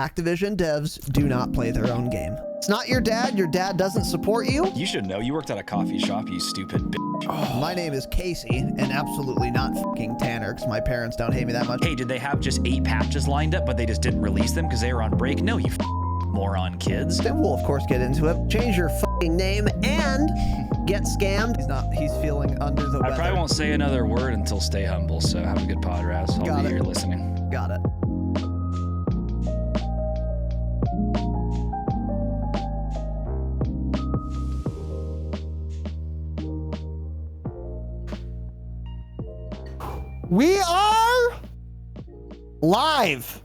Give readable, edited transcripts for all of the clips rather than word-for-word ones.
Activision devs do not play their own game. It's not your dad doesn't support you. You should know, you worked at a coffee shop, you stupid bitch. My name is Casey, and absolutely not fucking Tanner, because my parents don't hate me that much. Hey, did they have just 8 patches lined up, but they just didn't release them because they were on break? No, you moron kids. Then we'll, of course, get into it. Change your fucking name and get scammed. He's feeling under the weather. I probably won't say another word until Stay Humble, so have a good pod, Raz. I'll be here listening. Got it. We are live,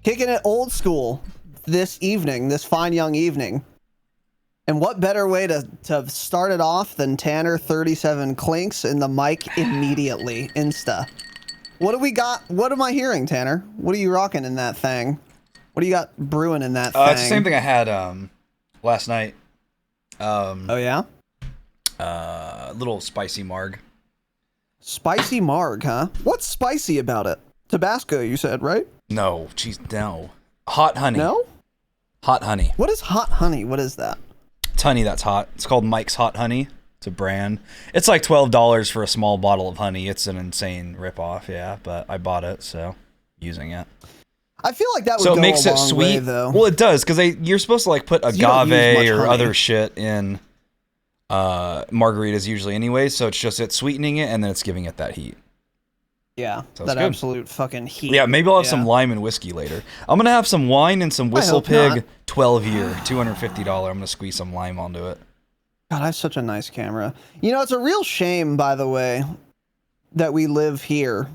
kicking it old school this evening, this fine young evening. And what better way to start it off than Tanner 37 clinks in the mic immediately, insta. What do we got? What am I hearing, Tanner? What are you rocking in that thing? What do you got brewing in that thing? It's the same thing I had last night. Oh yeah? Little spicy marg. Spicy marg, huh? What's spicy about it? Tabasco, you said, right? No, geez, no. Hot honey. No? Hot honey. What is hot honey? What is that? It's honey that's hot. It's called Mike's Hot Honey. It's a brand. It's like $12 for a small bottle of honey. It's an insane ripoff, yeah, but I bought it, so using it. I feel like that would so go it makes a it long sweet. way, though. Well, it does, because you're supposed to like put You don't use agave much or honey. other shit in margaritas usually anyway, so it's sweetening it and then it's giving it that heat. Yeah, Sounds that good. absolute fucking heat. Yeah, maybe I'll have some lime and whiskey later. I'm going to have some wine and some Whistle hope not. Pig 12-year, $250. I'm going to squeeze some lime onto it. God, I have such a nice camera. You know, it's a real shame, by the way, that we live here.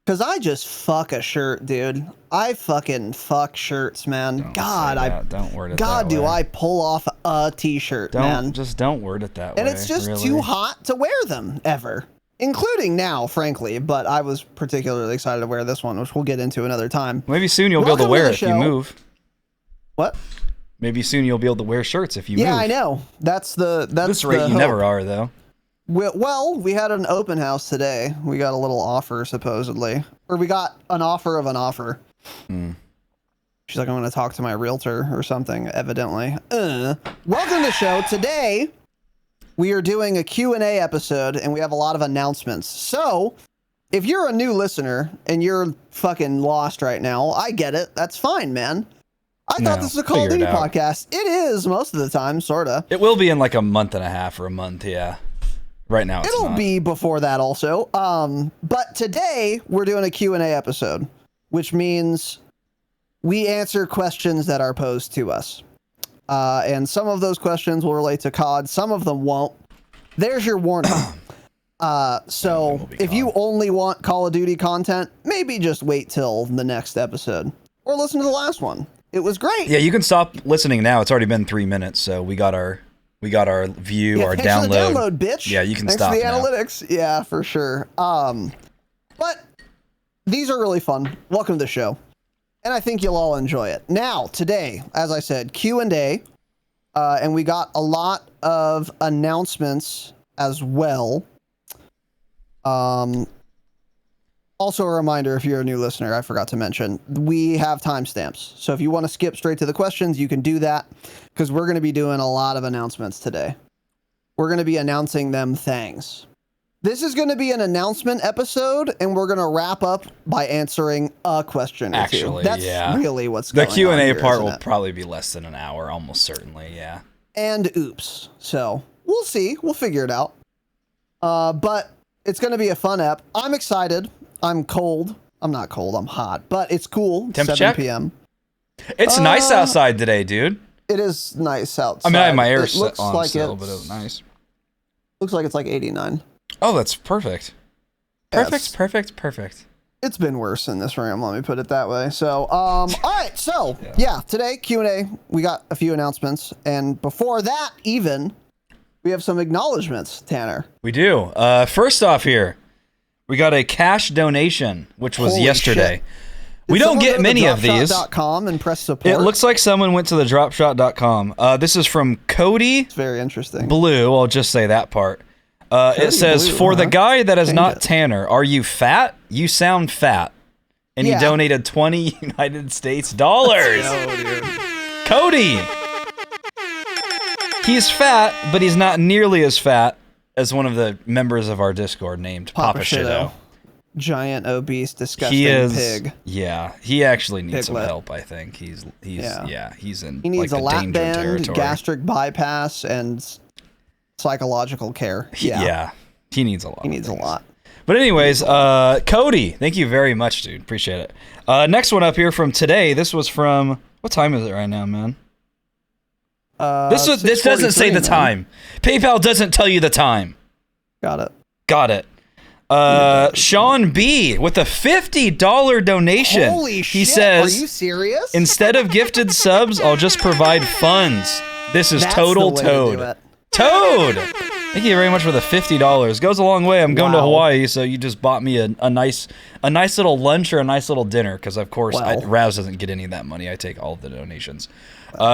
Because I just fuck a shirt, dude. I fucking fuck shirts, man. Don't word it God, that do way. I pull off a t-shirt, man. Just don't word it that way. And it's just really. too hot to wear them, ever. Including now, frankly. But I was particularly excited to wear this one, which we'll get into another time. Maybe soon you'll be able to wear it if you move. What? Maybe soon you'll be able to wear shirts if you move. Yeah, I know. That's this rate you hope. never are, though. Well, we had an open house today. We got a little offer, supposedly. Or we got an offer of an offer. She's like, I'm going to talk to my realtor or something, evidently. Welcome to the show. Today, we are doing a Q&A episode, and we have a lot of announcements. So, if you're a new listener, and you're fucking lost right now, I get it. That's fine, man. I thought this was a Call of Duty podcast. It is, most of the time, sort of. It will be in like a month and a half or a month, yeah. Right now it's It'll not. be before that also. But today we're doing a Q&A episode, which means we answer questions that are posed to us. And some of those questions will relate to COD. Some of them won't. There's your warning. So if you only want Call of Duty content, maybe just wait till the next episode or listen to the last one. It was great. Yeah, you can stop listening now. It's already been 3 minutes, so we got our view, our thanks for the download. download, bitch. Yeah, you can thanks stop for the now. analytics. Yeah, for sure. But these are really fun. Welcome to the show. And I think you'll all enjoy it. Now, today, as I said, Q&A. And we got a lot of announcements as well. Also a reminder, if you're a new listener, I forgot to mention, we have timestamps. So if you want to skip straight to the questions, you can do that, because we're going to be doing a lot of announcements today. We're going to be announcing them things. This is going to be an announcement episode, and we're going to wrap up by answering a question or two. That's really what's going on. The Q&A here, part isn't will it? probably be less than an hour, almost certainly, yeah. And oops. So we'll see. We'll figure it out. But it's going to be a fun app. I'm excited. I'm cold. I'm not cold. I'm hot. But it's cool. Temp 7 check? p.m. It's nice outside today, dude. It is nice outside. I mean, I have my air It looks on like still, but it was nice. Looks like it's like 89. Oh, that's perfect. Perfect. It's been worse in this room, let me put it that way. So, all right. So, yeah, today, Q&A, we got a few announcements. And before that, even, we have some acknowledgments, Tanner. We do. First off here, we got a cash donation, which was Holy yesterday. shit. We don't get many of these. Dropshot.com and press support. It looks like someone went to the dropshot.com. This is from Cody It's very interesting. Blue. I'll just say that part. It says, Blue, for the guy that is Change not it. Tanner, are you fat? You sound fat. and he donated 20 United States dollars. Cody! He's fat, but he's not nearly as fat as one of the members of our Discord named Papa Shitto. Giant, obese, disgusting pig. Yeah, he actually needs some help, I think. He's in He needs a lap band, territory. gastric bypass, and psychological care. Yeah, he needs a lot. He needs a lot. But anyways, Cody, thank you very much, dude. Appreciate it. Next one up here from today. This was from, what time is it right now, man? This doesn't say the time. PayPal doesn't tell you the time. Got it. Sean B with a $50 donation. Holy shit, he says, are you serious? Instead of gifted subs, I'll just provide funds. This is That's total the way to do Toad. it. Toad! Thank you very much for the $50. Goes a long way. I'm going to Hawaii, so you just bought me a nice little lunch or a nice little dinner, because of course Raz doesn't get any of that money. I take all of the donations.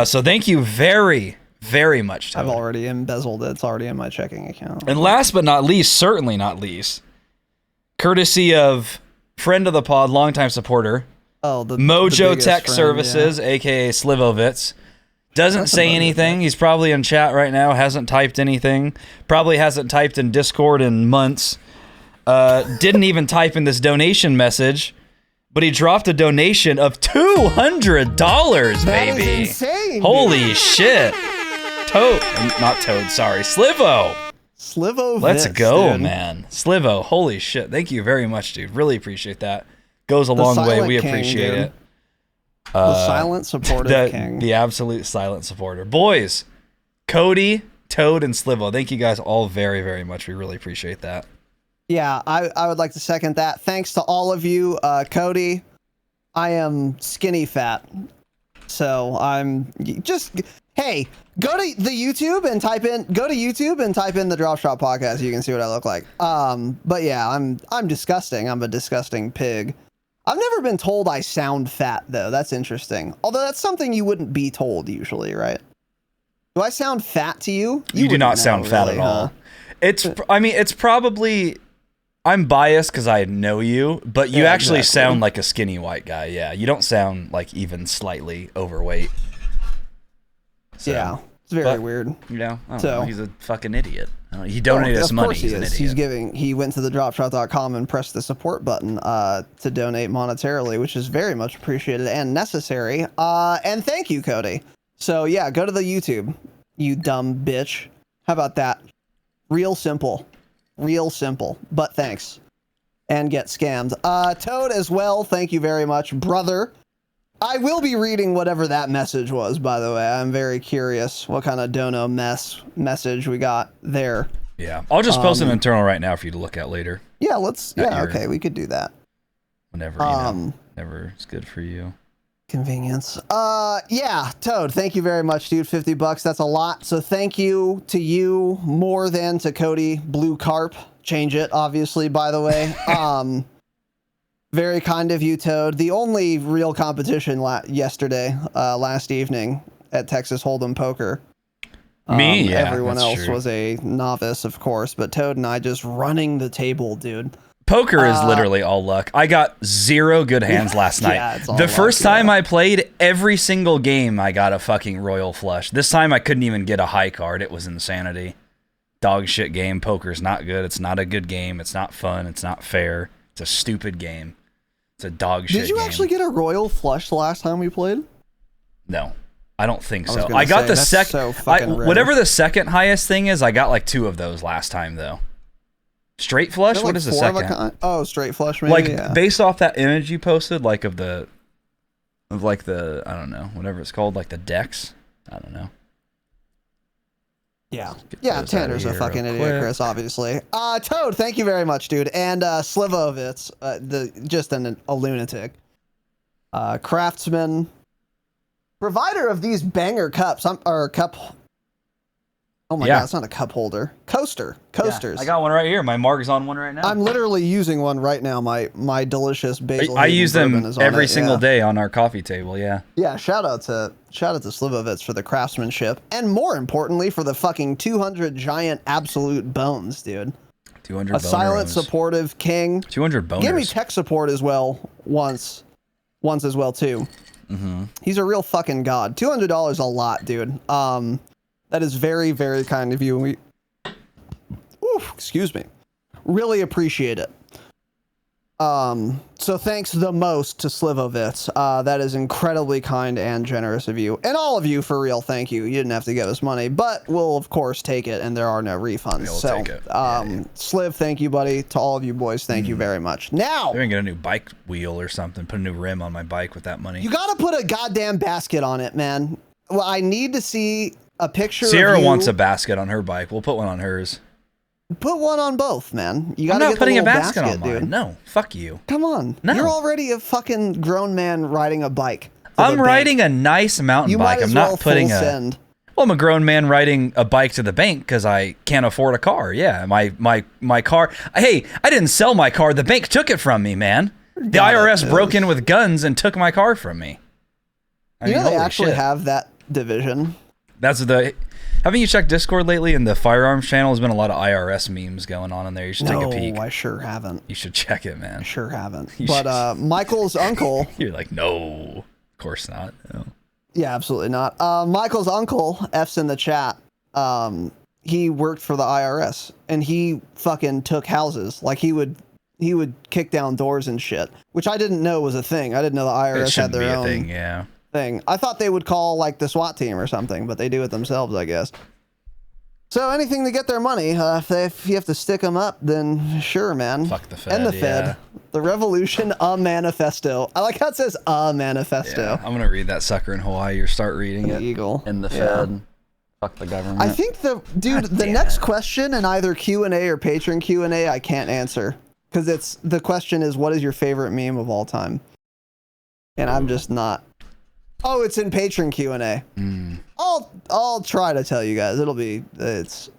So thank you very, very much, Toad. I've already embezzled it. It's already in my checking account. And last but not least, certainly not least, courtesy of friend of the pod, longtime supporter, the Mojo Tech friend, Services, aka Slivovitz. Doesn't say anything. He's probably in chat right now. Hasn't typed anything. Probably hasn't typed in Discord in months. Didn't even type in this donation message, but he dropped a donation of $200, baby. That is insane. Holy shit. Not Toad, sorry. Slivo. Let's go, man. Slivo, holy shit. Thank you very much, dude. Really appreciate that. Goes a long way. We appreciate it. The silent supporter king. The absolute silent supporter. Boys, Cody, Toad, and Slivo, thank you guys all very, very much. We really appreciate that. Yeah, I would like to second that. Thanks to all of you. Cody, I am skinny fat. So I'm just... Hey, go to YouTube and type in the Dropshot podcast. You can see what I look like. But yeah, I'm disgusting. I'm a disgusting pig. I've never been told I sound fat though. That's interesting. Although that's something you wouldn't be told usually, right? Do I sound fat to you? You do not sound fat at all. I mean, it's probably, I'm biased because I know you, but you actually sound like a skinny white guy. Yeah, you don't sound like even slightly overweight. So, yeah, it's very weird. You know, I don't know. He's a fucking idiot. He donated us money. He's an idiot. He went to the dropshot.com and pressed the support button to donate monetarily, which is very much appreciated and necessary. And thank you, Cody. So yeah, go to the YouTube, you dumb bitch. How about that? Real simple, but thanks. And get scammed. Toad as well, thank you very much, brother. I will be reading whatever that message was, by the way. I'm very curious what kind of dono message we got there. Yeah, I'll just post an internal right now for you to look at later. Yeah, okay, we could do that. Whenever, whenever it's good for you. Convenience. Yeah, Toad, thank you very much, dude. $50, that's a lot. So thank you to you more than to Cody Blue Carp. Change it, obviously, by the way. Very kind of you, Toad. The only real competition last evening at Texas Hold'em Poker. Me? Yeah, everyone else was a novice, of course, but Toad and I just running the table, dude. Poker is literally all luck. I got 0 good hands last night. Yeah, it's all the luck, first time I played, every single game I got a fucking royal flush. This time I couldn't even get a high card. It was insanity. Dog shit game. Poker's not good. It's not a good game. It's not fun. It's not fair. It's a stupid game. It's a dog shit game. Did you actually get a royal flush the last time we played? No. I don't think so. I got the second, whatever the second highest thing is, I got like 2 of those last time though. Straight flush? What is the second? Oh, straight flush maybe? Like based off that image you posted, like of the, I don't know, whatever it's called, like the decks. I don't know. Yeah. Yeah, Tanner's a fucking idiot, Chris, obviously. Toad, thank you very much, dude. And Slivovitz, just a lunatic. Craftsman, provider of these banger cups, cup. Oh my god, it's not a cup holder. Coasters. Yeah, I got one right here. My Marg's on one right now. I'm literally using one right now. My delicious basil. I use them every single day on our coffee table. Yeah. Yeah. Shout out to Slivovitz for the craftsmanship, and more importantly for the fucking 200 giant absolute bones, dude. 200 a silent, boners. supportive king. 200 boners. Gave me tech support as well once as well too. He's a real fucking god. $200 a lot, dude. That is very, very kind of you. We, excuse me. Really appreciate it. So thanks the most to Slivovitz. That is incredibly kind and generous of you. And all of you, for real, thank you. You didn't have to give us money, but we'll, of course, take it, and there are no refunds. We'll so, take it. Sliv, thank you, buddy. To all of you boys, thank you very much. Now, I'm gonna get a new bike wheel or something. Put a new rim on my bike with that money. you gotta put a goddamn basket on it, man. Well, I need to see a picture Sierra of you. wants a basket on her bike. We'll put one on hers. Put one on both, man. You I'm gotta not get putting the a little basket on mine. dude. No, fuck you. Come on. No. You're already a fucking grown man riding a bike. I'm riding a nice mountain You bike. might as I'm well not putting full a. send. Well, I'm a grown man riding a bike to the bank because I can't afford a car. Yeah, my car. Hey, I didn't sell my car. The bank took it from me, man. The IRS broke in with guns and took my car from me. You know they holy actually shit. have that division. That's the. Haven't you checked Discord lately? In the firearms channel, there's been a lot of IRS memes going on in there. You should take a peek. No, I sure haven't. You should check it, man. Sure haven't. You But Michael's uncle. You're like, no, of course not. No. Yeah, absolutely not. Michael's uncle, F's in the chat. He worked for the IRS, and he fucking took houses. Like he would kick down doors and shit, which I didn't know was a thing. I didn't know the It IRS had shouldn't be their a own thing, yeah. thing. I thought they would call like the SWAT team or something, but they do it themselves, I guess. So anything to get their money. If you have to stick them up, then sure, man. Fuck the Fed. And the Fed. Yeah. The revolution, a manifesto. I like how it says a manifesto. Yeah, I'm gonna read that sucker in Hawaii. Or start reading it. Eagle. In the Yeah. Fed. Fuck the government. I think the next question in either Q&A or Patreon Q&A I can't answer because the question is, what is your favorite meme of all time? And I'm just not. Oh, it's in Patreon Q&A. I'll try to tell you guys.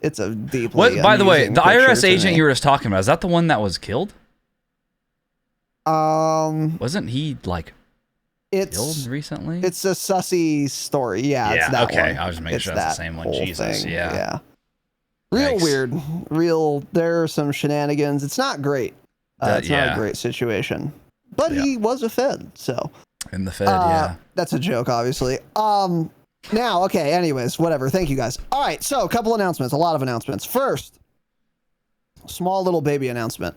It's a deeply. What? By the way, amusing the picture IRS to agent me. you were just talking about, is that the one that was killed? Um, Wasn't he like killed it's recently? it's a sussy story. Yeah, it's that okay. one. I was just making It's sure that's the that same one. whole Jesus, thing. yeah. Real Yikes. weird. There are some shenanigans. It's not great. It's not a great situation. But he was a Fed, so. In the Fed, yeah. That's a joke, obviously. Now, okay, anyways, whatever. Thank you, guys. All right, so a couple announcements, a lot of announcements. First, small little baby announcement.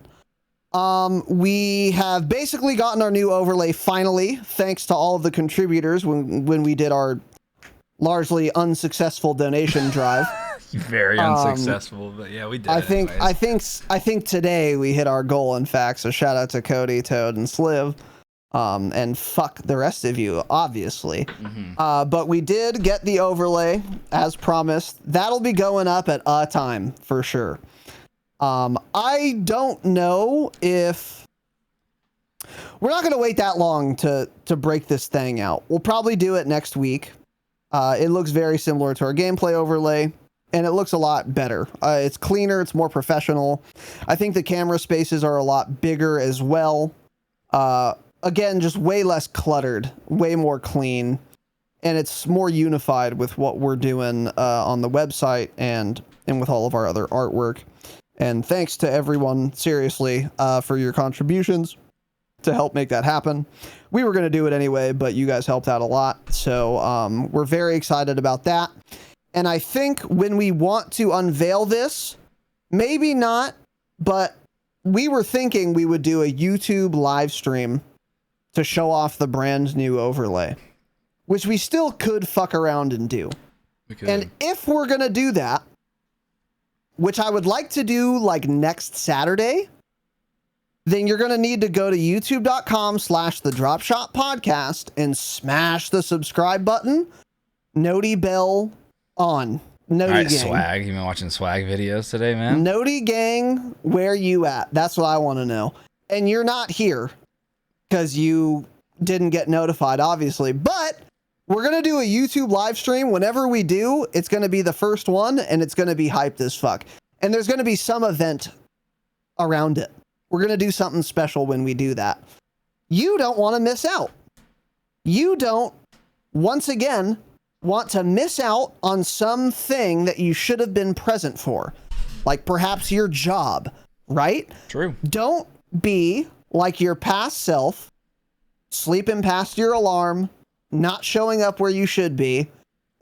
We have basically gotten our new overlay finally, thanks to all of the contributors when we did our largely unsuccessful donation drive. Very unsuccessful, but yeah, we did. I think today we hit our goal, in fact, so shout out to Cody, Toad, and Sliv. And fuck the rest of you, obviously. But we did get the overlay as promised. That'll be going up at a time for sure. I don't know if we're not going to wait that long to break this thing out. We'll probably do it next week. It looks very similar to our gameplay overlay, and it looks a lot better. It's cleaner. It's more professional. I think the camera spaces are a lot bigger as well. Again, just way less cluttered, way more clean, and it's more unified with what we're doing on the website and with all of our other artwork. And thanks to everyone, seriously, for your contributions to help make that happen. We were going to do it anyway, but you guys helped out a lot, so we're very excited about that. And I think when we want to unveil this, maybe not, but we were thinking we would do a YouTube live stream to show off the brand new overlay, which we still could fuck around and do. And if we're going to do that, which I would like to do like next Saturday, then you're going to need to go to youtube.com/the Dropshot podcast and smash the subscribe button, noti bell on. Noti All right, gang. Swag. You been watching Swag videos today, man? Noti gang, where you at? That's what I want to know. And you're not here because you didn't get notified, obviously. But we're going to do a YouTube live stream. Whenever we do, it's going to be the first one, and it's going to be hyped as fuck. And there's going to be some event around it. We're going to do something special when we do that. You don't want to miss out. You don't, once again, want to miss out on something that you should have been present for. Like perhaps your job, right? True. Don't be like your past self, sleeping past your alarm, not showing up where you should be,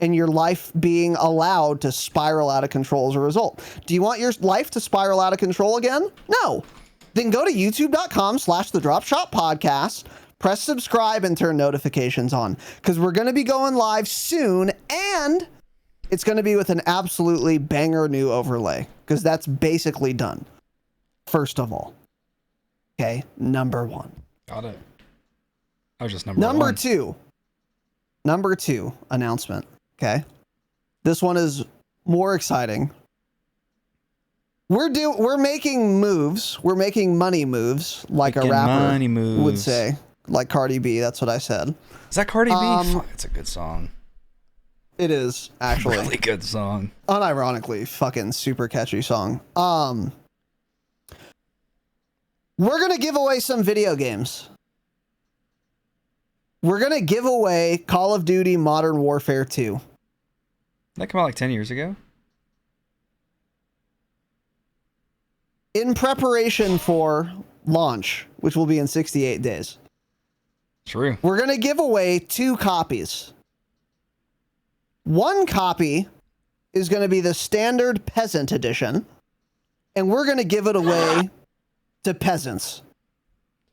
and your life being allowed to spiral out of control as a result. Do you want your life to spiral out of control again? No. Then go to youtube.com/the Dropshot podcast, press subscribe, and turn notifications on, because we're going to be going live soon, and it's going to be with an absolutely banger new overlay, because that's basically done. First of all. Okay, number one. Got it. I was just number one. Number two announcement. Okay. This one is more exciting. We're making moves. We're making money moves, like Making a rapper money moves. would say. Like Cardi B, that's what I said. Is that Cardi B? Fuck, it's a good song. It is, actually. Really good song. Unironically, fucking super catchy song. We're going to give away some video games. We're going to give away Call of Duty Modern Warfare 2. Did that come out like 10 years ago? In preparation for launch, which will be in 68 days. True. We're going to give away 2 copies. One copy is going to be the standard peasant edition, and we're going to give it away to peasants.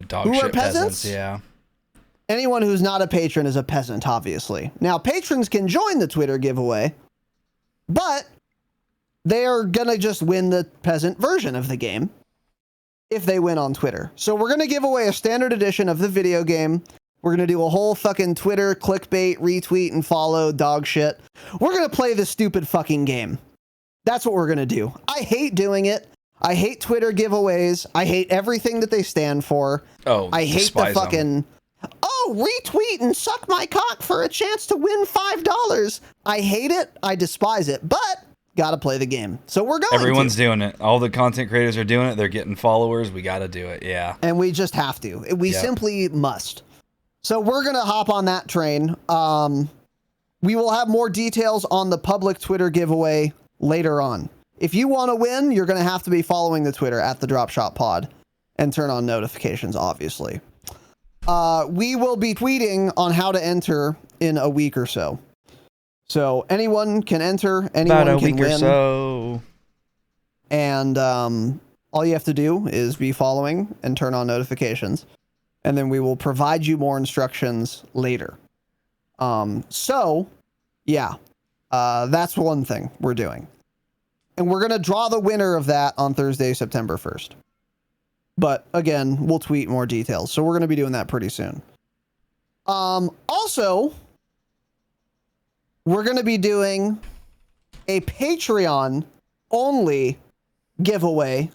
Dog Who shit are peasants? Yeah. Anyone who's not a patron is a peasant, obviously. Now, patrons can join the Twitter giveaway, but they are going to just win the peasant version of the game if they win on Twitter. So we're going to give away a standard edition of the video game. We're going to do a whole fucking Twitter clickbait, retweet, and follow dog shit. We're going to play this stupid fucking game. That's what we're going to do. I hate doing it. I hate Twitter giveaways. I hate everything that they stand for. Oh, I hate the fucking... them. Oh, retweet and suck my cock for a chance to win $5. I hate it. I despise it. But gotta play the game. So we're going Everyone's to. doing it. All the content creators are doing it. They're getting followers. We gotta do it. Yeah. And we just have to. We simply must. So we're gonna hop on that train. We will have more details on the public Twitter giveaway later on. If you want to win, you're gonna have to be following the Twitter at the Dropshot Pod and turn on notifications, obviously. We will be tweeting on how to enter in a week or so. So anyone can enter, anyone About a can week win. or so. And all you have to do is be following and turn on notifications. And then we will provide you more instructions later. So, yeah, that's one thing we're doing. And we're going to draw the winner of that on Thursday, September 1st. But again, we'll tweet more details. So we're going to be doing that pretty soon. Also, we're going to be doing a Patreon only giveaway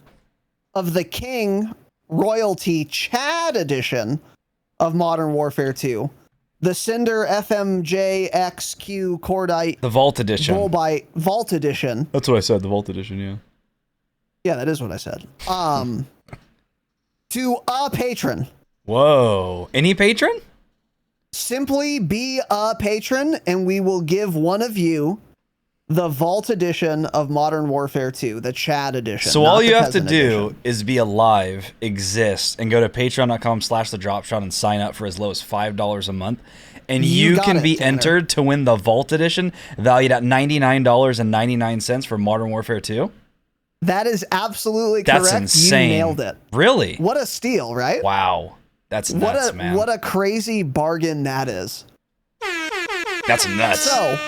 of the King Royalty Chad edition of Modern Warfare 2. The Cinder FMJ XQ Cordite. The Vault Edition. Volbite Vault Edition. That's what I said. The Vault Edition, yeah. Yeah, that is what I said. To a patron. Whoa. Any patron? Simply be a patron, and we will give one of you the Vault Edition of Modern Warfare 2, the Chad Edition. So all you have to Peasant do edition. is be alive, exist, and go to patreon.com/thedropshot and sign up for as low as $5 a month. And You you got can it, be Tanner. entered to win the Vault Edition, valued at $99.99 for Modern Warfare 2. That is absolutely That's correct. insane. You nailed it. Really? What a steal, right? Wow. That's nuts, man. What a crazy bargain that is. That's nuts. So,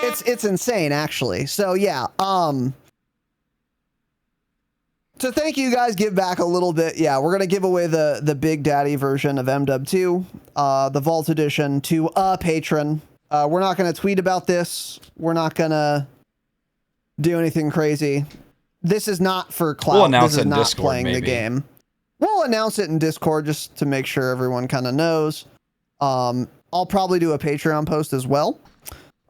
it's insane, actually. So yeah, to thank you guys, give back a little bit. Yeah, we're gonna give away the Big Daddy version of MW2, the Vault Edition, to a patron. We're not gonna tweet about this. We're not gonna do anything crazy. This is not for clout. We'll announce this is it in not Discord, playing the maybe. game. We'll announce it in Discord just to make sure everyone kind of knows. I'll probably do a Patreon post as well.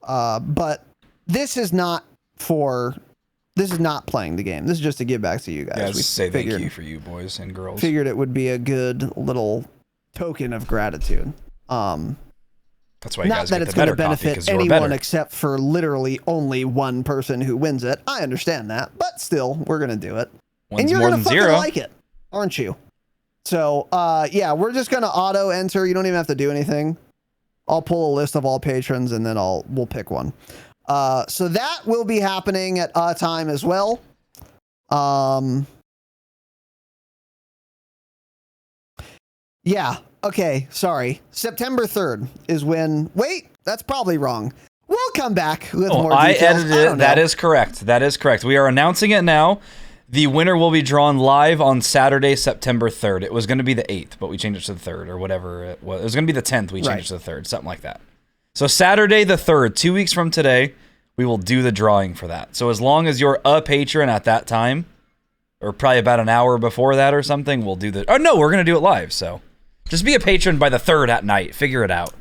But this is not playing the game. This is just to give back to you guys. Yeah, We just say thank figured- you for you boys and girls. Figured it would be a good little token of gratitude. That's why you Not guys that get it's the going to better coffee, benefit because you're anyone better. except for literally only one person who wins it. I understand that, but still, we're going to do it. One's and you're more gonna than fucking zero. like it, aren't you? So, yeah, we're just gonna auto enter. You don't even have to do anything. I'll pull a list of all patrons and then we'll pick one. So that will be happening at a time as well. Yeah. Okay. Sorry. September 3rd is when. Wait, that's probably wrong. We'll come back with more I details. edited it. That is correct. That is correct. We are announcing it now. The winner will be drawn live on Saturday, September 3rd. It was going to be the 8th, but we changed it to the 3rd or whatever it was. It was going to be the 10th. We changed it to the 3rd, something like that. So Saturday the 3rd, 2 weeks from today, we will do the drawing for that. So as long as you're a patron at that time, or probably about an hour before that or something, we'll do the... Oh, no, we're going to do it live, so... Just be a patron by the 3rd at night. Figure it out.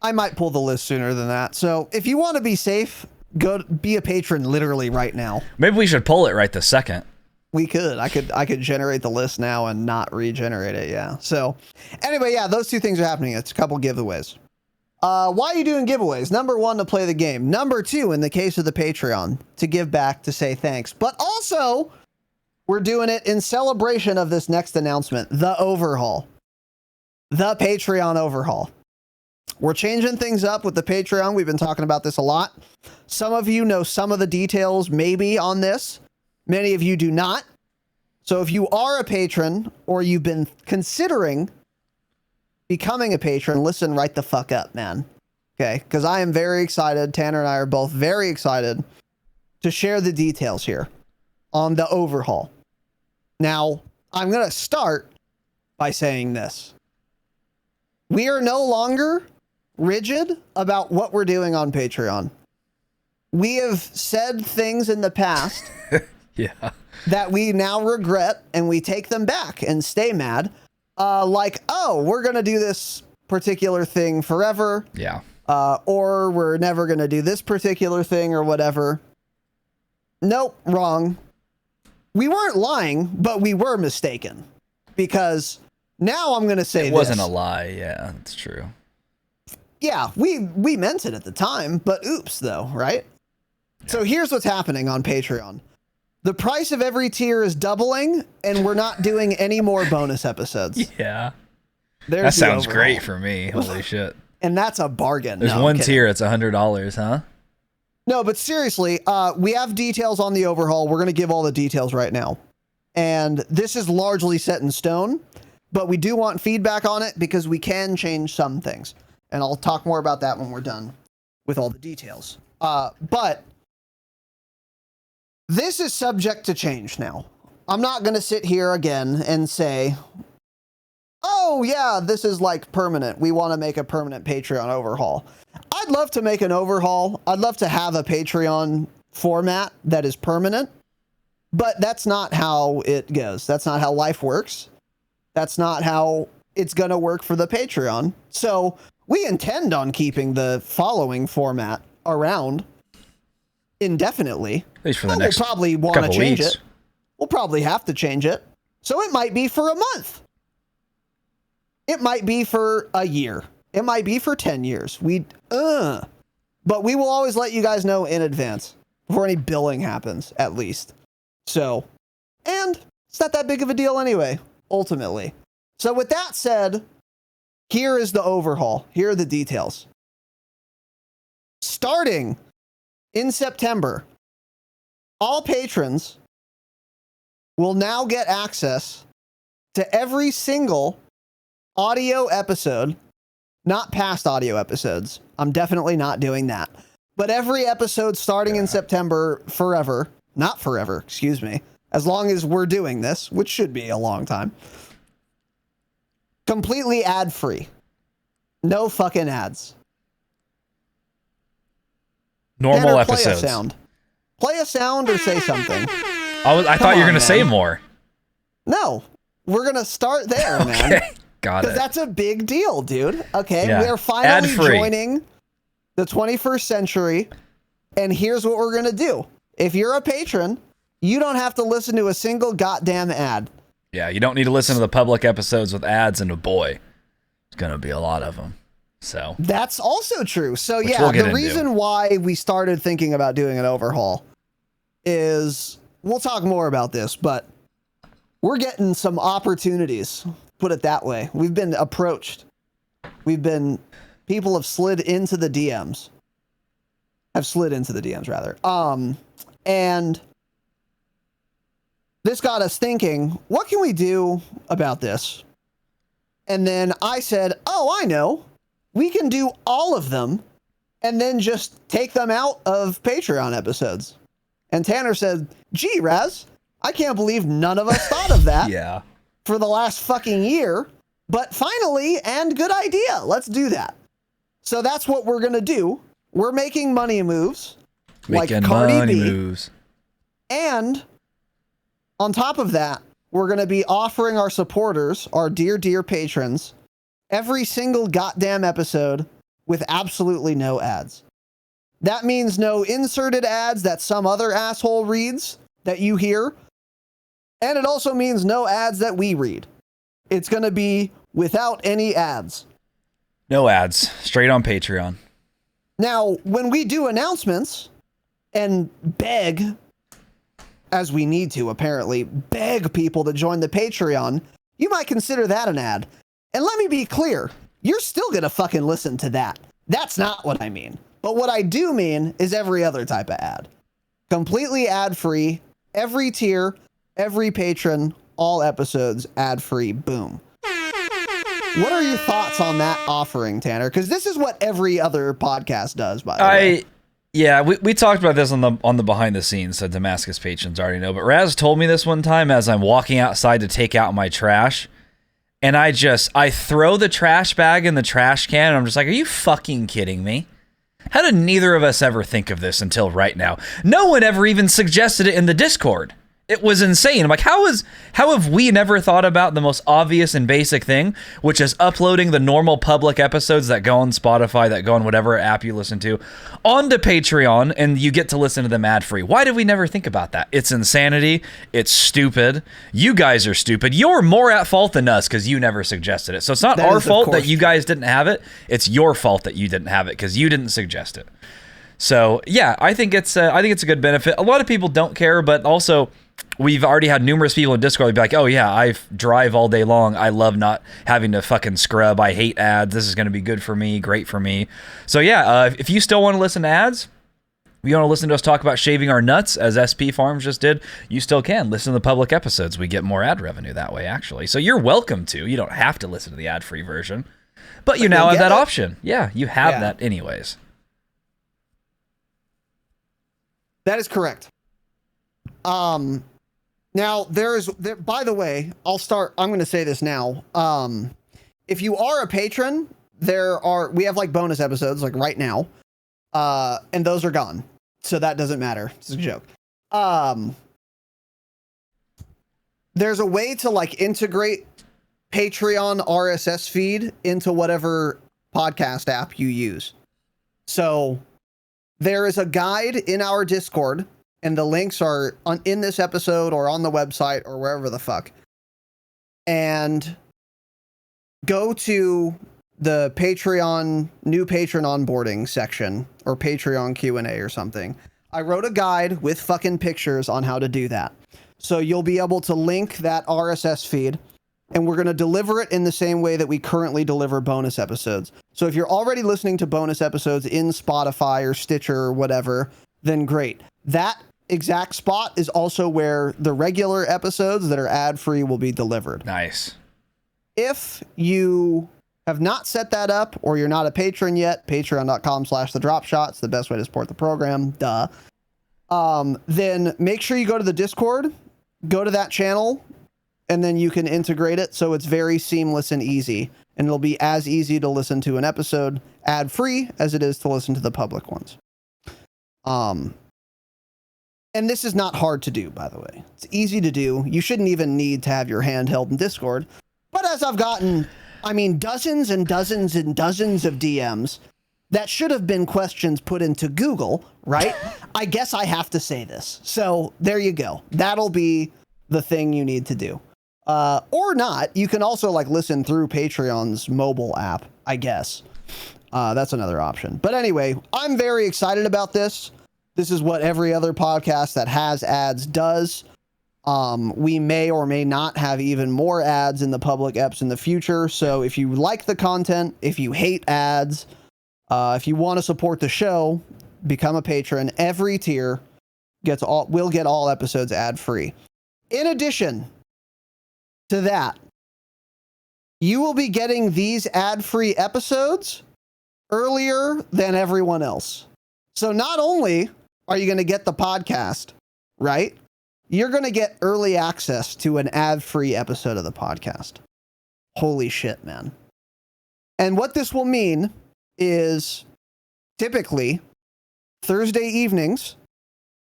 I might pull the list sooner than that. So if you want to be safe, go be a patron literally right now. Maybe we should pull it right this second. We could. I could generate the list now and not regenerate it. Yeah. So anyway, yeah, those two things are happening. It's a couple giveaways. Why are you doing giveaways? Number 1, to play the game. Number 2, in the case of the Patreon, to give back, to say thanks. But also, we're doing it in celebration of this next announcement, the Overhaul. The Patreon Overhaul. We're changing things up with the Patreon. We've been talking about this a lot. Some of you know some of the details maybe on this. Many of you do not. So if you are a patron or you've been considering becoming a patron, listen right the fuck up, man. Okay? Because I am very excited. Tanner and I are both very excited to share the details here on the Overhaul. Now, I'm going to start by saying this. We are no longer rigid about what we're doing on Patreon. We have said things in the past Yeah. that we now regret, and we take them back and stay mad. Like, oh, we're going to do this particular thing forever. Yeah. Or we're never going to do this particular thing or whatever. Nope, wrong. We weren't lying, but we were mistaken. Because now I'm going to say It wasn't a lie. Yeah, that's true. Yeah, we meant it at the time, but oops, though, right? Yeah. So here's what's happening on Patreon. The price of every tier is doubling, and we're not doing any more bonus episodes. Yeah. There's that sounds great for me. Holy shit. And that's a bargain. There's one tier, it's $100, huh? No, but seriously, we have details on the Overhaul. We're going to give all the details right now. And this is largely set in stone, but we do want feedback on it because we can change some things. And I'll talk more about that when we're done with all the details. But this is subject to change now. I'm not going to sit here again and say, oh, yeah, this is like permanent. We want to make a permanent Patreon Overhaul. I'd love to make an overhaul. I'd love to have a Patreon format that is permanent. But that's not how it goes. That's not how life works. That's not how it's going to work for the Patreon. So we intend on keeping the following format around indefinitely. At least for the next we'll probably want to change weeks. it. We'll probably have to change it. So it might be for a month. It might be for a year. It might be for 10 years. But we will always let you guys know in advance before any billing happens, at least. So, and it's not that big of a deal anyway, ultimately. So with that said, here is the Overhaul. Here are the details. Starting in September, all patrons will now get access to every single audio episode, not past audio episodes. I'm definitely not doing that. But every episode starting in September forever. Not forever, excuse me. As long as we're doing this, which should be a long time. Completely ad-free. No fucking ads. Normal Tanner, episodes. Play a sound. Play a sound or say something. I thought you were going to say more. No. We're going to start there, man. Okay, got it. Because that's a big deal, dude. Okay, Yeah. we're finally Ad-free. joining the 21st century. And here's what we're going to do. If you're a patron, you don't have to listen to a single goddamn ad. Yeah, you don't need to listen to the public episodes with ads, and boy, it's going to be a lot of them. So That's also true. So Which yeah, we'll get the into. reason why we started thinking about doing an overhaul is, we'll talk more about this, but we're getting some opportunities. Put it that way. We've been approached. People have slid into the DMs. And this got us thinking, what can we do about this? And then I said, oh, I know. We can do all of them and then just take them out of Patreon episodes. And Tanner said, gee, Raz, I can't believe none of us thought of that. Yeah. For the last fucking year. But finally, and good idea. Let's do that. So that's what we're going to do. We're making money moves. Making like Cardi money B. moves. And on top of that, we're going to be offering our supporters, our dear, dear patrons, every single goddamn episode with absolutely no ads. That means no inserted ads that some other asshole reads that you hear. And it also means no ads that we read. It's going to be without any ads. No ads. Straight on Patreon. Now, when we do announcements and beg, as we need to apparently, beg people to join the Patreon, you might consider that an ad. And let me be clear, you're still going to fucking listen to that. That's not what I mean. But what I do mean is every other type of ad. Completely ad-free, every tier, every patron, all episodes ad-free, boom. What are your thoughts on that offering, Tanner? Because this is what every other podcast does, by the way. Yeah, we talked about this on the behind the scenes, so Damascus patrons already know. But Raz told me this one time as I'm walking outside to take out my trash, and I throw the trash bag in the trash can, and I'm just like, are you fucking kidding me? How did neither of us ever think of this until right now? No one ever even suggested it in the Discord. It was insane. I'm like, how have we never thought about the most obvious and basic thing, which is uploading the normal public episodes that go on Spotify, that go on whatever app you listen to, onto Patreon, and you get to listen to them ad-free? Why did we never think about that? It's insanity. It's stupid. You guys are stupid. You're more at fault than us because you never suggested it. So it's not our fault that you guys didn't have it. It's your fault that you didn't have it because you didn't suggest it. So yeah, I think it's a good benefit. A lot of people don't care, but also we've already had numerous people in Discord be like, oh yeah, I drive all day long. I love not having to fucking scrub. I hate ads. This is going to be good for me, great for me. So yeah, if you still want to listen to ads, you want to listen to us talk about shaving our nuts, as SP Farms just did, you still can listen to the public episodes. We get more ad revenue that way, actually. So you're welcome to. You don't have to listen to the ad-free version, but you now have that option. Yeah, you have that anyways. That is correct. Now by the way, I'm going to say this now. If you are a patron, we have like bonus episodes like right now. And those are gone. So that doesn't matter. It's a joke. There's a way to like integrate Patreon RSS feed into whatever podcast app you use. So there is a guide in our Discord, and the links are in this episode or on the website or wherever the fuck. And go to the Patreon, new patron onboarding section or Patreon Q&A or something. I wrote a guide with fucking pictures on how to do that. So you'll be able to link that RSS feed, and we're going to deliver it in the same way that we currently deliver bonus episodes. So if you're already listening to bonus episodes in Spotify or Stitcher or whatever, then great. That exact spot is also where the regular episodes that are ad-free will be delivered. Nice. If you have not set that up, or you're not a patron yet, patreon.com/thedropshot. It's the best way to support the program. Duh. Then make sure you go to the Discord, go to that channel, and then you can integrate it so it's very seamless and easy. And it'll be as easy to listen to an episode ad-free as it is to listen to the public ones. And this is not hard to do, by the way. It's easy to do. You shouldn't even need to have your hand held in Discord. But as I've gotten, dozens and dozens and dozens of DMs that should have been questions put into Google, right? I guess I have to say this. So there you go. That'll be the thing you need to do. Or not. You can also like listen through Patreon's mobile app, I guess. That's another option. But anyway, I'm very excited about this. This is what every other podcast that has ads does. We may or may not have even more ads in the public eps in the future. So if you like the content, if you hate ads, if you want to support the show, become a patron. Every tier will get all episodes ad free. In addition to that, you will be getting these ad free episodes earlier than everyone else. So not only are you going to get the podcast, right? You're going to get early access to an ad-free episode of the podcast. Holy shit, man. And what this will mean is typically Thursday evenings,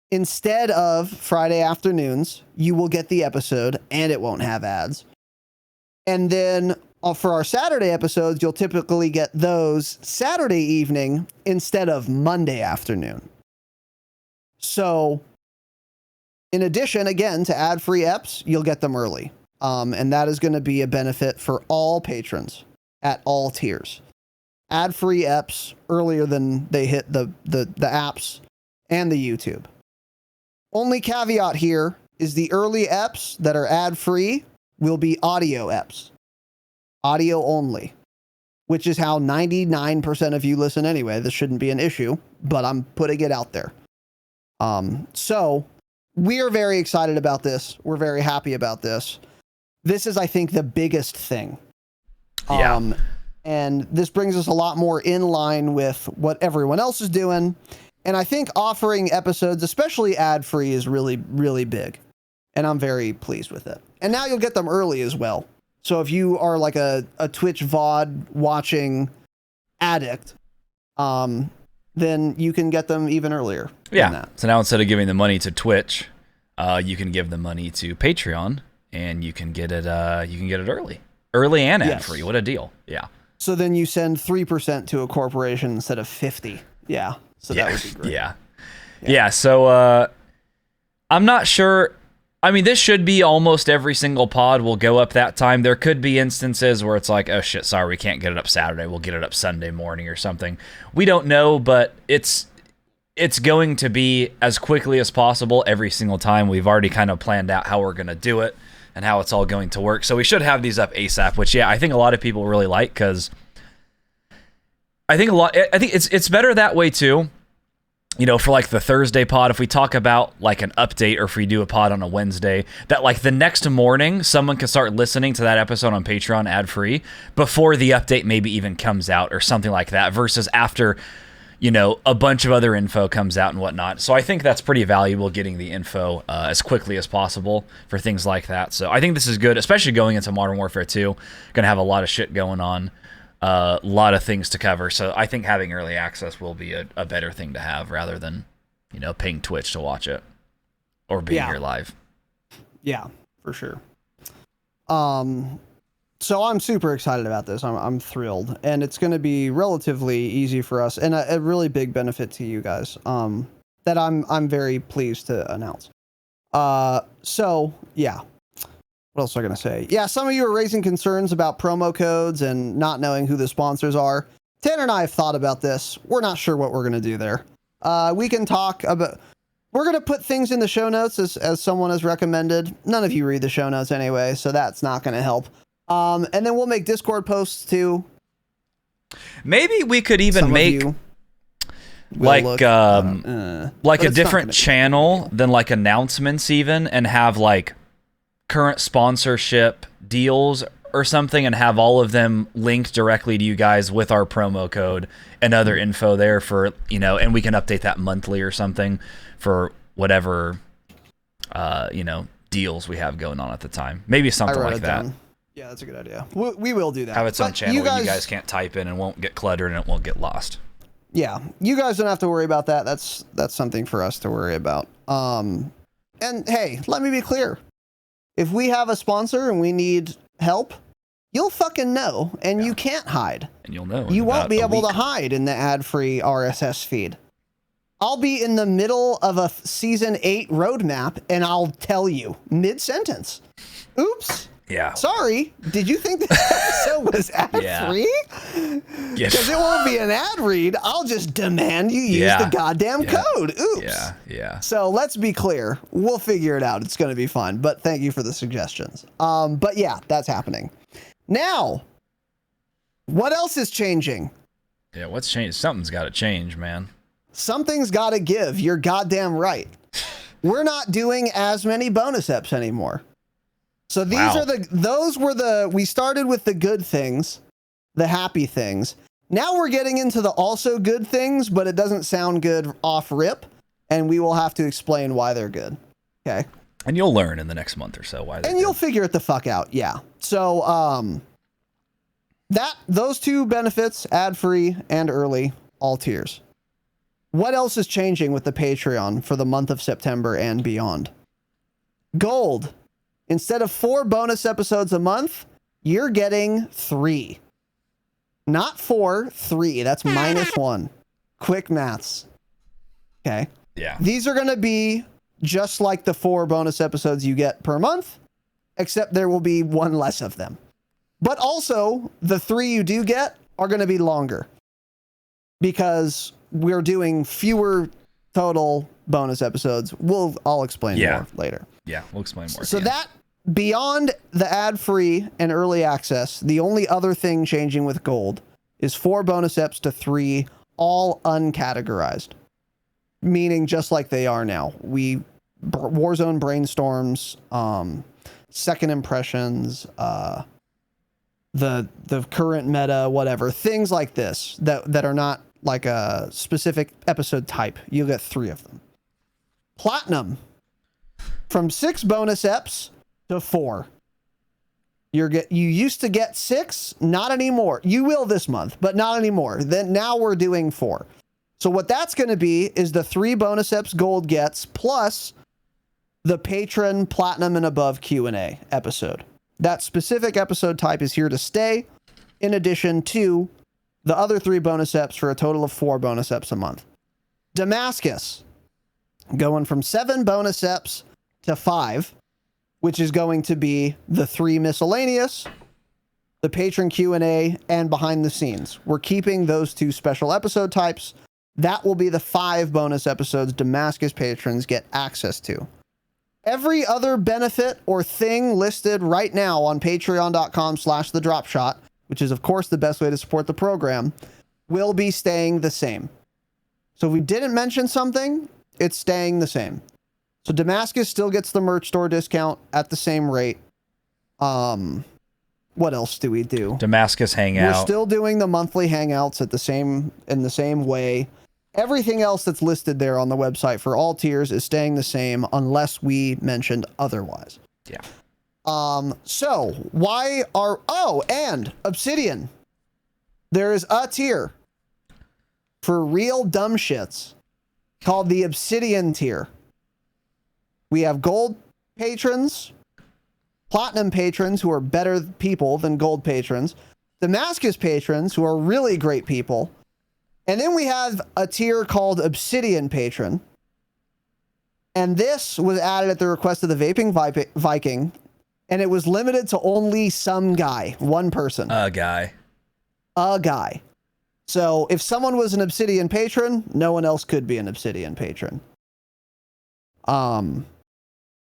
instead of Friday afternoons, you will get the episode and it won't have ads. And then for our Saturday episodes, you'll typically get those Saturday evening instead of Monday afternoon. So in addition, again, to ad-free eps, you'll get them early. And that is going to be a benefit for all patrons at all tiers. Ad-free eps earlier than they hit the apps and the YouTube. Only caveat here is the early eps that are ad-free will be audio eps. Audio only. Which is how 99% of you listen anyway. This shouldn't be an issue, but I'm putting it out there. So we are very excited about this. We're very happy about this. This is, I think, the biggest thing. Yeah. And this brings us a lot more in line with what everyone else is doing. And I think offering episodes, especially ad-free, is really, really big. And I'm very pleased with it. And now you'll get them early as well. So if you are like a Twitch VOD watching addict, then you can get them even earlier. Yeah. So now instead of giving the money to Twitch, you can give the money to Patreon, and you can get it. You can get it early and ad free. What a deal! Yeah. So then you send 3% to a corporation instead of 50. Yeah. So that would be great. Yeah. So I'm not sure. I mean, this should be almost every single pod will go up that time. There could be instances where it's like, oh shit, sorry, we can't get it up Saturday. We'll get it up Sunday morning or something. We don't know, but it's going to be as quickly as possible every single time. We've already kind of planned out how we're going to do it and how it's all going to work. So we should have these up ASAP, which I think a lot of people really like, because I think it's better that way too. You know, for like the Thursday pod, if we talk about like an update, or if we do a pod on a Wednesday, that like the next morning, someone can start listening to that episode on Patreon ad-free before the update maybe even comes out or something like that, versus after, you know, a bunch of other info comes out and whatnot. So I think that's pretty valuable, getting the info as quickly as possible for things like that. So I think this is good, especially going into Modern Warfare 2. Going to have a lot of shit going on. A lot of things to cover, so I think having early access will be a better thing to have, rather than, you know, paying Twitch to watch it or being here live. Yeah, for sure. So I'm super excited about this. I'm thrilled, and it's going to be relatively easy for us, and a really big benefit to you guys. That I'm very pleased to announce. So yeah. What else was I going to say? Yeah, some of you are raising concerns about promo codes and not knowing who the sponsors are. Tanner and I have thought about this. We're not sure what we're going to do there. We can talk about... We're going to put things in the show notes as someone has recommended. None of you read the show notes anyway, so that's not going to help. And then we'll make Discord posts too. Maybe we could even make... like a different channel than like announcements even, and have like current sponsorship deals or something, and have all of them linked directly to you guys with our promo code and other info there for, you know, and we can update that monthly or something for whatever, you know, deals we have going on at the time. Maybe something like that. Yeah, that's a good idea. We will do that. Have its own channel you guys can't type in and won't get cluttered and it won't get lost. Yeah, you guys don't have to worry about that. That's something for us to worry about. And hey, let me be clear. If we have a sponsor and we need help, you'll fucking know, and you can't hide. And you'll know. You won't be able to hide in the ad-free RSS feed. I'll be in the middle of a Season 8 roadmap, and I'll tell you, mid-sentence. Oops. Yeah. Sorry, did you think this episode was ad-free? Because it won't be an ad read. I'll just demand you use the goddamn code. Oops. Yeah. So let's be clear. We'll figure it out. It's going to be fun. But thank you for the suggestions. But yeah, that's happening. Now, what else is changing? Yeah, what's changed? Something's got to change, man. Something's got to give. You're goddamn right. We're not doing as many bonus eps anymore. So these are we started with the good things, the happy things. Now we're getting into the also good things, but it doesn't sound good off rip, and we will have to explain why they're good. Okay. And you'll learn in the next month or so why they're good. And you'll figure it the fuck out. Yeah. So, those two benefits, ad-free and early, all tiers. What else is changing with the Patreon for the month of September and beyond? Gold. Instead of 4 bonus episodes a month, you're getting 3. Not 4, 3. That's -1. Quick maths. Okay. Yeah. These are going to be just like the 4 bonus episodes you get per month, except there will be 1 less of them. But also, the 3 you do get are going to be longer because we're doing fewer total bonus episodes. I'll explain more later. Yeah, we'll explain more. So that, beyond the ad-free and early access, the only other thing changing with gold is 4 bonus eps to 3, all uncategorized. Meaning just like they are now. Warzone brainstorms, second impressions, the current meta, whatever, things like this that are not like a specific episode type. You'll get 3 of them. Platinum, from 6 bonus eps to 4. You used to get 6, not anymore. You will this month, but not anymore. Then now we're doing 4. So what that's going to be is the 3 bonus eps gold gets plus the patron platinum and above Q&A episode. That specific episode type is here to stay, in addition to the other 3 bonus eps for a total of 4 bonus eps a month. Damascus, going from 7 bonus eps to 5, which is going to be the 3 miscellaneous, the patron Q&A, and behind the scenes. We're keeping those 2 special episode types. That will be the 5 bonus episodes Damascus patrons get access to. Every other benefit or thing listed right now on patreon.com/thedropshot, which is of course the best way to support the program, will be staying the same. So if we didn't mention something, it's staying the same. So Damascus still gets the merch store discount at the same rate. What else do we do? Damascus Hangout. We're still doing the monthly hangouts in the same way. Everything else that's listed there on the website for all tiers is staying the same unless we mentioned otherwise. Yeah. So why and Obsidian. There is a tier for real dumb shits called the Obsidian tier. We have gold patrons, platinum patrons who are better people than gold patrons, Damascus patrons who are really great people, and then we have a tier called Obsidian Patron. And this was added at the request of the Vaping Viking, and it was limited to only some guy, one person. A guy. So if someone was an Obsidian patron, no one else could be an Obsidian patron.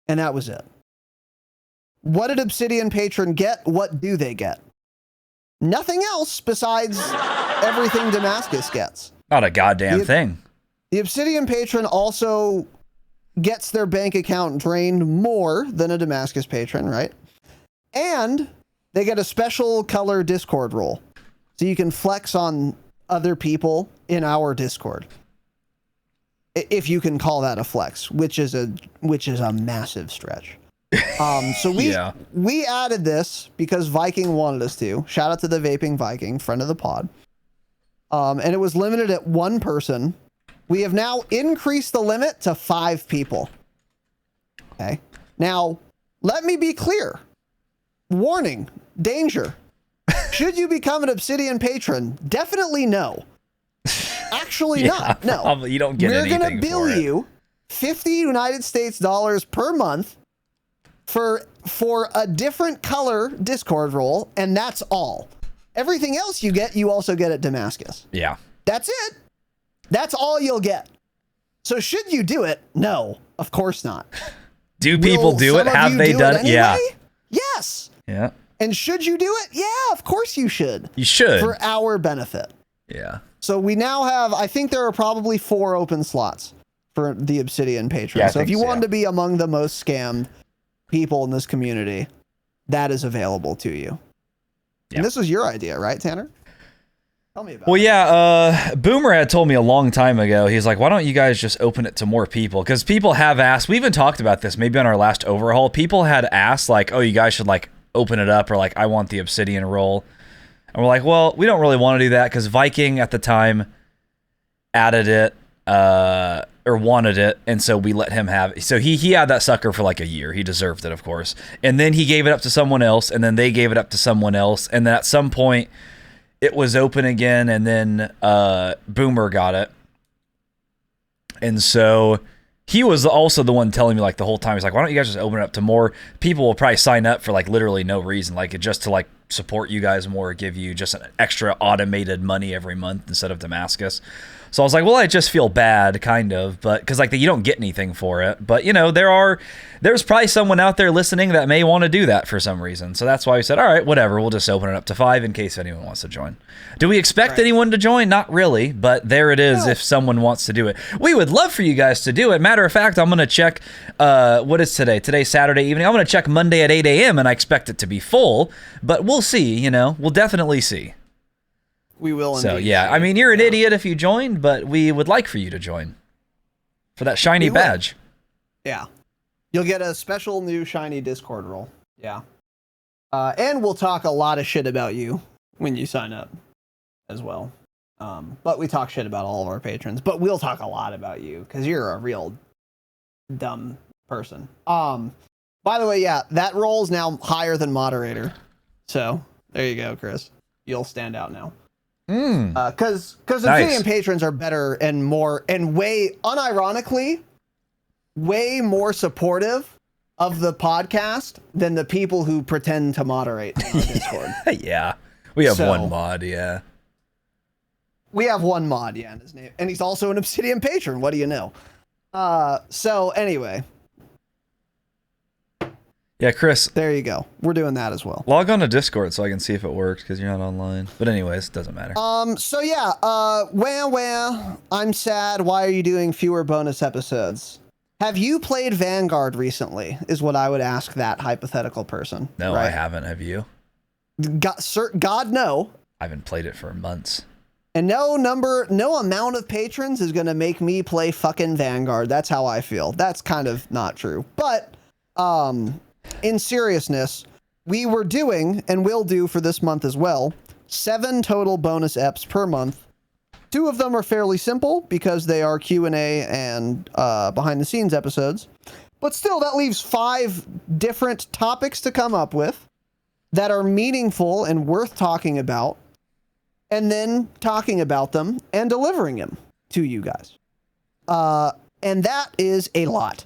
And that was it. What did Obsidian patron get? What do they get? Nothing else besides everything Damascus gets. Not a goddamn thing. The Obsidian patron also gets their bank account drained more than a Damascus patron, right? And they get a special color Discord role. So you can flex on other people in our Discord. If you can call that a flex, which is a massive stretch. So we added this because Viking wanted us to. Shout out to the Vaping Viking, friend of the pod. And it was limited at 1 person. We have now increased the limit to 5 people. Okay. Now, let me be clear. Warning, danger. Should you become an Obsidian patron? Definitely no. Actually not. No. Probably, you don't get anything. We're going to bill you $50 United States per month for for a different color Discord role, and that's all. Everything else you also get at Damascus. Yeah. That's it. That's all you'll get. So should you do it? No, of course not. Do people do it? Have they done it? Anyway? Yeah. Yes. Yeah. And should you do it? Yeah, of course you should. You should. For our benefit. Yeah. So we now have, I think there are probably 4 open slots for the Obsidian patron. Yeah, so if you want to be among the most scammed people in this community, that is available to you. Yeah. And this was your idea, right, Tanner? Tell me about it. Yeah, Boomer had told me a long time ago, he's like, why don't you guys just open it to more people? Because people have asked, we even talked about this maybe on our last Overhaul, people had asked like, oh, you guys should like open it up, or like, I want the Obsidian role. And we're like, well, we don't really want to do that because Viking at the time added it, or wanted it, and so we let him have it. So he had that sucker for like a year. He deserved it, of course. And then he gave it up to someone else, and then they gave it up to someone else, and then at some point it was open again, and then Boomer got it. And so he was also the one telling me like the whole time, he's like, why don't you guys just open it up to more people? Will probably sign up for like literally no reason, like just to like support you guys more, give you just an extra automated money every month instead of Damascus. So I was like, well, I just feel bad, kind of, but because like you don't get anything for it. But you know, there's probably someone out there listening that may want to do that for some reason. So that's why we said, all right, whatever, we'll just open it up to 5 in case anyone wants to join. Do we expect anyone to join? Not really, but there it is. If someone wants to do it, we would love for you guys to do it. Matter of fact, I'm gonna check. What is today? Today's Saturday evening. I'm gonna check Monday at 8 a.m. and I expect it to be full, but we'll see. You know, we'll definitely see. We will. So yeah, I mean, you're an idiot if you joined, but we would like for you to join for that shiny badge. Yeah, you'll get a special new shiny Discord role. Yeah, and we'll talk a lot of shit about you when you sign up as well. But we talk shit about all of our patrons, but we'll talk a lot about you because you're a real dumb person. By the way, yeah, that role is now higher than moderator. So there you go, Chris. You'll stand out now. Because Obsidian patrons are better and more and way unironically way more supportive of the podcast than the people who pretend to moderate on Discord. Yeah, we have one mod. Yeah, we have one mod. Yeah, in his name, and he's also an Obsidian patron. What do you know? So anyway. Yeah, Chris. There you go. We're doing that as well. Log on to Discord so I can see if it works because you're not online. But anyways, it doesn't matter. So yeah, wah, I'm sad. Why are you doing fewer bonus episodes? Have you played Vanguard recently? Is what I would ask that hypothetical person. No, right? I haven't. Have you? God, no. I haven't played it for months. And no amount of patrons is going to make me play fucking Vanguard. That's how I feel. That's kind of not true. But, in seriousness, we were doing, and will do for this month as well, 7 total bonus eps per month. 2 of them are fairly simple because they are Q&A and behind the scenes episodes. But still, that leaves 5 different topics to come up with that are meaningful and worth talking about, and then talking about them and delivering them to you guys. And that is a lot.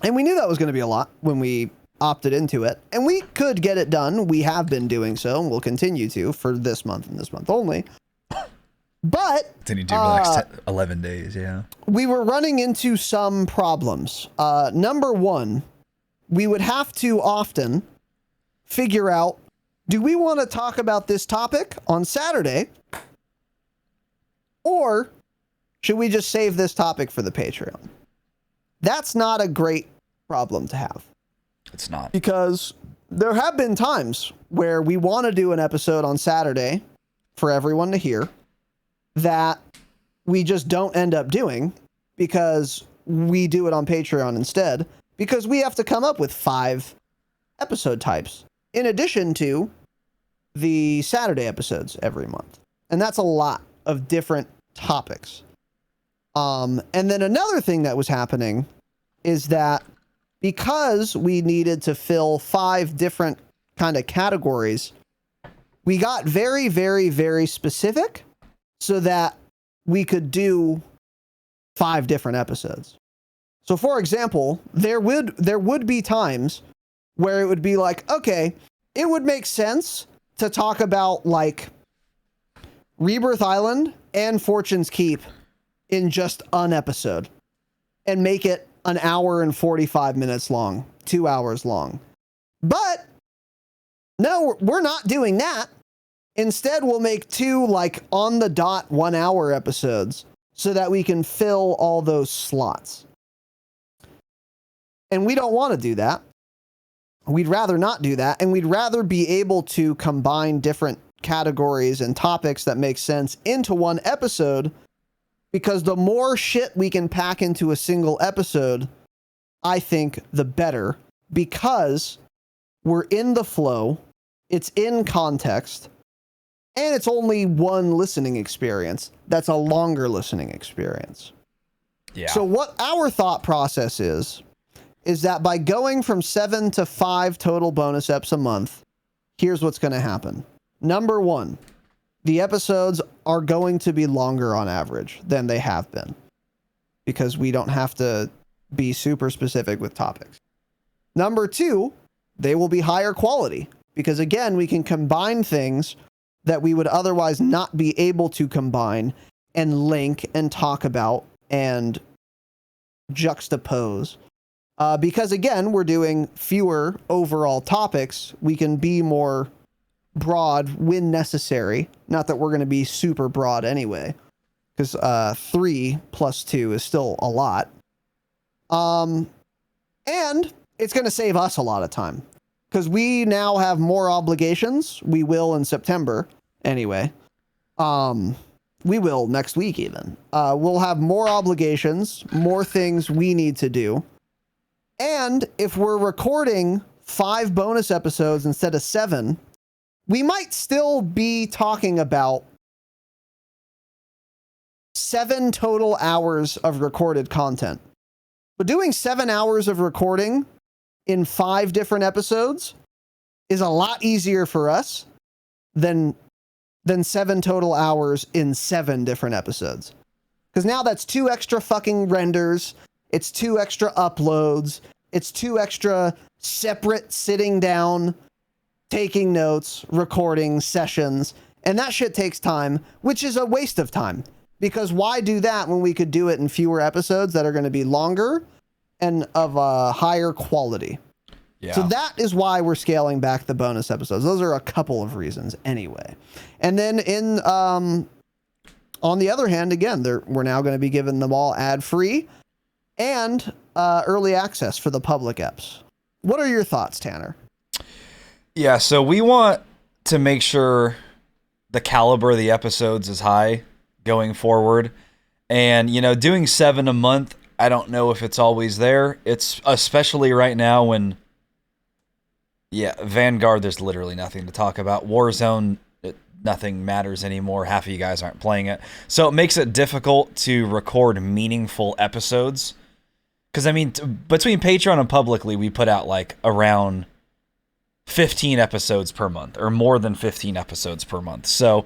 And we knew that was going to be a lot when we opted into it, and we could get it done. We have been doing so, and we'll continue to for this month and this month only. But continue to do the next 11 days, yeah. We were running into some problems. Number one, we would have to often figure out, do we want to talk about this topic on Saturday, or should we just save this topic for the Patreon? That's not a great problem to have. It's not. Because there have been times where we want to do an episode on Saturday for everyone to hear that we just don't end up doing because we do it on Patreon instead, because we have to come up with 5 episode types in addition to the Saturday episodes every month. And that's a lot of different topics. And then another thing that was happening is that because we needed to fill 5 different kind of categories, we got very, very, very specific so that we could do 5 different episodes. So for example, there would be times where it would be like, okay, it would make sense to talk about like Rebirth Island and Fortune's Keep in just an episode and make it an hour and 45 minutes long, 2 hours long. But no, we're not doing that. Instead, we'll make 2 like on the dot 1 hour episodes so that we can fill all those slots. And we don't want to do that. We'd rather not do that. And we'd rather be able to combine different categories and topics that make sense into one episode, because the more shit we can pack into a single episode, I think the better, because we're in the flow, it's in context, and it's only one listening experience. That's a longer listening experience. Yeah. So what our thought process is that by going from 7 to 5 total bonus eps a month, here's what's going to happen. Number 1, the episodes are going to be longer on average than they have been, because we don't have to be super specific with topics. Number 2, they will be higher quality, because again, we can combine things that we would otherwise not be able to combine and link and talk about and juxtapose. Because again, we're doing fewer overall topics, we can be more broad when necessary. Not that we're going to be super broad anyway, because 3 plus 2 is still a lot. And it's going to save us a lot of time, because we now have more obligations. We will in September anyway. We will next week even. We'll have more obligations, more things we need to do. And if we're recording 5 bonus episodes instead of 7, we might still be talking about 7 total hours of recorded content. But doing 7 hours of recording in 5 different episodes is a lot easier for us than 7 total hours in 7 different episodes. Because now that's 2 extra fucking renders. It's 2 extra uploads. It's 2 extra separate sitting down, taking notes, recording sessions. And that shit takes time, which is a waste of time. Because why do that when we could do it in fewer episodes that are going to be longer and of a higher quality? Yeah. So that is why we're scaling back the bonus episodes. Those are a couple of reasons anyway. And then on the other hand, again, we're now going to be giving them all ad-free and early access for the public eps. What are your thoughts, Tanner? Yeah, so we want to make sure the caliber of the episodes is high going forward. And, doing 7 a month, I don't know if it's always there. It's especially right now when, Vanguard, there's literally nothing to talk about. Warzone, nothing matters anymore. Half of you guys aren't playing it. So it makes it difficult to record meaningful episodes. Because, between Patreon and publicly, we put out like around 15 episodes per month, or more than 15 episodes per month. So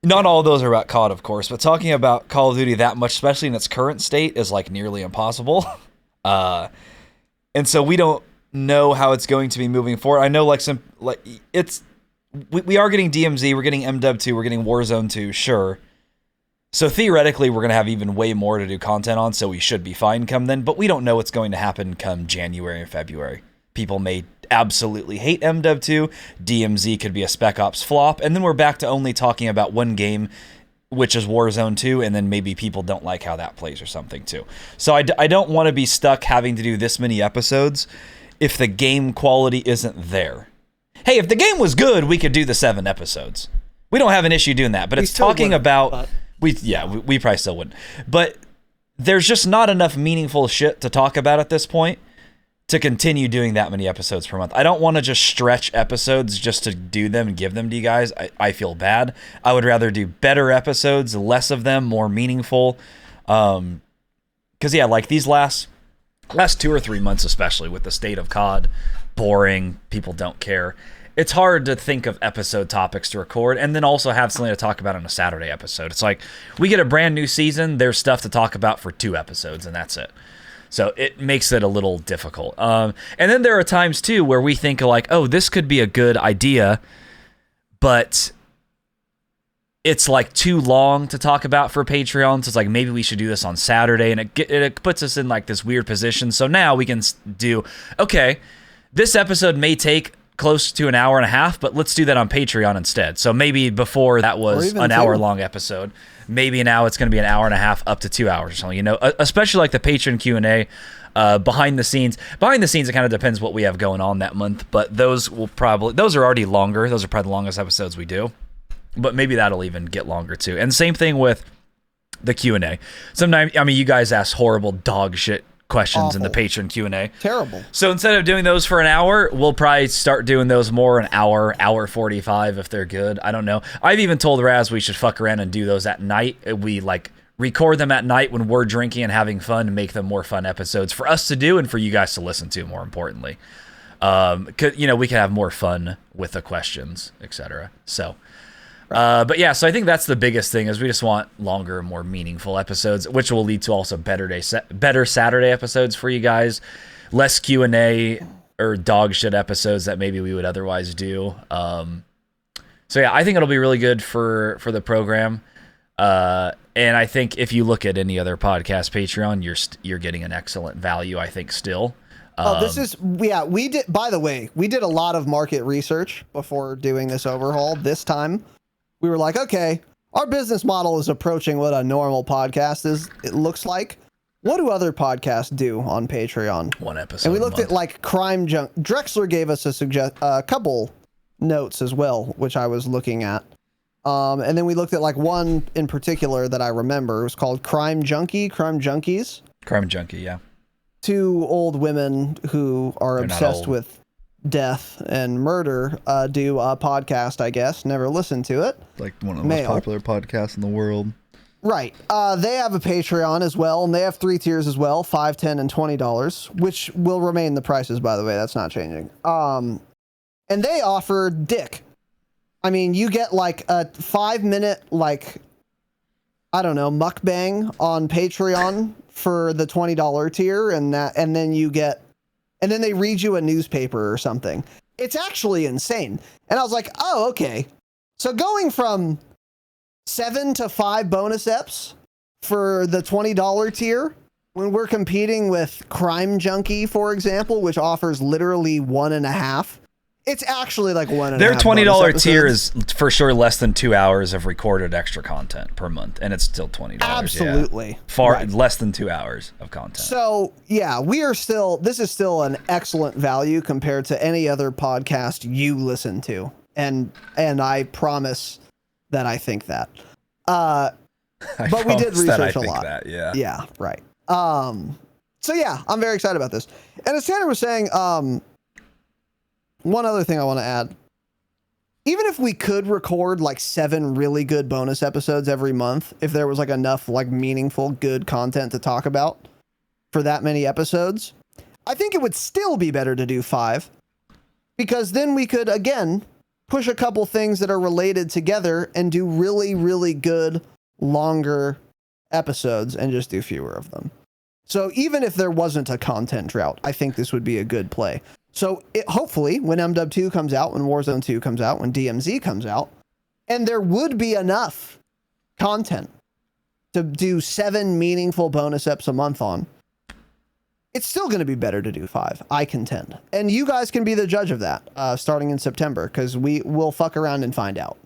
not all of those are about COD, of course, but talking about Call of Duty that much, especially in its current state, is like nearly impossible. And so we don't know how it's going to be moving forward. I know we are getting DMZ, we're getting MW2, we're getting Warzone 2, sure. So theoretically, we're going to have even way more to do content on, so we should be fine come then, but we don't know what's going to happen come January and February. People may absolutely hate MW2, DMZ could be a Spec Ops flop, and then we're back to only talking about one game, which is Warzone 2, and then maybe people don't like how that plays or something too. So I don't want to be stuck having to do this many episodes if the game quality isn't there. Hey, if the game was good, we could do the 7 episodes. We don't have an issue doing that, but it's talking about... We probably still wouldn't. But there's just not enough meaningful shit to talk about at this point to continue doing that many episodes per month. I don't want to just stretch episodes just to do them and give them to you guys. I feel bad. I would rather do better episodes, less of them, more meaningful. Because, like these last 2 or 3 months, especially with the state of COD, boring, people don't care. It's hard to think of episode topics to record and then also have something to talk about on a Saturday episode. It's like we get a brand new season, there's stuff to talk about for 2 episodes and that's it. So it makes it a little difficult. And then there are times too where we think like, oh, this could be a good idea, but it's like too long to talk about for Patreon. So it's like, maybe we should do this on Saturday, and it puts us in like this weird position. So now we can do, okay, this episode may take close to an hour and a half, but let's do that on Patreon instead. So maybe before that was an hour-long episode, maybe now it's going to be an hour and a halp up to 2 hours or something. You know, especially like the patron Q&A, behind the scenes. Behind the scenes, it kind of depends what we have going on that month, but those are already longer. Those are probably the longest episodes we do, but maybe that'll even get longer too. And same thing with the Q&A. Sometimes, I mean, you guys ask horrible dog shit questions in the patron Q&A. Terrible. So instead of doing those for an hour, we'll probably start doing those more an hour 45 if they're good. I don't know. I've even told Raz we should fuck around and do those at night. We like record them at night when we're drinking and having fun, and make them more fun episodes for us to do and for you guys to listen to, more importantly. 'Cause, you know, we can have more fun with the questions, etc. So but yeah, so I think that's the biggest thing, is we just want longer, more meaningful episodes, which will lead to also better Saturday episodes for you guys, less Q&A or dog shit episodes that maybe we would otherwise do. So yeah, I think it'll be really good for the program. And I think if you look at any other podcast Patreon, you're getting an excellent value, I think, still. We did, by the way, we did a lot of market research before doing this overhaul. This time we were like, okay, our business model is approaching what a normal podcast is. It looks like. What do other podcasts do on Patreon? One episode. And we looked at like Crime Junk. Drexler gave us a couple notes as well, which I was looking at. And then we looked at like one in particular that I remember. It was called Crime Junkies. Crime Junkie, yeah. Two old women who are obsessed with death and murder do a podcast, I guess. Never listened to it. Like one of the most popular podcasts in the world. Right. They have a Patreon as well, and they have 3 tiers as well, $5, $10, and $20, which will remain the prices, by the way. That's not changing. And they offer dick. I mean, you get like a 5-minute, like, I don't know, mukbang on Patreon for the $20 tier, and then they read you a newspaper or something. It's actually insane. And I was like, oh, okay. So going from 7 to 5 bonus eps for the $20 tier, when we're competing with Crime Junkie, for example, which offers literally 1.5. It's actually like 1.5. Their $20 tier is for sure less than 2 hours of recorded extra content per month, and it's still $20. Absolutely. Yeah. Less than 2 hours of content. So yeah, this is still an excellent value compared to any other podcast you listen to. And I promise that I think that. But we did research a lot. Yeah, right. So yeah, I'm very excited about this. And as Tanner was saying, one other thing I want to add, even if we could record like 7 really good bonus episodes every month, if there was like enough like meaningful, good content to talk about for that many episodes, I think it would still be better to do 5, because then we could, again, push a couple things that are related together and do really, really good, longer episodes and just do fewer of them. So even if there wasn't a content drought, I think this would be a good play. So hopefully when MW2 comes out, when Warzone 2 comes out, when DMZ comes out, and there would be enough content to do 7 meaningful bonus eps a month on, it's still going to be better to do 5, I contend. And you guys can be the judge of that starting in September, because we will fuck around and find out.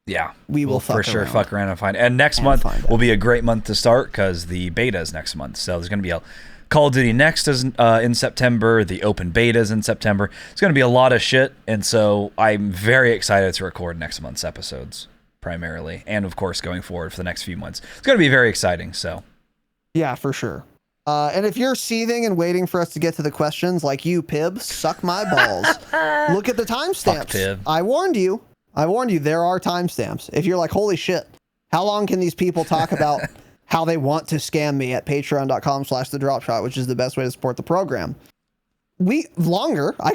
Yeah, we will for sure fuck around and find. And next month will be a great month to start, because the beta is next month. So there's going to be a Call of Duty Next is in September. The open beta is in September. It's going to be a lot of shit, and so I'm very excited to record next month's episodes primarily, and of course going forward for the next few months. It's going to be very exciting. So yeah, for sure. And if you're seething and waiting for us to get to the questions, like you, Pib, suck my balls. Look at the timestamps. I warned you. There are timestamps. If you're like, holy shit, how long can these people talk about how they want to scam me at patreon.com/thedropshot, which is the best way to support the program? I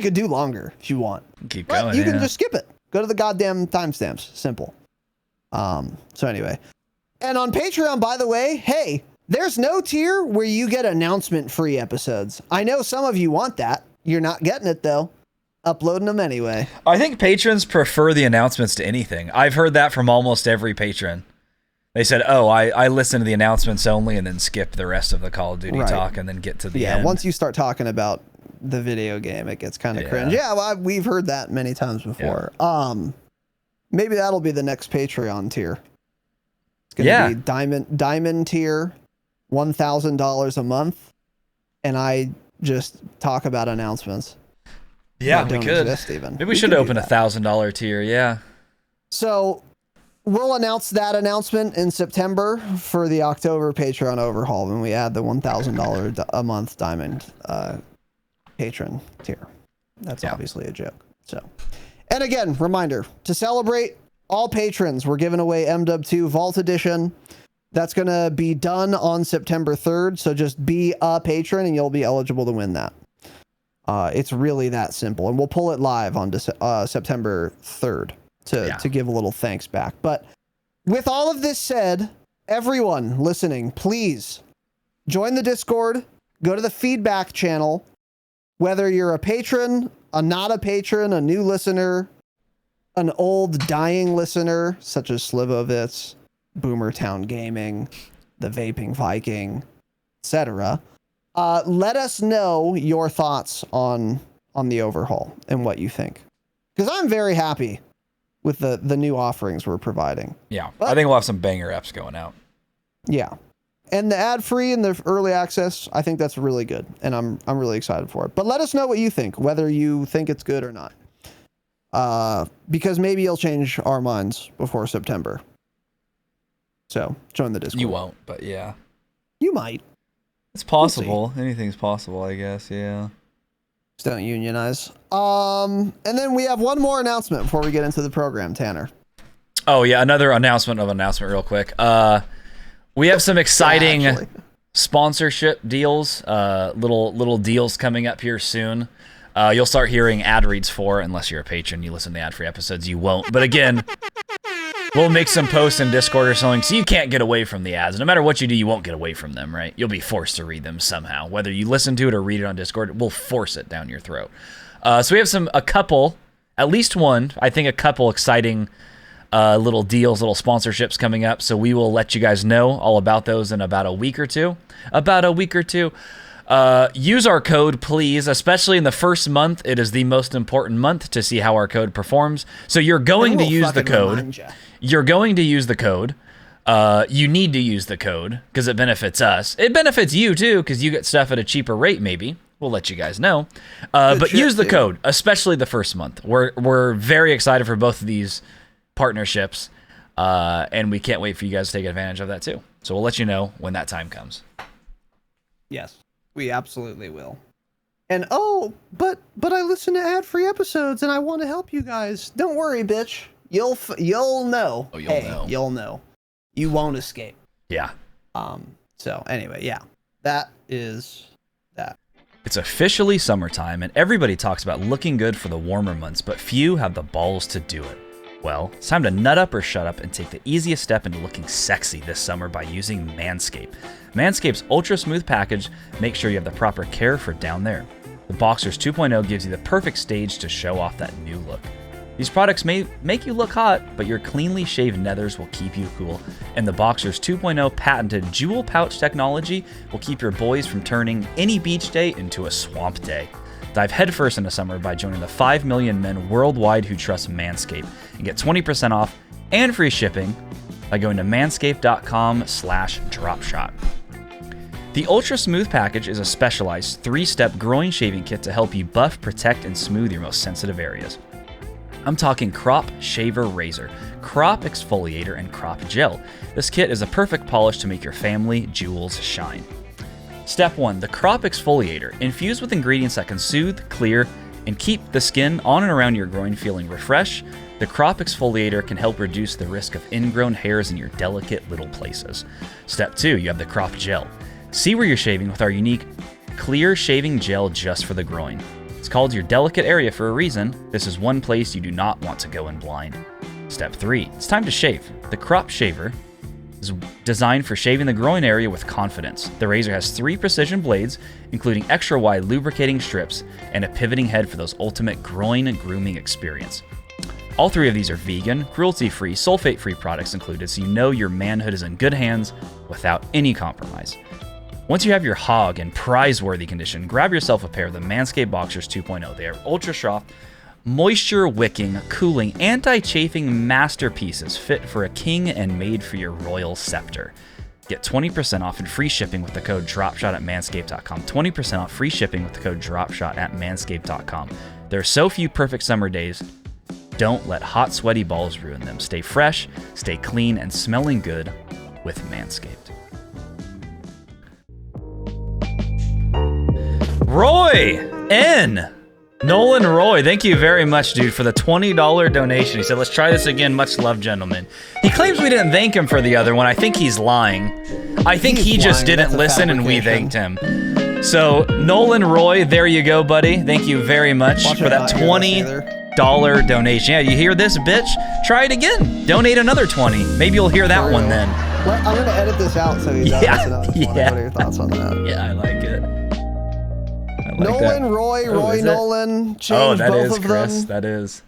could do longer if you want. Keep going. You can just skip it. Go to the goddamn timestamps. Simple. So anyway. And on Patreon, by the way, hey, There's no tier where you get announcement-free episodes. I know some of you want that. You're not getting it, though. Uploading them anyway. I think patrons prefer the announcements to anything. I've heard that from almost every patron. They said, oh, I listen to the announcements only and then skip the rest of the Call of Duty talk and then get to the end. Yeah, once you start talking about the video game, it gets kind of cringe. Yeah, well, we've heard that many times before. Yeah. Maybe that'll be the next Patreon tier. It's going to be diamond tier, $1,000 a month, and I just talk about announcements. Yeah, we could. Maybe we should open a $1,000 tier. Yeah. So we'll announce that announcement in September for the October Patreon overhaul when we add the $1,000 a month diamond patron tier. That's obviously a joke. So, and again, reminder to celebrate all patrons. We're giving away MW2 Vault Edition. That's going to be done on September 3rd. So just be a patron and you'll be eligible to win that. It's really that simple, and we'll pull it live on September 3rd to give a little thanks back. But with all of this said, everyone listening, please join the Discord, go to the feedback channel, whether you're a patron, not a patron, a new listener, an old dying listener, such as Slivovitz, Boomertown Gaming, the Vaping Viking, etc. Let us know your thoughts on the overhaul and what you think, because I'm very happy with the new offerings we're providing. Yeah, but I think we'll have some banger apps going out. Yeah, and the ad free and the early access, I think that's really good, and I'm really excited for it. But let us know what you think, whether you think it's good or not, because maybe you'll change our minds before September. So join the Discord. You won't, but yeah, you might. It's possible. We'll anything's possible, I guess. Yeah. Just don't unionize. And then we have one more announcement before we get into the program, Tanner. Oh yeah, another announcement real quick. We have some exciting sponsorship deals, little deals coming up here soon. You'll start hearing ad reads for, unless you're a patron, you listen to ad-free episodes, you won't. But again, we'll make some posts in Discord or something, so you can't get away from the ads. No matter what you do, you won't get away from them, right? You'll be forced to read them somehow. Whether you listen to it or read it on Discord, we'll force it down your throat. So we have a couple, at least one, I think a couple exciting little deals, little sponsorships coming up. So we will let you guys know all about those in about a week or two. Use our code, please, especially in the first month. It is the most important month to see how our code performs. So you're going to use the code. You're going to use the code. You need to use the code because it benefits us. It benefits you, too, because you get stuff at a cheaper rate, maybe. We'll let you guys know. But use the code, especially the first month. We're very excited for both of these partnerships, and we can't wait for you guys to take advantage of that, too. So we'll let you know when that time comes. Yes. We absolutely will. And but I listen to ad-free episodes and I want to help you guys. Don't worry, bitch. You'll know. Oh, know. You'll know. You won't escape. Yeah. So anyway, yeah. That is that. It's officially summertime and everybody talks about looking good for the warmer months, but few have the balls to do it. Well, it's time to nut up or shut up and take the easiest step into looking sexy this summer by using MANSCAPED. MANSCAPED's Ultra Smooth package makes sure you have the proper care for down there. The Boxers 2.0 gives you the perfect stage to show off that new look. These products may make you look hot, but your cleanly shaved nethers will keep you cool, and the Boxers 2.0 patented jewel pouch technology will keep your boys from turning any beach day into a swamp day. Dive headfirst into summer by joining the 5 million men worldwide who trust Manscaped and get 20% off and free shipping by going to manscaped.com/dropshot. The Ultra Smooth package is a specialized 3-step groin shaving kit to help you buff, protect, and smooth your most sensitive areas. I'm talking Crop Shaver Razor, Crop Exfoliator, and Crop Gel. This kit is a perfect polish to make your family jewels shine. Step 1. The Crop Exfoliator. Infused with ingredients that can soothe, clear, and keep the skin on and around your groin feeling refreshed, the Crop Exfoliator can help reduce the risk of ingrown hairs in your delicate little places. Step 2. You have the Crop Gel. See where you're shaving with our unique clear shaving gel just for the groin. It's called your delicate area for a reason. This is one place you do not want to go in blind. Step 3. It's time to shave. The Crop Shaver is designed for shaving the groin area with confidence. The razor has 3 precision blades, including extra wide lubricating strips and a pivoting head for those ultimate groin grooming experience. All 3 of these are vegan, cruelty-free, sulfate-free products included, so you know your manhood is in good hands without any compromise. Once you have your hog in prize-worthy condition, grab yourself a pair of the Manscaped Boxers 2.0. They are ultra-soft, moisture-wicking, cooling, anti-chafing masterpieces fit for a king and made for your royal scepter. Get 20% off and free shipping with the code Dropshot at manscaped.com. 20% off free shipping with the code Dropshot at manscaped.com. There are so few perfect summer days. Don't let hot, sweaty balls ruin them. Stay fresh, stay clean, and smelling good with Manscaped. Roy N. Nolan Roy, thank you very much, dude, for the $20 donation. He said, let's try this again. Much love, gentlemen. He claims we didn't thank him for the other one. I think he's lying. I think he just didn't listen and we thanked him. So, Nolan Roy, there you go, buddy. Thank you very much for that $20 donation. Yeah, you hear this, bitch? Try it again. Donate another 20. Maybe you'll hear that one then. Well, I'm going to edit this out so he does another 20. What are your thoughts on that? Yeah, I like it. Nolan, Roy, Nolan, change both of Chris. them. That is.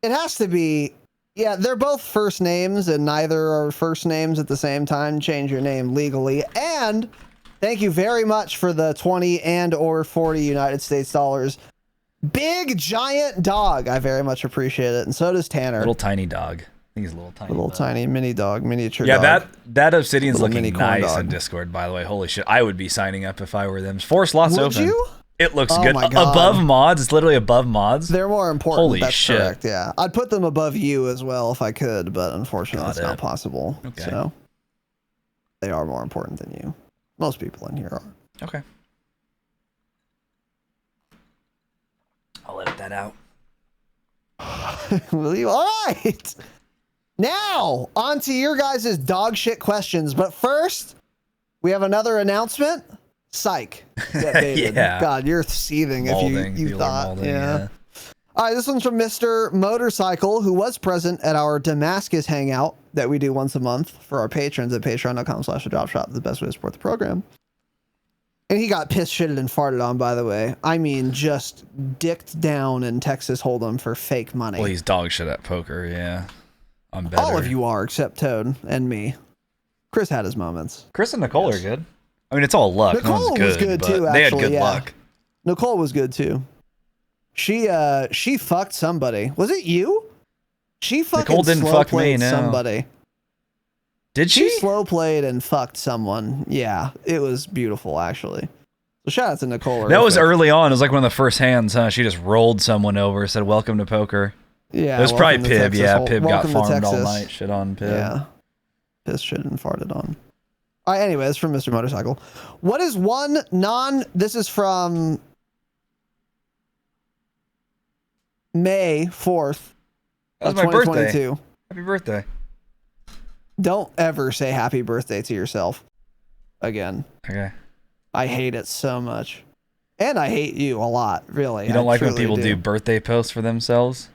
It has to be. Yeah, they're both first names, and neither are first names at the same time. Change your name legally. And thank you very much for the 20 and or 40 United States dollars. Big giant dog. I very much appreciate it, and so does Tanner. Little tiny dog. I think he's a little tiny. Little tiny mini dog, miniature. Yeah, dog. that Obsidian's Little looking nice on Discord, by the way. Holy shit. I would be signing up if I were them. 4 slots Would open. you? It looks Oh good. my God. Above mods. It's literally above mods. They're more important. Holy That's shit. correct, yeah. I'd put them above you as well if I could, but unfortunately Got that's not it. possible. Okay. So they are more important than you. Most people in here are. Okay. I'll edit that out. Will you? All right. Now, on to your guys' dog shit questions. But first, we have another announcement. Psych. Get baited. Yeah. God, you're seething Molding. if you People are thought. molding, Yeah. All right, this one's from Mr. Motorcycle, who was present at our Damascus hangout that we do once a month for our patrons at patreon.com/dropshot, the best way to support the program. And he got pissed, shitted, and farted on, by the way. I mean, just dicked down in Texas Hold'em for fake money. Well, he's dog shit at poker, yeah. I'm better. All of you are, except Toad and me. Chris had his moments. Chris and Nicole are good. I mean, it's all luck. Nicole no one's was good, good too, but they had actually, good yeah. luck. Nicole was good too. She fucked somebody. Was it you? She fucking Nicole didn't slow fuck me, played no. somebody. Did She she? slow played and fucked someone. Yeah, it was beautiful actually. So shout out to Nicole. That was Horrific. early on. It was like one of the first hands, huh? She just rolled someone over, said, welcome to poker. Yeah, It was probably welcome to Pib, Texas. yeah. Pib got Welcome to farmed all Texas. night. Shit on Pib. Yeah. Pissed, shit, and farted on. All right, anyway, that's from Mr. Motorcycle. What is one this is from May 4th That was of my birthday. 2022. Happy birthday. Don't ever say happy birthday to yourself again. Okay. I hate it so much. And I hate you a lot, really. You don't like when truly people do birthday posts for themselves?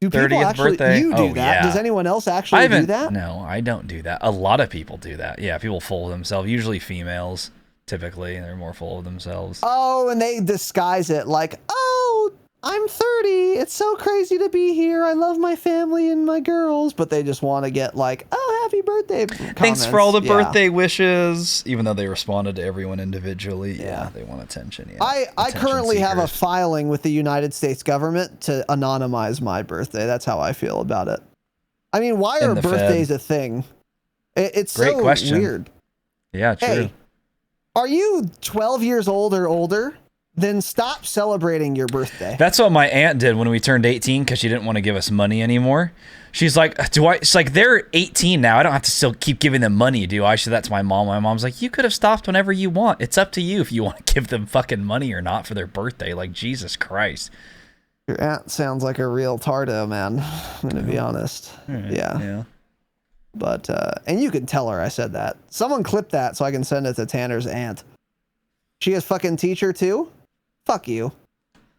Do people 30th actually, birthday? You do Oh, that. yeah. Does anyone else I actually do haven't. that? No, I don't do that. A lot of people do that. Yeah, people full of themselves. Usually females, typically. They're more full of themselves. Oh, and they disguise it like, oh, I'm 30. It's so crazy to be here. I love my family and my girls. But they just want to get like, oh, happy birthday. Thanks for all the comments. Yeah. birthday wishes. Even though they responded to everyone individually. Yeah, they want attention. Yeah. I Attention currently have a seekers. filing with the United States government to anonymize my birthday. That's how I feel about it. I mean, why In are the birthdays a thing? It's Great so question. weird. Yeah, true. Hey, are you 12 years old or older? Then stop celebrating your birthday. That's what my aunt did when we turned 18 because she didn't want to give us money anymore. She's like, She's like, they're 18 now. I don't have to still keep giving them money, do I? So that's my mom. My mom's like, you could have stopped whenever you want. It's up to you if you want to give them fucking money or not for their birthday. Like, Jesus Christ. Your aunt sounds like a real tardo, man. I'm gonna be honest. Right, Yeah. But and you can tell her I said that. Someone clip that so I can send it to Tanner's aunt. She is fucking teacher too? Fuck you.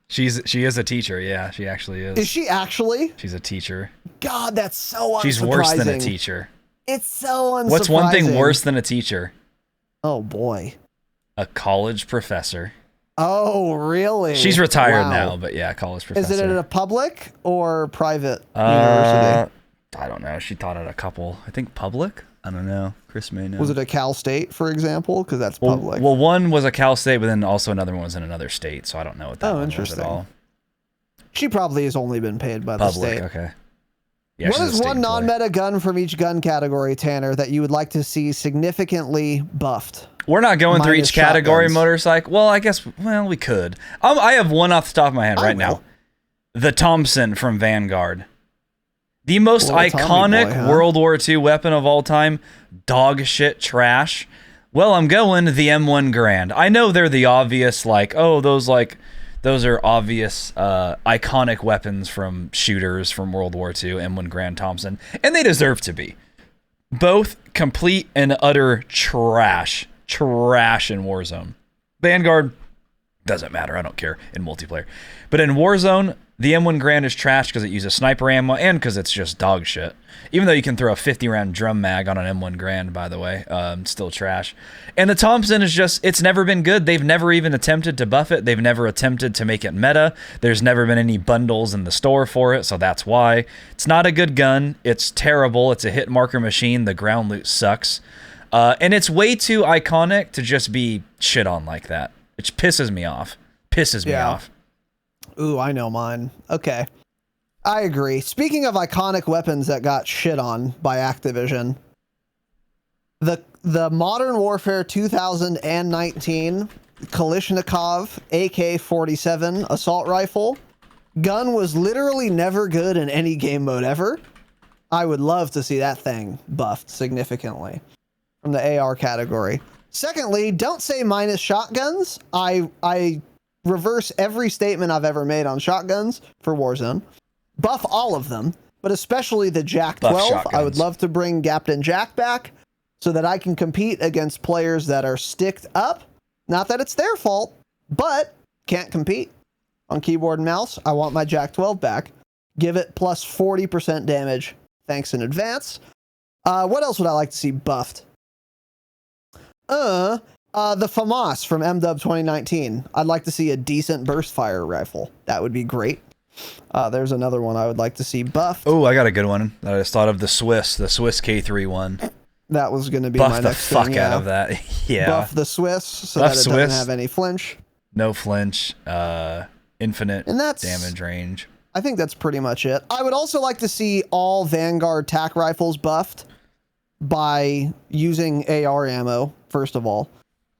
She is a teacher. Yeah, she actually is. Is she actually? She's a teacher. God, that's so She's unsurprising. worse than a teacher. It's so unsurprising. What's one thing worse than a teacher? Oh boy. A college professor. Oh, really? She's retired now, but yeah, college professor. Is it at a public or private university? I don't know. She taught at a couple. I think public? I don't know. Chris may know. Was it a Cal State, for example? Because that's public. Well, one was a Cal State, but then also another one was in another state, so I don't know what that one was at all. She probably has only been paid by the state. Okay. Yeah, what is one non-meta gun from each gun category, Tanner, that you would like to see significantly buffed? We're not going through each category, shotguns. Motorcycle. Well, I guess, we could. I have one off the top of my head right now. The Thompson from Vanguard. The most iconic World War II weapon of all time. Dog shit trash. Well, I'm going the M1 Grand. I know they're the obvious, those are obvious iconic weapons from shooters from World War II, M1 Grand Thompson, and they deserve to be. Both complete and utter trash. Trash in Warzone. Vanguard, doesn't matter, I don't care in multiplayer. But in Warzone, the M1 Grand is trash because it uses sniper ammo and because it's just dog shit. Even though you can throw a 50-round drum mag on an M1 Grand, by the way, still trash. And the Thompson is just, it's never been good. They've never even attempted to buff it. They've never attempted to make it meta. There's never been any bundles in the store for it, so that's why. It's not a good gun. It's terrible. It's a hit marker machine. The ground loot sucks. And it's way too iconic to just be shit on like that. It pisses me off. Pisses me off. Ooh, I know mine. Okay. I agree. Speaking of iconic weapons that got shit on by Activision, the Modern Warfare 2019 Kalashnikov AK-47 assault rifle gun was literally never good in any game mode ever. I would love to see that thing buffed significantly from the AR category. Secondly, don't say minus shotguns. I reverse every statement I've ever made on shotguns for Warzone. Buff all of them, but especially the Jack 12. I would love to bring Captain Jack back so that I can compete against players that are sticked up. Not that it's their fault, but can't compete on keyboard and mouse. I want my Jack 12 back. Give it plus 40% damage. Thanks in advance. What else would I like to see buffed? The FAMAS from MW 2019. I'd like to see a decent burst fire rifle. That would be great. There's another one I would like to see buffed. Oh, I got a good one that I just thought of. The Swiss K3 one. That was going to be buff my next the fuck thing, out of that. Yeah. Buff the Swiss so that it doesn't have any flinch. No flinch. Infinite damage range. I think that's pretty much it. I would also like to see all Vanguard tac rifles buffed by using AR ammo, first of all.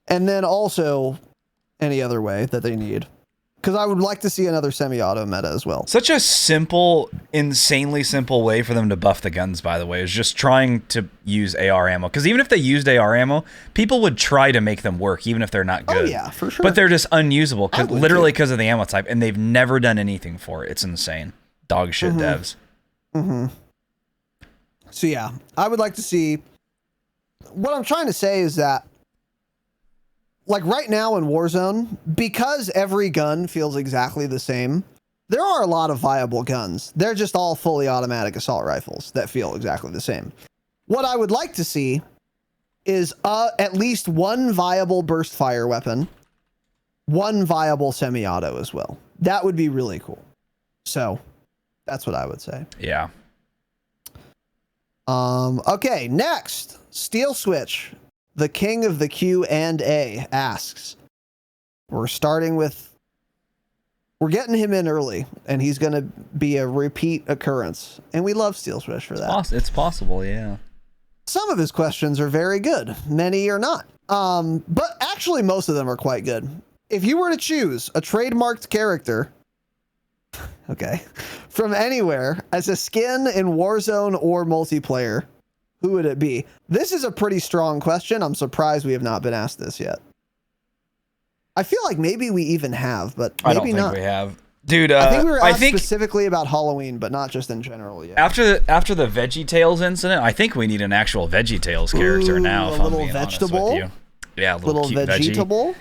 And then also any other way that they need. Because I would like to see another semi-auto meta as well. Such a simple, insanely simple way for them to buff the guns, by the way, is just trying to use AR ammo. Because even if they used AR ammo, people would try to make them work, even if they're not good. Oh, yeah, for sure. But they're just unusable, literally because of the ammo type, and they've never done anything for it. It's insane. Dog shit devs. So, yeah, I would like to see... What I'm trying to say is that like right now in Warzone, because every gun feels exactly the same, there are a lot of viable guns. They're just all fully automatic assault rifles that feel exactly the same. What I would like to see is at least one viable burst fire weapon, one viable semi-auto as well. That would be really cool. So that's what I would say. Yeah. Okay, next, Steel Switch. The king of the Q&A asks, we're getting him in early, and he's going to be a repeat occurrence. And we love Steel Switch for that. It's possible, yeah. Some of his questions are very good. Many are not. But actually, most of them are quite good. If you were to choose a trademarked character, okay, from anywhere as a skin in Warzone or multiplayer, who would it be? This is a pretty strong question. I'm surprised we have not been asked this yet. I feel like maybe we even have, but maybe I don't think not. we have. Dude, I think we were asked specifically about Halloween, but not just in general yet. After the VeggieTales incident, I think we need an actual VeggieTales character now. A little vegetable? Yeah, a little cute vegetable.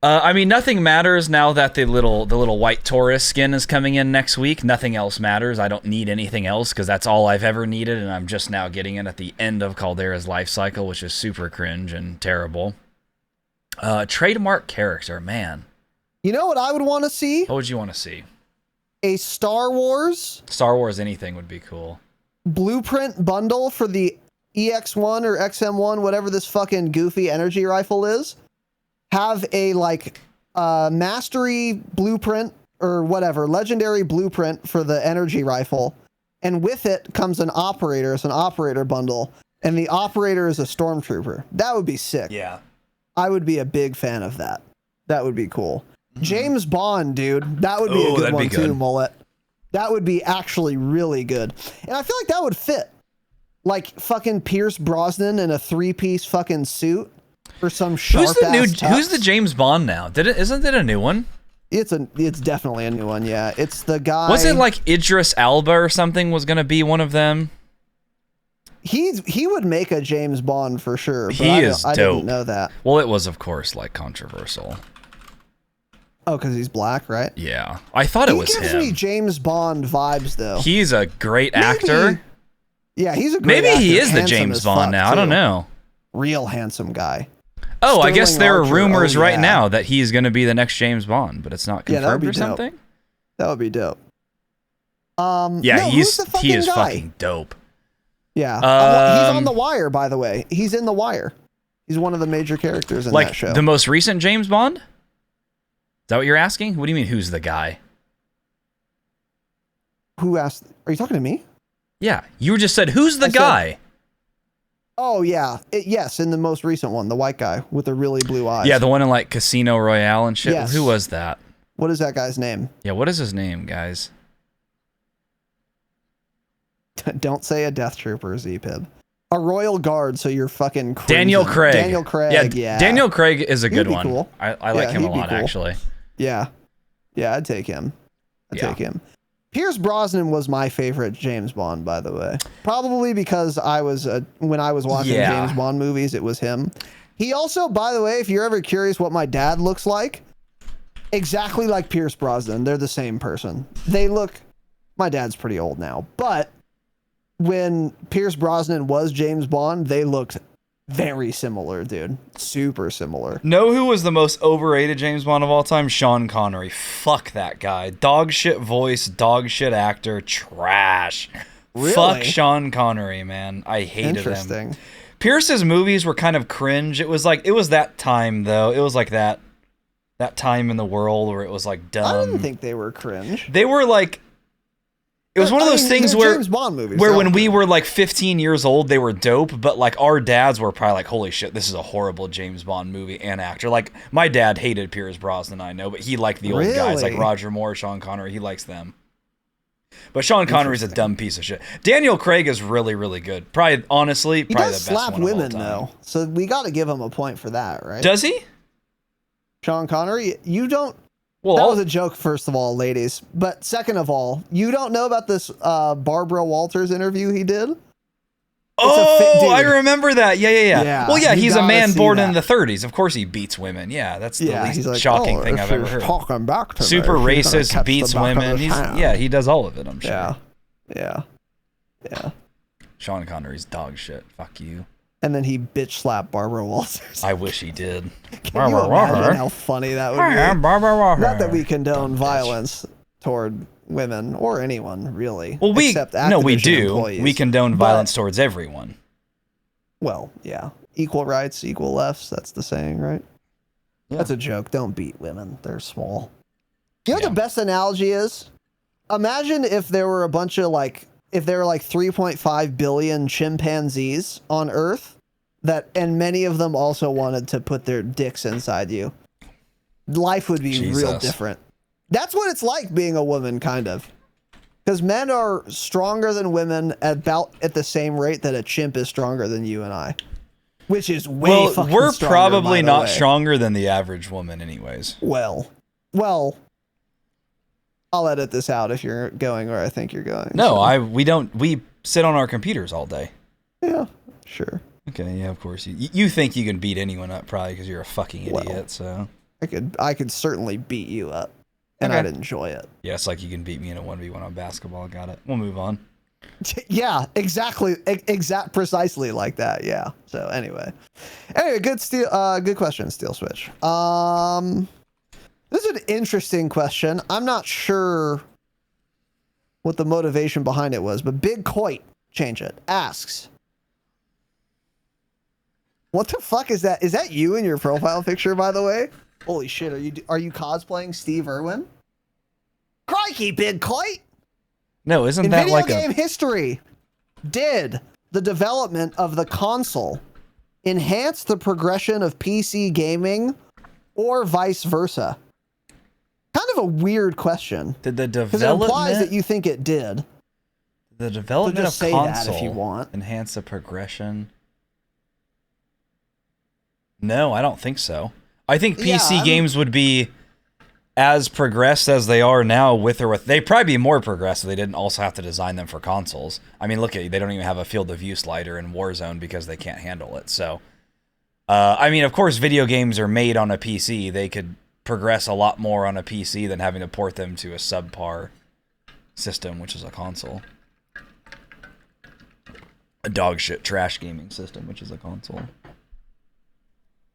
I mean, nothing matters now that the little white Taurus skin is coming in next week. Nothing else matters. I don't need anything else because that's all I've ever needed, and I'm just now getting it at the end of Caldera's life cycle, which is super cringe and terrible. Trademark character, man. You know what I would want to see? What would you want to see? A Star Wars anything would be cool. blueprint bundle for the EX1 or XM1, whatever this fucking goofy energy rifle is. Have a mastery blueprint or whatever, legendary blueprint for the energy rifle. And with it comes an operator. It's an operator bundle. And the operator is a stormtrooper. That would be sick. Yeah. I would be a big fan of that. That would be cool. James Bond, dude. That would be a good one too, Mullet. That would be actually really good. And I feel like that would fit. Like fucking Pierce Brosnan in a 3-piece fucking suit or some sharp Who's the James Bond now? Isn't it a new one? It's definitely a new one, yeah. It's the guy. Was it like Idris Elba or something was going to be one of them? He would make a James Bond for sure. But I didn't know that. Well, it was of course like controversial. Oh, because he's black, right? Yeah. I thought it was him. He gives me James Bond vibes, though. He's a great actor. Yeah, he's a great actor. Maybe he is the James Bond now. I don't know. Real handsome guy. Oh, I guess there are rumors right now that he's going to be the next James Bond, but it's not confirmed or something. That would be dope. He is fucking dope. Yeah. He's on The Wire, by the way. He's in The Wire. He's one of the major characters in that show. The most recent James Bond? Is that what you're asking? What do you mean, who's the guy? Who asked? Are you talking to me? Yeah. You just said, who's the guy? Oh, yeah. Yes, in the most recent one, the white guy with the really blue eyes. Yeah, the one in like Casino Royale and shit. Yes. Who was that? What is that guy's name? Yeah, what is his name, guys? Don't say a Death Trooper, Z-Pib. A Royal Guard, so you're fucking crazy. Daniel Craig. Yeah. Daniel Craig is a good one. Cool. I like him a lot, actually. Yeah. Yeah, I'd take him. Take him. Pierce Brosnan was my favorite James Bond, by the way. Probably because when I was watching James Bond movies, it was him. He also, by the way, if you're ever curious what my dad looks like, exactly like Pierce Brosnan. They're the same person. My dad's pretty old now, but when Pierce Brosnan was James Bond, they looked very similar, dude. Super similar. Know who was the most overrated James Bond of all time? Sean Connery. Fuck that guy. Dog shit voice, dog shit actor, trash. Really? Fuck Sean Connery, man. I hated him. Pierce's movies were kind of cringe. It was that time though. It was like that time in the world where it was like dumb. I didn't think they were cringe. They were like, it was one of those things where James Bond movies, when we were like 15 years old, they were dope, but like our dads were probably like, holy shit, this is a horrible James Bond movie and actor. Like my dad hated Pierce Brosnan, I know, but he liked the old guys like Roger Moore, Sean Connery. He likes them. But Sean Connery's a dumb piece of shit. Daniel Craig is really, really good. Probably the best one of all time. He does slap women though, so we got to give him a point for that, right? Does he? Sean Connery, you don't. Well, that was a joke, first of all, ladies. But second of all, you don't know about this Barbara Walters interview he did? I remember that. Yeah. Well, yeah, he's a man born in the 30s. Of course he beats women. Yeah, that's the least shocking thing I've ever heard. Talking back to super racist, beats women. He does all of it, I'm sure. Yeah. Sean Connery's dog shit. Fuck you. And then he bitch slapped Barbara Walters. I wish he did. Can you imagine how funny that would be? Not that we condone violence toward women or anyone, really. Well, we do. Employees. We condone violence towards everyone. Well, yeah. Equal rights, equal lefts. That's the saying, right? Yeah. That's a joke. Don't beat women. They're small. You know what the best analogy is? Imagine if there were a bunch of if there were 3.5 billion chimpanzees on Earth and many of them also wanted to put their dicks inside you. Life would be real different. That's what it's like being a woman, kind of. Because men are stronger than women about at the same rate that a chimp is stronger than you and I. Which is way fucking we're stronger, probably not stronger than the average woman anyways. Well, I'll edit this out if you're going where I think you're going. No, we sit on our computers all day. Yeah, sure. Okay, yeah, of course. You think you can beat anyone up probably because you're a fucking idiot, so. I could certainly beat you up, and Okay. I'd enjoy it. Yeah, it's like you can beat me in a 1v1 on basketball. Got it. We'll move on. Yeah, exactly, precisely like that. Yeah. So anyway, good question, Steel Switch. This is an interesting question. I'm not sure what the motivation behind it was, but Big Coit, change it, asks, what the fuck is that? Is that you in your profile picture, by the way? Holy shit, are you cosplaying Steve Irwin? Crikey, Big Coit! No, isn't In that video like game history, did the development of the console enhance the progression of PC gaming or vice versa? Kind of a weird question. Did the Because it implies development that you think it did. the development just of say that console if you want. enhance the progression? No, I don't think so. I think PC games would be as progressed as they are now, with or with. They'd probably be more progressed if they didn't also have to design them for consoles. I mean, look at they don't even have a field of view slider in Warzone because they can't handle it. So, I mean, of course, video games are made on a PC. They could progress a lot more on a PC than having to port them to a subpar system, which is a console. A dog shit trash gaming system, which is a console.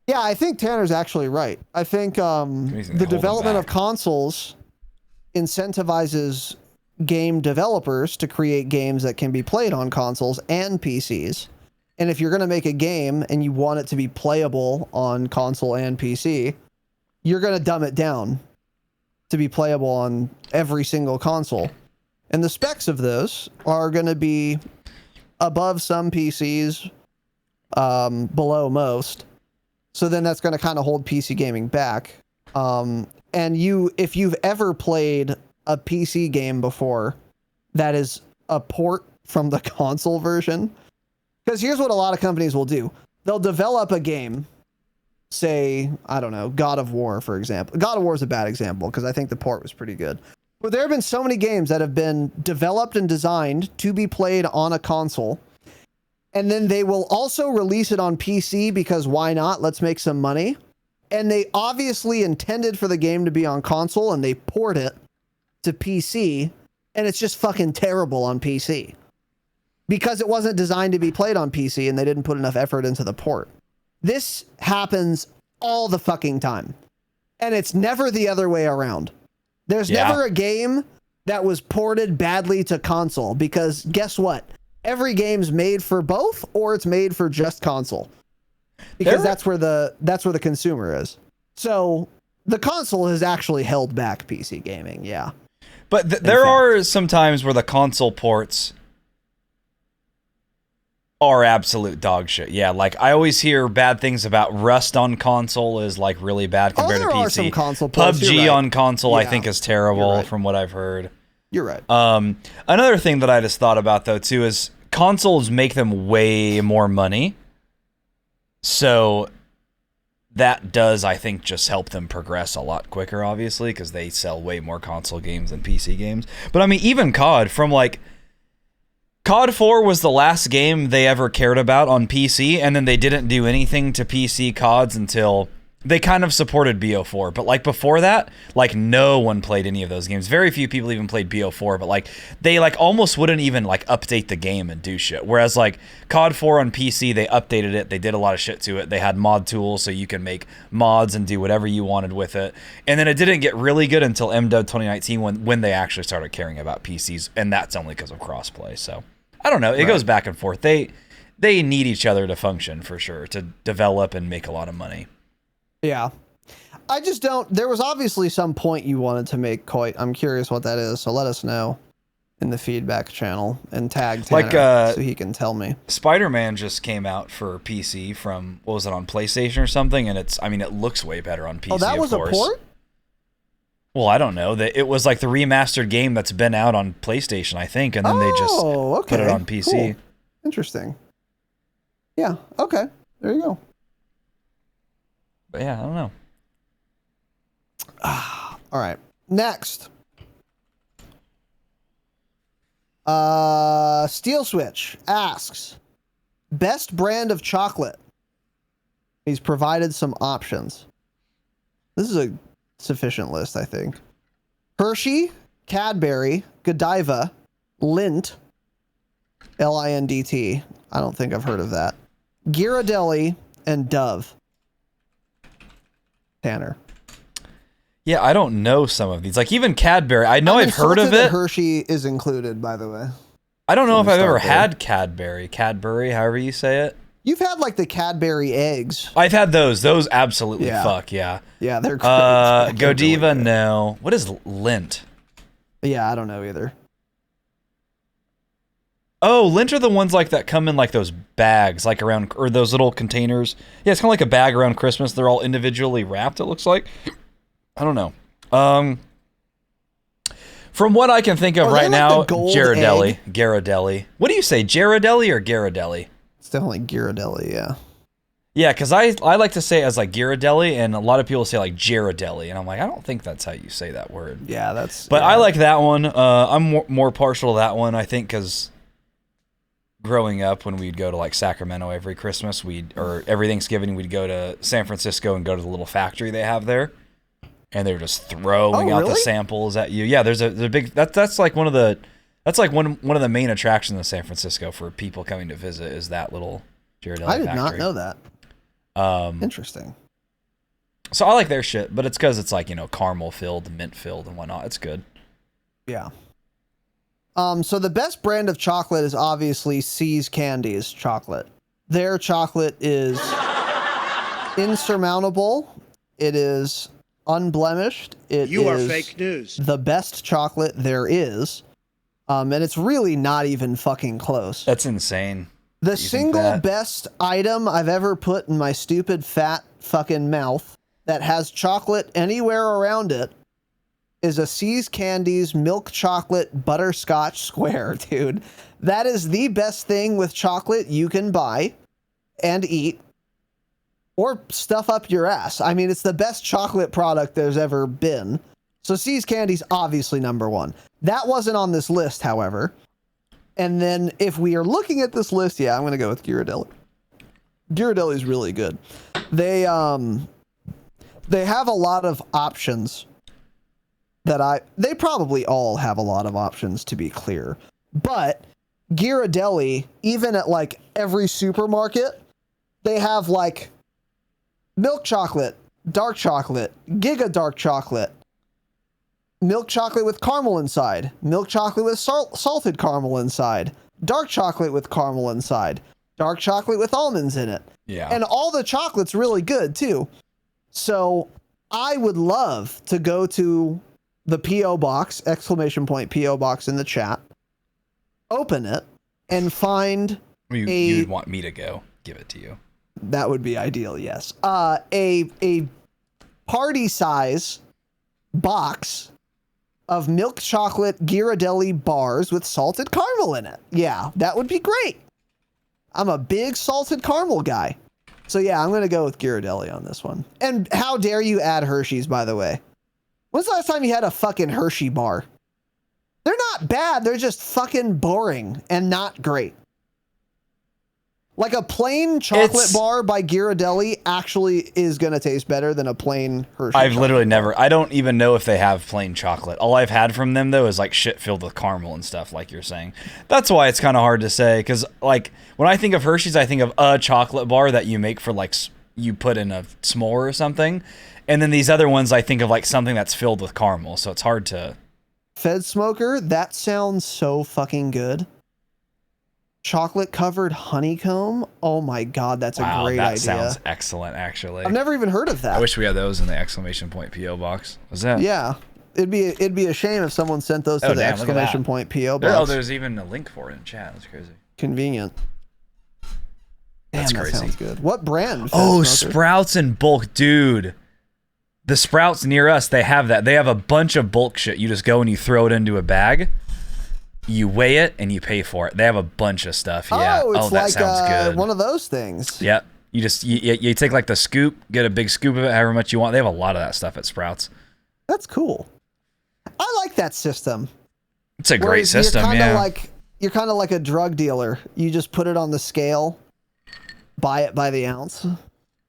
Yeah, I think Tanner's actually right. I think the development of consoles incentivizes game developers to create games that can be played on consoles and PCs. And if you're going to make a game and you want it to be playable on console and PC, you're going to dumb it down to be playable on every single console. And the specs of those are going to be above some PCs, below most. So then that's going to kind of hold PC gaming back. And if you've ever played a PC game before that is a port from the console version, because here's what a lot of companies will do. They'll develop a game, say, I don't know, God of War, for example. God of War is a bad example because I think the port was pretty good. But there have been so many games that have been developed and designed to be played on a console. And then they will also release it on PC because why not? Let's make some money. And they obviously intended for the game to be on console and they port it to PC and it's just fucking terrible on PC because it wasn't designed to be played on PC and they didn't put enough effort into the port. This happens all the fucking time. And it's never the other way around. There's never a game that was ported badly to console because guess what? Every game's made for both or it's made for just console because that's where the consumer is. So the console has actually held back PC gaming. Yeah. But there are some times where the console ports are absolute dog shit. Yeah. Like I always hear bad things about Rust on console is like really bad compared to PC. Are some console ports. PUBG on console I think is terrible from what I've heard. You're right. Another thing that I just thought about though too is consoles make them way more money. So that does, I think, just help them progress a lot quicker, obviously, because they sell way more console games than PC games. But I mean, even COD, COD 4 was the last game they ever cared about on PC, and then they didn't do anything to PC CODs until they kind of supported BO4. But like before that, like no one played any of those games. Very few people even played BO4, but like they like almost wouldn't even like update the game and do shit. Whereas like COD 4 on PC, they updated it. They did a lot of shit to it. They had mod tools so you can make mods and do whatever you wanted with it. And then it didn't get really good until MW 2019 when they actually started caring about PCs. And that's only because of crossplay. So I don't know. It goes back and forth. They need each other to function for sure, to develop and make a lot of money. Yeah. I just don't. There was obviously some point you wanted to make, Coit. I'm curious what that is. So let us know in the feedback channel and tag Tanner so he can tell me. Spider-Man just came out for PC from, what was it, on PlayStation or something? And it looks way better on PC. Oh, that was a port? Well, I don't know. It was like the remastered game that's been out on PlayStation, I think, and then they just put it on PC. Cool. Interesting. Yeah. Okay. There you go. But yeah, I don't know. All right. Next. Steel Switch asks, best brand of chocolate. He's provided some options. This is a sufficient list, I think. Hershey, Cadbury, Godiva, Lindt, Lindt. I don't think I've heard of that. Ghirardelli and Dove. Tanner. Yeah, I don't know some of these. Like even Cadbury, I know I've heard of it. Hershey is included, by the way. I don't know if I've ever had Cadbury, however you say it. You've had like the Cadbury eggs. I've had those. Those absolutely fuck, yeah. Yeah, they're great. Godiva, no. What is Lindt? Yeah, I don't know either. Oh, Lindt are the ones like that come in like those bags, like around, or those little containers. Yeah, it's kind of like a bag around Christmas. They're all individually wrapped, it looks like. I don't know. From what I can think of right now, Ghirardelli. What do you say, Ghirardelli or Ghirardelli? It's definitely Ghirardelli, yeah. Yeah, because I like to say it as like Ghirardelli, and a lot of people say like Ghirardelli, and I'm like, I don't think that's how you say that word. Yeah, that's... But I like that one. I'm more partial to that one, I think, because growing up, when we'd go to like Sacramento every Christmas, or every Thanksgiving, we'd go to San Francisco and go to the little factory they have there. And they were just throwing out the samples at you. Yeah, there's a big that's like one of the one of the main attractions in San Francisco for people coming to visit is that little Ghirardelli factory. I did not know that. Interesting. So I like their shit, but it's because it's like, you know, caramel filled, mint filled, and whatnot. It's good. Yeah. So the best brand of chocolate is obviously See's Candies chocolate. Their chocolate is insurmountable. It is unblemished. You are fake news. The best chocolate there is. And it's really not even fucking close. That's insane. The single best item I've ever put in my stupid fat fucking mouth that has chocolate anywhere around it is a See's Candies milk chocolate butterscotch square, dude. That is the best thing with chocolate you can buy and eat. Or stuff up your ass. I mean, it's the best chocolate product there's ever been. So See's Candy's obviously number one. That wasn't on this list, however. And then if we are looking at this list, yeah, I'm going to go with Ghirardelli. Ghirardelli's really good. They have a lot of options they probably all have a lot of options, to be clear. But Ghirardelli, even at like every supermarket, they have like milk chocolate, dark chocolate, giga dark chocolate, milk chocolate with caramel inside, milk chocolate with salted caramel inside, dark chocolate with caramel inside, dark chocolate with almonds in it. Yeah. And all the chocolate's really good too. So I would love to go to the P.O. box, exclamation point P.O. box in the chat, open it, and find you'd want me to go give it to you. That would be ideal, yes. A party size box of milk chocolate Ghirardelli bars with salted caramel in it. Yeah, that would be great. I'm a big salted caramel guy. So yeah, I'm going to go with Ghirardelli on this one. And how dare you add Hershey's, by the way? When's the last time you had a fucking Hershey bar? They're not bad. They're just fucking boring and not great. Like a plain chocolate bar by Ghirardelli actually is going to taste better than a plain Hershey. I've literally never, I don't even know if they have plain chocolate. All I've had from them though is like shit filled with caramel and stuff, like you're saying. That's why it's kind of hard to say, because like when I think of Hershey's, I think of a chocolate bar that you make for like, you put in a s'more or something. And then these other ones, I think of like something that's filled with caramel. So it's hard to. Fed Smoker, that sounds so fucking good. Chocolate covered honeycomb. Oh my god, that's a great idea. That sounds excellent, actually. I've never even heard of that. I wish we had those in the exclamation point PO box. Was that? Yeah, it'd be a shame if someone sent those to the exclamation point PO box. There's even a link for it in chat. That's crazy. Convenient. That's crazy. That sounds good. What brand? Oh, Sprouts in bulk, dude. The Sprouts near us, they have that. They have a bunch of bulk shit. You just go and you throw it into a bag. You weigh it and you pay for it. They have a bunch of stuff. Yeah. Oh, it's that like sounds good. One of those things. Yep. You just you take like the scoop, get a big scoop of it, however much you want. They have a lot of that stuff at Sprouts. That's cool. I like that system. It's a great system. You're kind of like a drug dealer. You just put it on the scale, buy it by the ounce.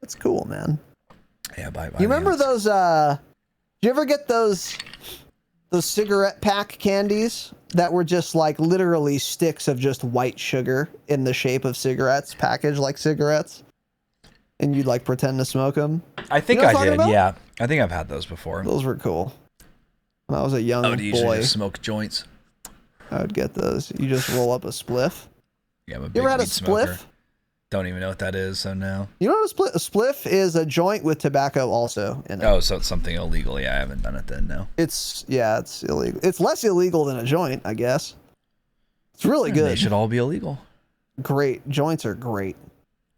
That's cool, man. Yeah, buy You remember the those? Did you ever get those cigarette pack candies that were just like literally sticks of just white sugar in the shape of cigarettes, packaged like cigarettes, and you'd like pretend to smoke them? I think You know what I'm I did. talking about? Yeah, I think I've had those before. Those were cool. When I was a young Oh, do you usually boy, just smoke joints? I would get those. You just roll up a spliff. Yeah, I'm a big You ever had a weed smoker. spliff? Don't even know what that is, so no. You know what a spliff? A spliff is a joint with tobacco also in it. Oh, so it's something illegal. Yeah, I haven't done it then, no. It's illegal. It's less illegal than a joint, I guess. It's really good. They should all be illegal. Great. Joints are great.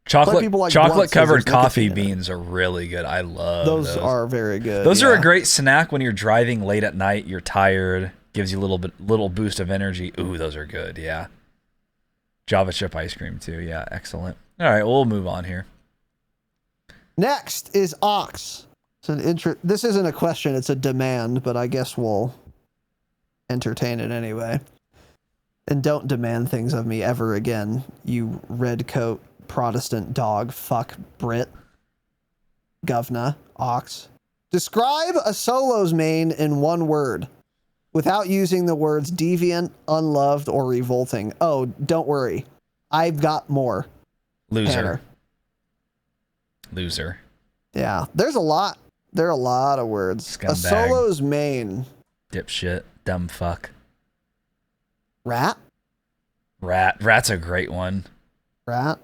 Chocolate people like blunt chocolate covered scissors, nicotine coffee in it. beans are really good. I love Those are very good. Those are a yeah. great snack when you're driving late at night, you're tired, gives you a little boost of energy. Ooh, those are good, yeah. Java chip ice cream too. Yeah, excellent. All right, we'll move on here. Next is Ox. This isn't a question, it's a demand, but I guess we'll entertain it anyway. And don't demand things of me ever again, you red coat Protestant dog fuck Brit. Govna, Ox. Describe a Solos main in one word without using the words deviant, unloved, or revolting. Oh, don't worry. I've got more. Loser. Tanner. Loser. Yeah, there are a lot of words. Scumbag. A Solos main. Dipshit. Dumb fuck. Rat? Rat's a great one. Rat?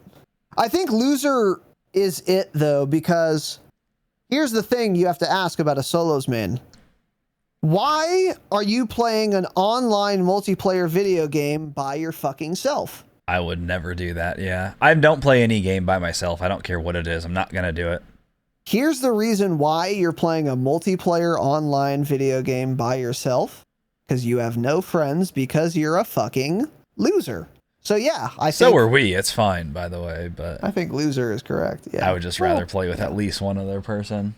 I think loser is it, though, because here's the thing you have to ask about a Solos main. Why are you playing an online multiplayer video game by your fucking self? I would never do that, yeah. I don't play any game by myself. I don't care what it is. I'm not going to do it. Here's the reason why you're playing a multiplayer online video game by yourself. Because you have no friends, because you're a fucking loser. So yeah, So are we. It's fine, by the way, but I think loser is correct. Yeah. I would just rather play with at least one other person.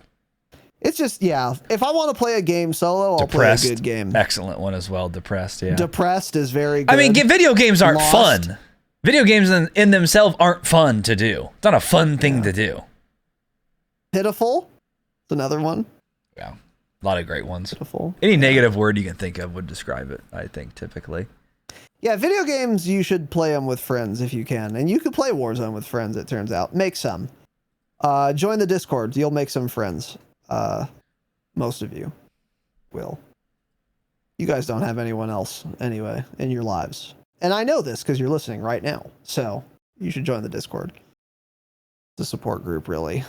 It's just, yeah, if I want to play a game solo, I'll Depressed. play a good game. Excellent one as well. Depressed, yeah. Depressed is very good. I mean, video games aren't Lost. fun. Video games in themselves aren't fun to do. It's not a fun thing to do. Pitiful. It's another one. Yeah. A lot of great ones. Pitiful. Any negative word you can think of would describe it, I think, typically. Yeah, video games, you should play them with friends if you can. And you could play Warzone with friends, it turns out. Make some. Join the Discord. You'll make some friends. Most of you will. You guys don't have anyone else, anyway, in your lives. And I know this because you're listening right now. So you should join the Discord. It's a support group, really.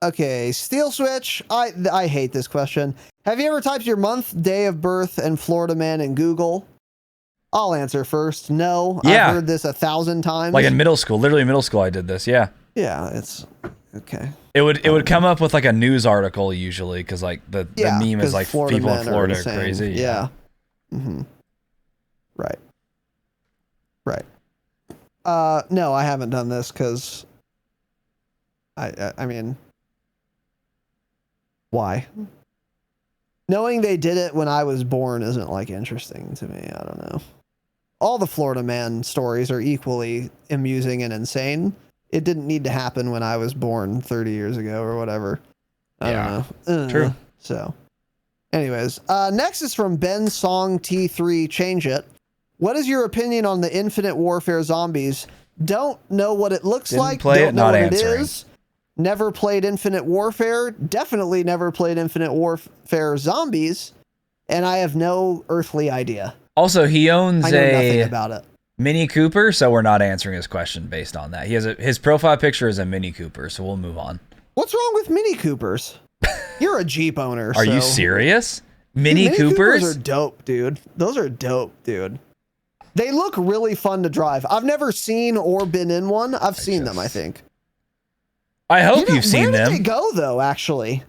Okay, Steel Switch. I hate this question. Have you ever typed your month, day of birth, and Florida man in Google? I'll answer first. No. Yeah. I've heard this 1,000 times. Like in middle school. Literally in middle school I did this, yeah. Yeah, it's okay. It would come up with like a news article usually because like the meme is like Florida people in men are Florida are insane. crazy. Yeah. Mm-hmm. Right. No, I haven't done this because I mean, why? Knowing they did it when I was born isn't like interesting to me. I don't know. All the Florida man stories are equally amusing and insane. It didn't need to happen when I was born 30 years ago or whatever. I don't know. True. So, anyways, next is from Ben Song T3 Change It. What is your opinion on the Infinite Warfare zombies? Don't know what it looks Didn't like. play Don't it, know not what answering. it is. Never played Infinite Warfare. Definitely never played Infinite Warfare Zombies. And I have no earthly idea. Also, he owns I know nothing a about it. Mini Cooper, so we're not answering his question based on that. He has his profile picture is a Mini Cooper, so we'll move on. What's wrong with Mini Coopers? You're a Jeep owner. Are you so- serious? Dude, Mini Coopers? are dope, dude. Those are dope, dude. They look really fun to drive. I've never seen or been in one. I've seen them, I think. I hope you've seen Where them. did they go, though, actually?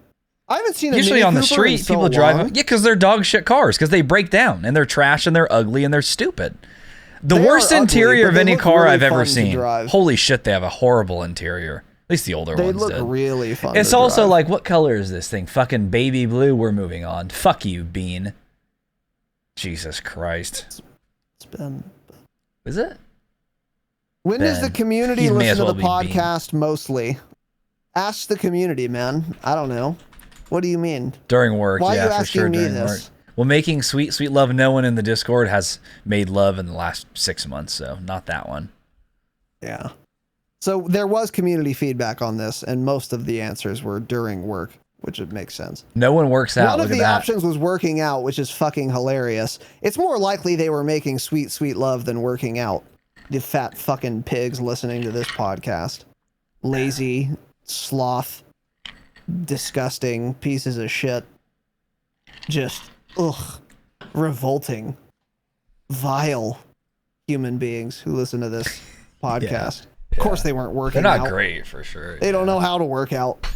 I haven't seen a Usually Mini on the Cooper street, in so people drive long. them. Yeah, because they're dog shit cars, because they break down, and they're trash, and they're ugly, and they're stupid. The They worst are ugly, interior but of they any look car really I've ever fun to seen. drive. Holy shit, they have a horrible interior. At least the older They ones look did. really fun It's to also drive. like, what color is this thing? Fucking baby blue. We're moving on. Fuck you, Bean. Jesus Christ. It's been... Is it? When does the Ben, community he may listen as to well the be Bean. podcast mostly? Ask the community, man. I don't know. What do you mean? During work, Why are yeah, you for asking sure. me During this? work. Well, making sweet, sweet love. No one in the Discord has made love in the last 6 months, so not that one. Yeah. So there was community feedback on this, and most of the answers were during work, which would make sense. No one works out. One of Look the at that. options was working out, which is fucking hilarious. It's more likely they were making sweet, sweet love than working out. The fat fucking pigs listening to this podcast. Lazy, sloth, disgusting pieces of shit. Just, ugh, revolting, vile human beings who listen to this podcast. Of course they weren't working They're out. not great for sure. They don't know how to work out.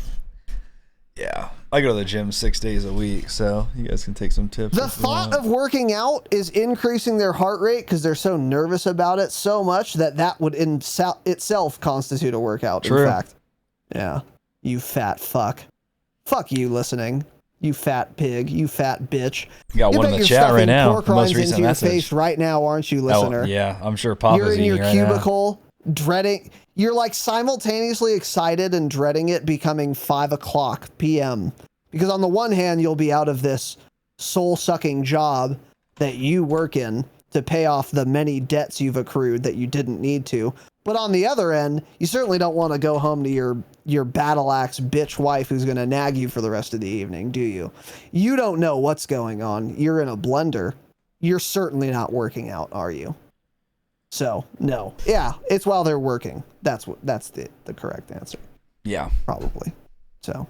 Yeah. I go to the gym 6 days a week, so you guys can take some tips. The thought of working out is increasing their heart rate because they're so nervous about it so much that would in itself constitute a workout. True. In fact, yeah. You fat fuck. Fuck you listening. You fat pig. You fat bitch. You got one in the chat right now. Pork The most rinds recent into your message. face right now, aren't you, listener? Oh, yeah, I'm sure Papa's You're in your eating right now. cubicle, dreading. You're like simultaneously excited and dreading it becoming 5:00 p.m. Because on the one hand, you'll be out of this soul-sucking job that you work in to pay off the many debts you've accrued that you didn't need to. But on the other end, you certainly don't want to go home to your battle axe bitch wife who's going to nag you for the rest of the evening, do you? You don't know what's going on. You're in a blender. You're certainly not working out, are you? So, no. Yeah, it's while they're working. That's the correct answer. Yeah. Probably. So,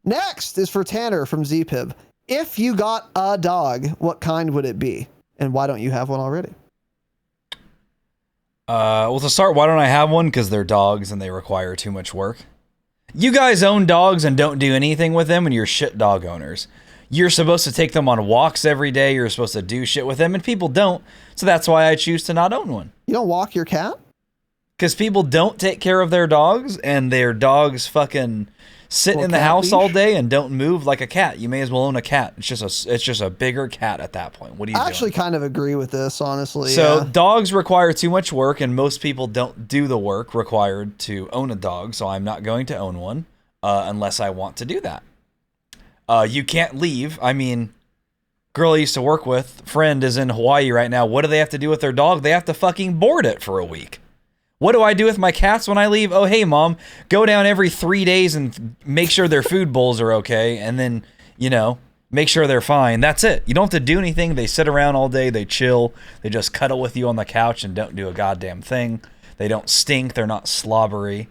next is for Tanner from ZPib. If you got a dog, what kind would it be? And why don't you have one already? Well, to start, why don't I have one? Because they're dogs and they require too much work. You guys own dogs and don't do anything with them, and you're shit dog owners. You're supposed to take them on walks every day. You're supposed to do shit with them, and people don't. So that's why I choose to not own one. You don't walk your cat? Because people don't take care of their dogs, and their dogs fucking sit in the cat house all leash? day and don't move like a cat. You may as well own a cat. It's just a bigger cat at that point. What are you I doing? actually kind of agree with this, honestly. So yeah. dogs require too much work, and most people don't do the work required to own a dog. So I'm not going to own one unless I want to do that. You can't leave. I mean, girl I used to work with, friend, is in Hawaii right now. What do they have to do with their dog? They have to fucking board it for a week. What do I do with my cats when I leave? Oh, hey, mom, go down every 3 days and make sure their food bowls are okay. And then, make sure they're fine. That's it. You don't have to do anything. They sit around all day. They chill. They just cuddle with you on the couch and don't do a goddamn thing. They don't stink. They're not slobbery.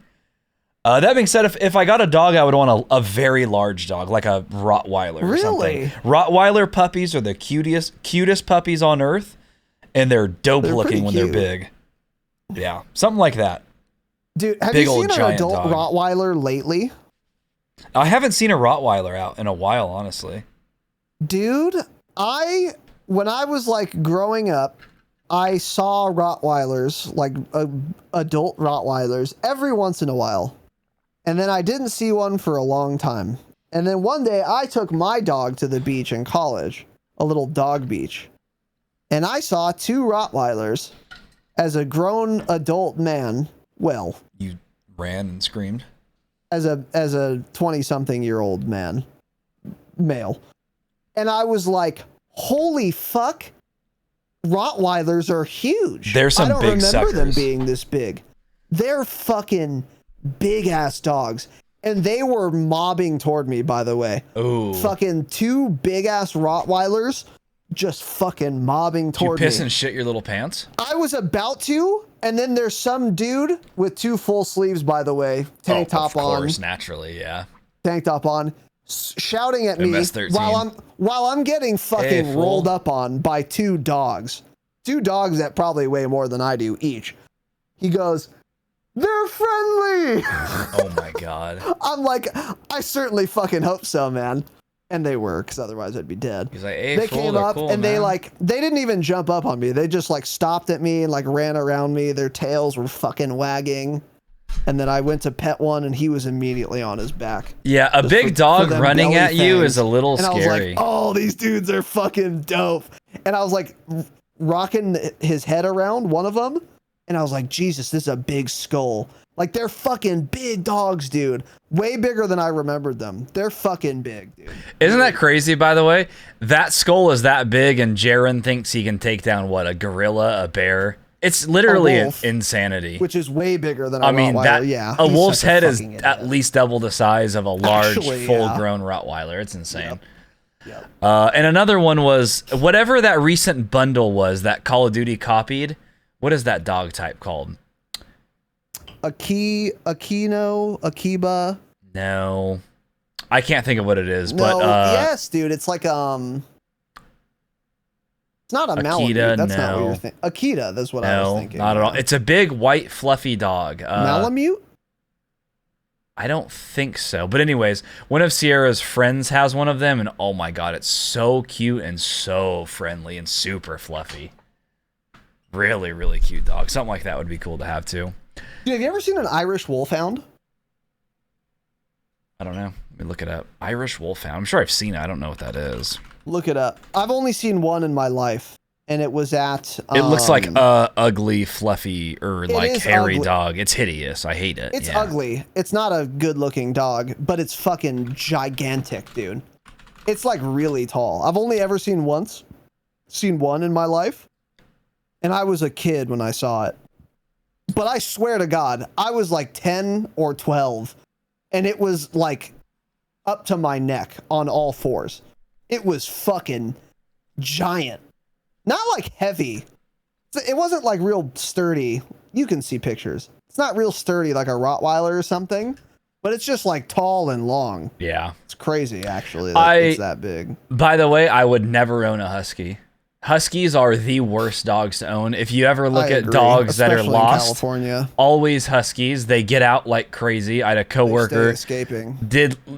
That being said, if I got a dog, I would want a very large dog, like a Rottweiler or Really? something. Rottweiler puppies are the cutest puppies on earth, and they're dope They're looking pretty when cute. they're big. Yeah, something like that. Dude, have big you old seen an giant adult dog. Rottweiler lately? I haven't seen a Rottweiler out in a while, honestly. Dude, when I was like growing up, I saw Rottweilers, like adult Rottweilers, every once in a while. And then I didn't see one for a long time. And then one day I took my dog to the beach in college, a little dog beach. And I saw 2 Rottweilers as a grown adult man. Well, You ran and screamed. as a 20-something-year-old male. And I was like, holy fuck, Rottweilers are huge. They're some I don't big remember them suckers. being this big. They're fucking big-ass dogs. And they were mobbing toward me, by the way. Oh, Fucking 2 big-ass Rottweilers just fucking mobbing did you toward piss me. and shit your little pants? I was about to, and then there's some dude with 2 full sleeves, by the way, tank top of on, course, naturally, yeah. tanked up on, shouting at me MS-13. while I'm getting fucking Hey, fool. rolled up on by 2 dogs. 2 dogs that probably weigh more than I do each. He goes, "They're friendly." Oh my god. I'm like, I certainly fucking hope so, man. And they were, because otherwise I'd be dead. He's like, hey, They fool, came they're up cool, and man. they didn't even jump up on me. They just like stopped at me and like ran around me. Their tails were fucking wagging. And then I went to pet one and he was immediately on his back. Yeah, a Just big for dog them running belly at you fangs. is a little And I was scary. like, oh, these dudes are fucking dope. And I was like rocking his head around one of them. And I was like, Jesus, this is a big skull. Like, they're fucking big dogs, dude. Way bigger than I remembered them. They're fucking big, dude. Isn't that crazy, by the way? That skull is that big, and Jaren thinks he can take down, what, a gorilla, a bear? It's literally wolf, insanity. Which is way bigger than a I mean, Rottweiler. Yeah, a wolf's head is idiot. at least double the size of a large, Actually, full-grown Rottweiler. It's insane. Yep. And another one was, whatever that recent bundle was that Call of Duty copied, what is that dog type called? Akiba. No. I can't think of what it is, No, but... yes, dude. It's like, it's not a Malamute. That's not what you're thinking. Akita, that's what I was thinking. No, not at all. It's a big, white, fluffy dog. Malamute? I don't think so. But anyways, one of Sierra's friends has one of them, and oh my god, it's so cute and so friendly and super fluffy. Really, really cute dog. Something like that would be cool to have, too. Dude, have you ever seen an Irish wolfhound? I don't know. Let me look it up. Irish wolfhound. I'm sure I've seen it. I don't know what that is. Look it up. I've only seen one in my life, and it was at... It looks like a ugly, fluffy, or like hairy ugly. dog. It's hideous. I hate it. It's yeah. ugly. It's not a good-looking dog, but it's fucking gigantic, dude. It's like really tall. I've only ever seen one in my life, and I was a kid when I saw it. But I swear to God, I was like 10 or 12, and it was like up to my neck on all fours. It was fucking giant. Not like heavy. It wasn't like real sturdy. You can see pictures. It's not real sturdy like a Rottweiler or something, but it's just like tall and long. Yeah. It's crazy, actually, that it's that big. By the way, I would never own a husky. Huskies are the worst dogs to own. If you ever look at dogs that are lost, in California, always huskies. They get out like crazy. I had a coworker escaping.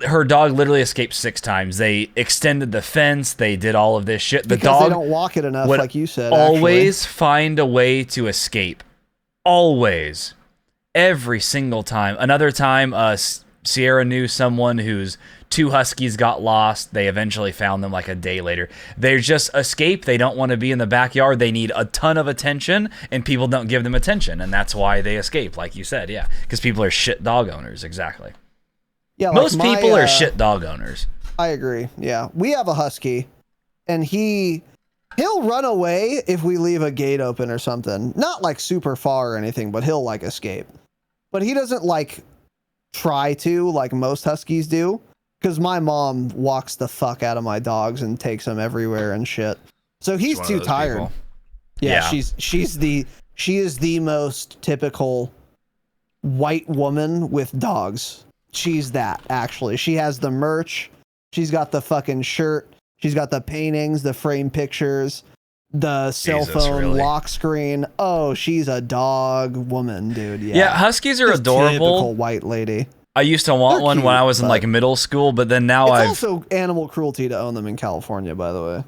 Her dog literally escaped 6 times. They extended the fence. They did all of this shit. The because dog they don't walk it enough, like you said. Always find a way to escape. Always, every single time. Another time, Sierra knew someone whose 2 huskies got lost. They eventually found them like a day later. They just escape. They don't want to be in the backyard. They need a ton of attention, and people don't give them attention, and that's why they escape, like you said, yeah. Because people are shit dog owners, exactly. Yeah, most people are shit dog owners. I agree, yeah. We have a husky, and he'll run away if we leave a gate open or something. Not like super far or anything, but he'll like escape. But he doesn't like try to like most huskies do. Because my mom walks the fuck out of my dogs and takes them everywhere and shit. So he's too tired. People. Yeah, she is the most typical white woman with dogs. She's that, actually. She has the merch. She's got the fucking shirt. She's got the paintings, the frame pictures, the cell phone lock screen. Oh, she's a dog woman, dude. Yeah, huskies are adorable. Typical white lady. I used to want one when I was in like middle school, but then now it's also animal cruelty to own them in California, by the way.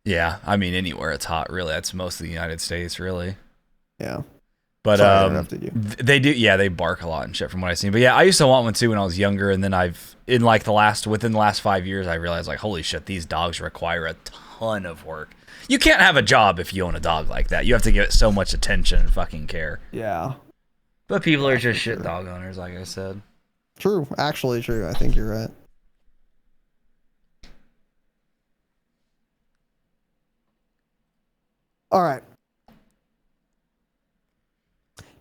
Yeah, I mean anywhere it's hot, really. That's most of the United States, really. Yeah. But they do, yeah, they bark a lot and shit from what I've seen. But yeah, I used to want one too when I was younger, and then within the last 5 years, I realized like, holy shit, these dogs require a ton of work. You can't have a job if you own a dog like that. You have to give it so much attention and fucking care. Yeah. But people are just shit dog owners, like I said. True. Actually true. I think you're right. All right.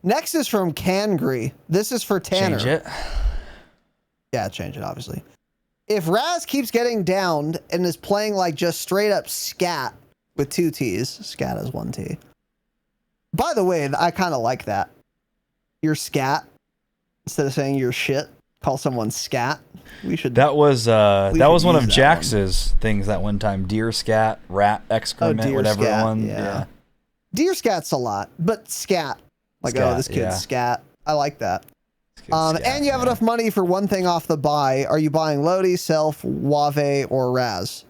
Next is from Cangry. This is for Tanner. Change it. Yeah, change it, obviously. If Raz keeps getting downed and is playing like just straight up scat with 2 T's, scat is 1 T. By the way, I kind of like that. Your scat instead of saying your shit, call someone scat. We should. That was one of Jax's things that one time. Deer scat, rat excrement, whatever scat, one. Yeah. Deer scat's a lot, but scat. Like, scat, oh, this kid's scat. I like that. Scat, and you have enough money for one thing off the buy. Are you buying Lodi, Self, Wave, or Raz?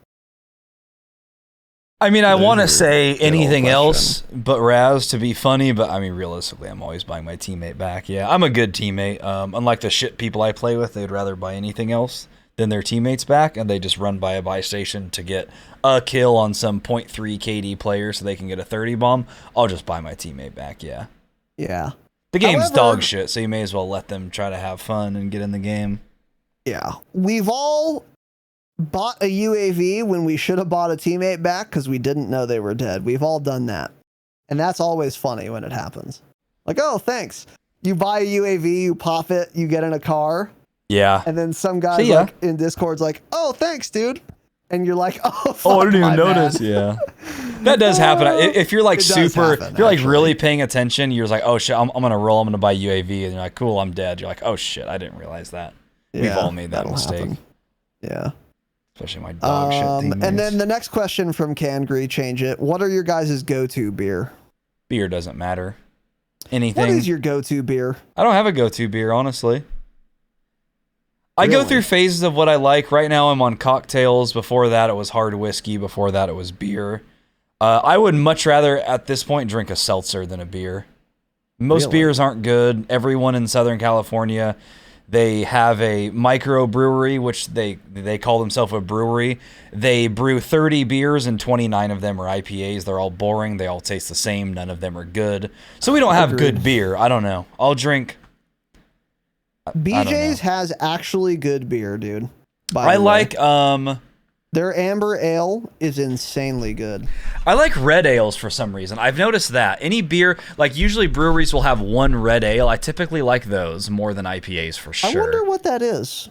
I mean, I want to say anything else but Raz to be funny, but I mean, realistically, I'm always buying my teammate back. Yeah, I'm a good teammate. Unlike the shit people I play with, they'd rather buy anything else than their teammates back, and they just run by a buy station to get a kill on some 0.3 KD player so they can get a 30 bomb, I'll just buy my teammate back, yeah. Yeah. The game's However, dog shit, so you may as well let them try to have fun and get in the game. Yeah. We've all bought a UAV when we should have bought a teammate back because we didn't know they were dead. We've all done that. And that's always funny when it happens. Like, oh, thanks. You buy a UAV, you pop it, you get in a car. Yeah. And then some guy like, in Discord's like, oh, thanks, dude. And you're like, oh, fuck, I didn't even notice. bad. Yeah. That does happen. If you're like super, happen, if you're like actually. really paying attention, you're like, oh shit, I'm going to roll, I'm going to buy UAV. And you're like, cool, I'm dead. You're like, oh shit, I didn't realize that. We've all made that mistake. Happen. Yeah. Especially my dog shit teammates. And then the next question from Cangry, change it. What are your guys' go-to beer? Beer doesn't matter. Anything. What is your go-to beer? I don't have a go-to beer, honestly. I go Really? through phases of what I like. Right now I'm on cocktails. Before that it was hard whiskey. Before that it was beer. I would much rather at this point drink a seltzer than a beer. Most Really? beers aren't good. Everyone in Southern California, they have a microbrewery, which they call themselves a brewery. They brew 30 beers and 29 of them are IPAs. They're all boring. They all taste the same. None of them are good. So we don't have Agreed. good beer. I don't know. I'll drink. BJ's has actually good beer, dude. I like their amber ale is insanely good. I like red ales for some reason. I've noticed that. Any beer, like usually breweries will have one red ale. I typically like those more than IPAs for sure. I wonder what that is.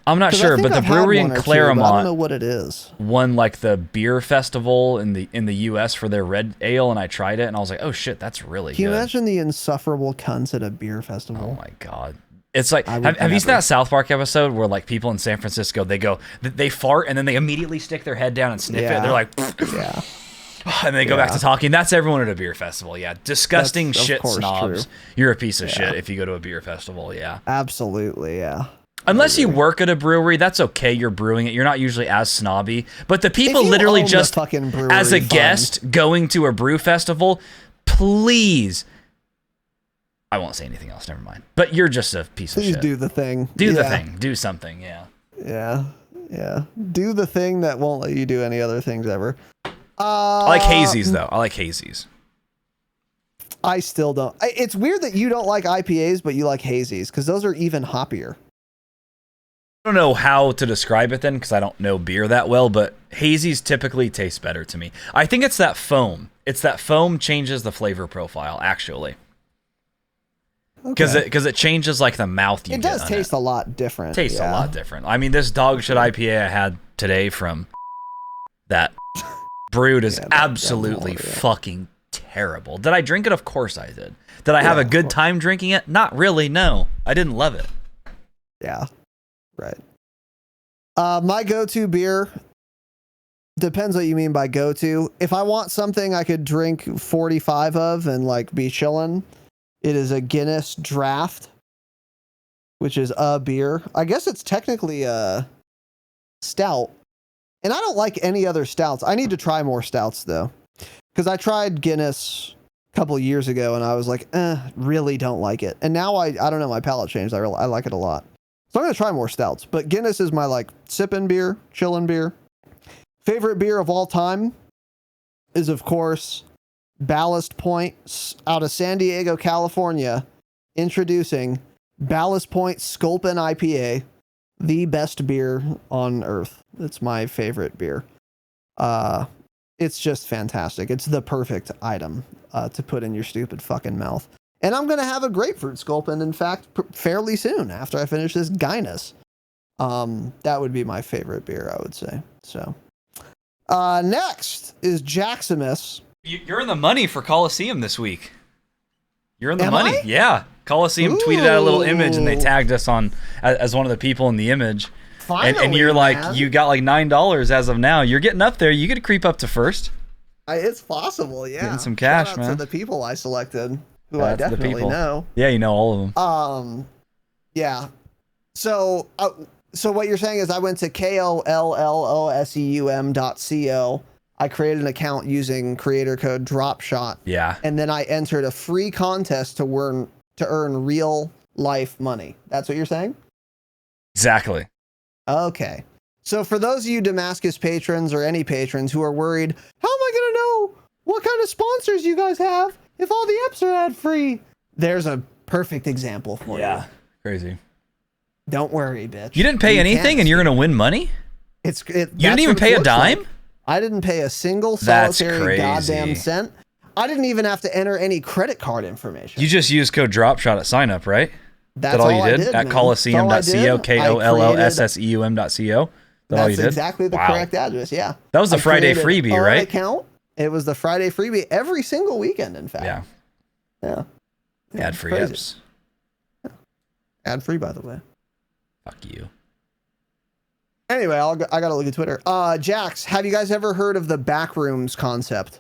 I'm not 'Cause I sure, think but the I've had brewery one in or two, but Claremont I don't know what it is. won like the beer festival in the US for their red ale, and I tried it and I was like, oh shit, that's really Can you good. imagine the insufferable cunts at a beer festival? Oh my god. It's like, I would have you seen never. that South Park episode where like people in San Francisco, they fart and then they immediately stick their head down and sniff it. Yeah. They're like, Yeah. and they go back to talking. That's everyone at a beer festival. Yeah. Disgusting That's, of shit course, snobs. true. You're a piece of shit if you go to a beer festival. Yeah. Absolutely, yeah. Unless you work at a brewery, that's okay. You're brewing it. You're not usually as snobby. But the people If you literally own the just, fucking brewery, as a fine. guest going to a brew festival, please. I won't say anything else. Never mind. But you're just a piece of Please shit. do the thing. Do the Yeah. thing. Do something. Yeah. Yeah. Yeah. Do the thing that won't let you do any other things ever. I like hazies though. I like hazies. I still don't. It's weird that you don't like IPAs, but you like hazies because those are even hoppier. I don't know how to describe it then because I don't know beer that well, but hazies typically taste better to me. I think it's that foam. It's that foam changes the flavor profile actually. Because it changes like the mouth you It get does on taste a lot different. Tastes yeah. a lot different. I mean, this dog shit IPA I had today from that brewed is Yeah, absolutely yeah. fucking terrible. Did I drink it? Of course I did. Did I have a good time drinking it? Not really, no. I didn't love it. Yeah. Right. My go-to beer depends what you mean by go-to. If I want something I could drink 45 of and like be chilling, it is a Guinness Draft, which is a beer. I guess it's technically a stout. And I don't like any other stouts. I need to try more stouts though. Because I tried Guinness a couple years ago and I was like, really don't like it. And now I don't know, my palate changed. I like it a lot. So I'm going to try more stouts. But Guinness is my like sipping beer, chilling beer. Favorite beer of all time is of course Ballast Point out of San Diego, California, introducing Ballast Point Sculpin IPA, the best beer on earth. It's my favorite beer. It's just fantastic. It's the perfect item to put in your stupid fucking mouth. And I'm going to have a grapefruit Sculpin, in fact, fairly soon after I finish this Guinness. That would be my favorite beer, I would say. So, next is Jaximus. You're in the money for Coliseum this week. You're in the Am money. I? Yeah. Coliseum tweeted out a little image and they tagged us on as one of the people in the image. Finally, and you're like, man. you got like $9 as of now. You're getting up there. You could creep up to first. It's possible, yeah. Getting some cash, Shout out man. to the people I selected, who Shout I out to the definitely people. know. Yeah, you know all of them. Yeah. So what you're saying is I went to KOLLOSEUM.co. I created an account using creator code Dropshot. Yeah. And then I entered a free contest to earn real life money. That's what you're saying? Exactly. Okay. So for those of you Damascus patrons or any patrons who are worried, how am I going to know what kind of sponsors you guys have if all the apps are ad-free? There's a perfect example for you. Crazy. Don't worry, bitch. You didn't pay anything and you're going to win money? You didn't even pay a dime? Like. I didn't pay a single That's solitary crazy. goddamn cent. I didn't even have to enter any credit card information. You just used code Dropshot at sign up, right? That's all you did? At Coliseum.co, Kollseum.co. That's exactly the correct address, yeah. That was the Friday freebie, right? Account. It was the Friday freebie every single weekend, in fact. Yeah. Ad-free apps. Yeah. Ad-free, by the way. Fuck you. Anyway, I gotta look at Twitter. Jax, have you guys ever heard of the backrooms concept?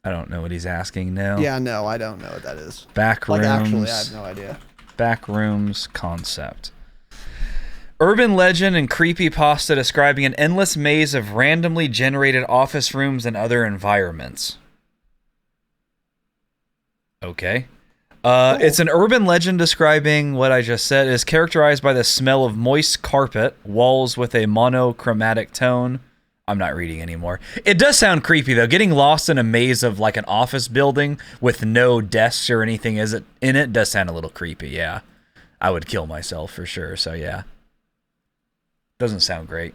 I don't know what he's asking now. Yeah, no, I don't know what that is. Backrooms. Like, actually, I have no idea. Backrooms concept. Urban legend and creepypasta describing an endless maze of randomly generated office rooms and other environments. Okay. It's an urban legend describing what I just said. It is characterized by the smell of moist carpet, walls with a monochromatic tone. I'm not reading anymore. It does sound creepy, though. Getting lost in a maze of like an office building with no desks or anything in it does sound a little creepy, yeah. I would kill myself for sure, so yeah. Doesn't sound great.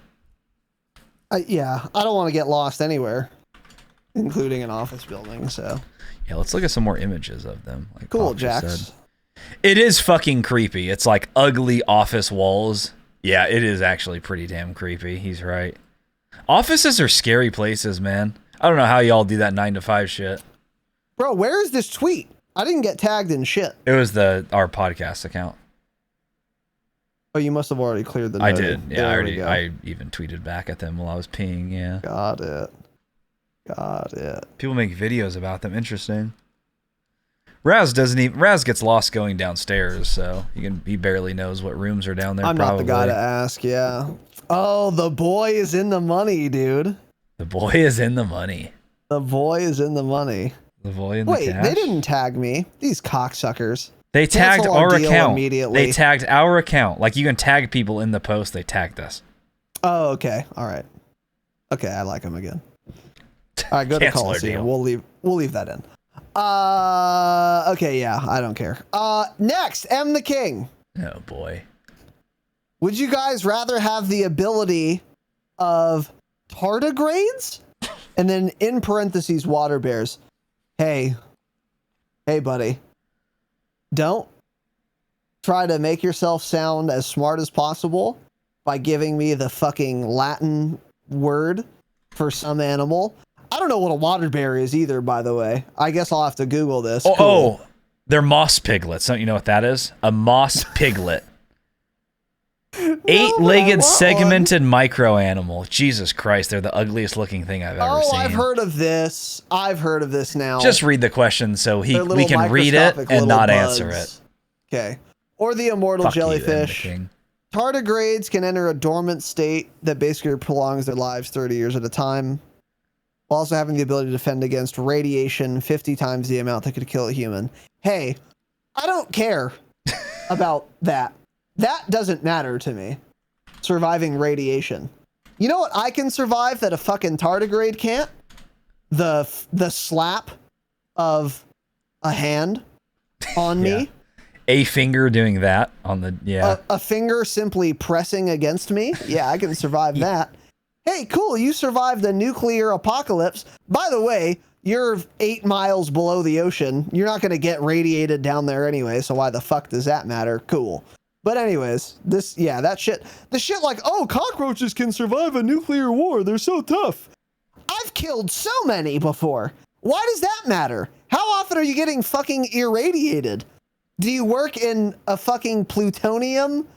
Yeah, I don't want to get lost anywhere, including an office building, so... Yeah, let's look at some more images of them. Like cool, Jax. It is fucking creepy. It's like ugly office walls. Yeah, it is actually pretty damn creepy. He's right. Offices are scary places, man. I don't know how y'all do that 9 to 5 shit. Bro, where is this tweet? I didn't get tagged in shit. It was our podcast account. Oh, you must have already cleared the I note. did. Yeah, I even tweeted back at them while I was peeing, yeah. Got it. People make videos about them. Interesting. Raz gets lost going downstairs, so he barely knows what rooms are down there. I'm probably not the guy to ask, yeah. Oh, the boy is in the money, dude. The boy is in the money. The boy is in the money. The boy in the cash? Wait, they didn't tag me. These cocksuckers. They tagged our account. Immediately. They tagged our account. Like, you can tag people in the post. They tagged us. Oh, okay. All right. Okay, I like him again. All right, go to Coliseum. We'll leave that in. Okay, yeah, I don't care. Next, M the King. Oh boy. Would you guys rather have the ability of tardigrades? And then in parentheses, water bears. Hey, buddy. Don't try to make yourself sound as smart as possible by giving me the fucking Latin word for some animal. I don't know what a water bear is either, by the way. I guess I'll have to Google this. Oh, they're moss piglets. Don't you know what that is? A moss piglet. Eight-legged segmented micro animal. Jesus Christ, they're the ugliest looking thing I've ever seen. Oh, I've heard of this. Now. Just read the question so we can read it and not answer it. Okay. Or the immortal jellyfish. Tardigrades can enter a dormant state that basically prolongs their lives 30 years at a time, while also having the ability to defend against radiation 50 times the amount that could kill a human. Hey, I don't care about that. That doesn't matter to me. Surviving radiation. You know what I can survive that a fucking tardigrade can't? The slap of a hand on me. A finger doing that on the, A finger simply pressing against me. Yeah, I can survive that. Hey, cool, you survived a nuclear apocalypse. By the way, you're 8 miles below the ocean. You're not going to get radiated down there anyway, so why the fuck does that matter? Cool. But anyways, that shit. The shit like, oh, cockroaches can survive a nuclear war. They're so tough. I've killed so many before. Why does that matter? How often are you getting fucking irradiated? Do you work in a fucking plutonium,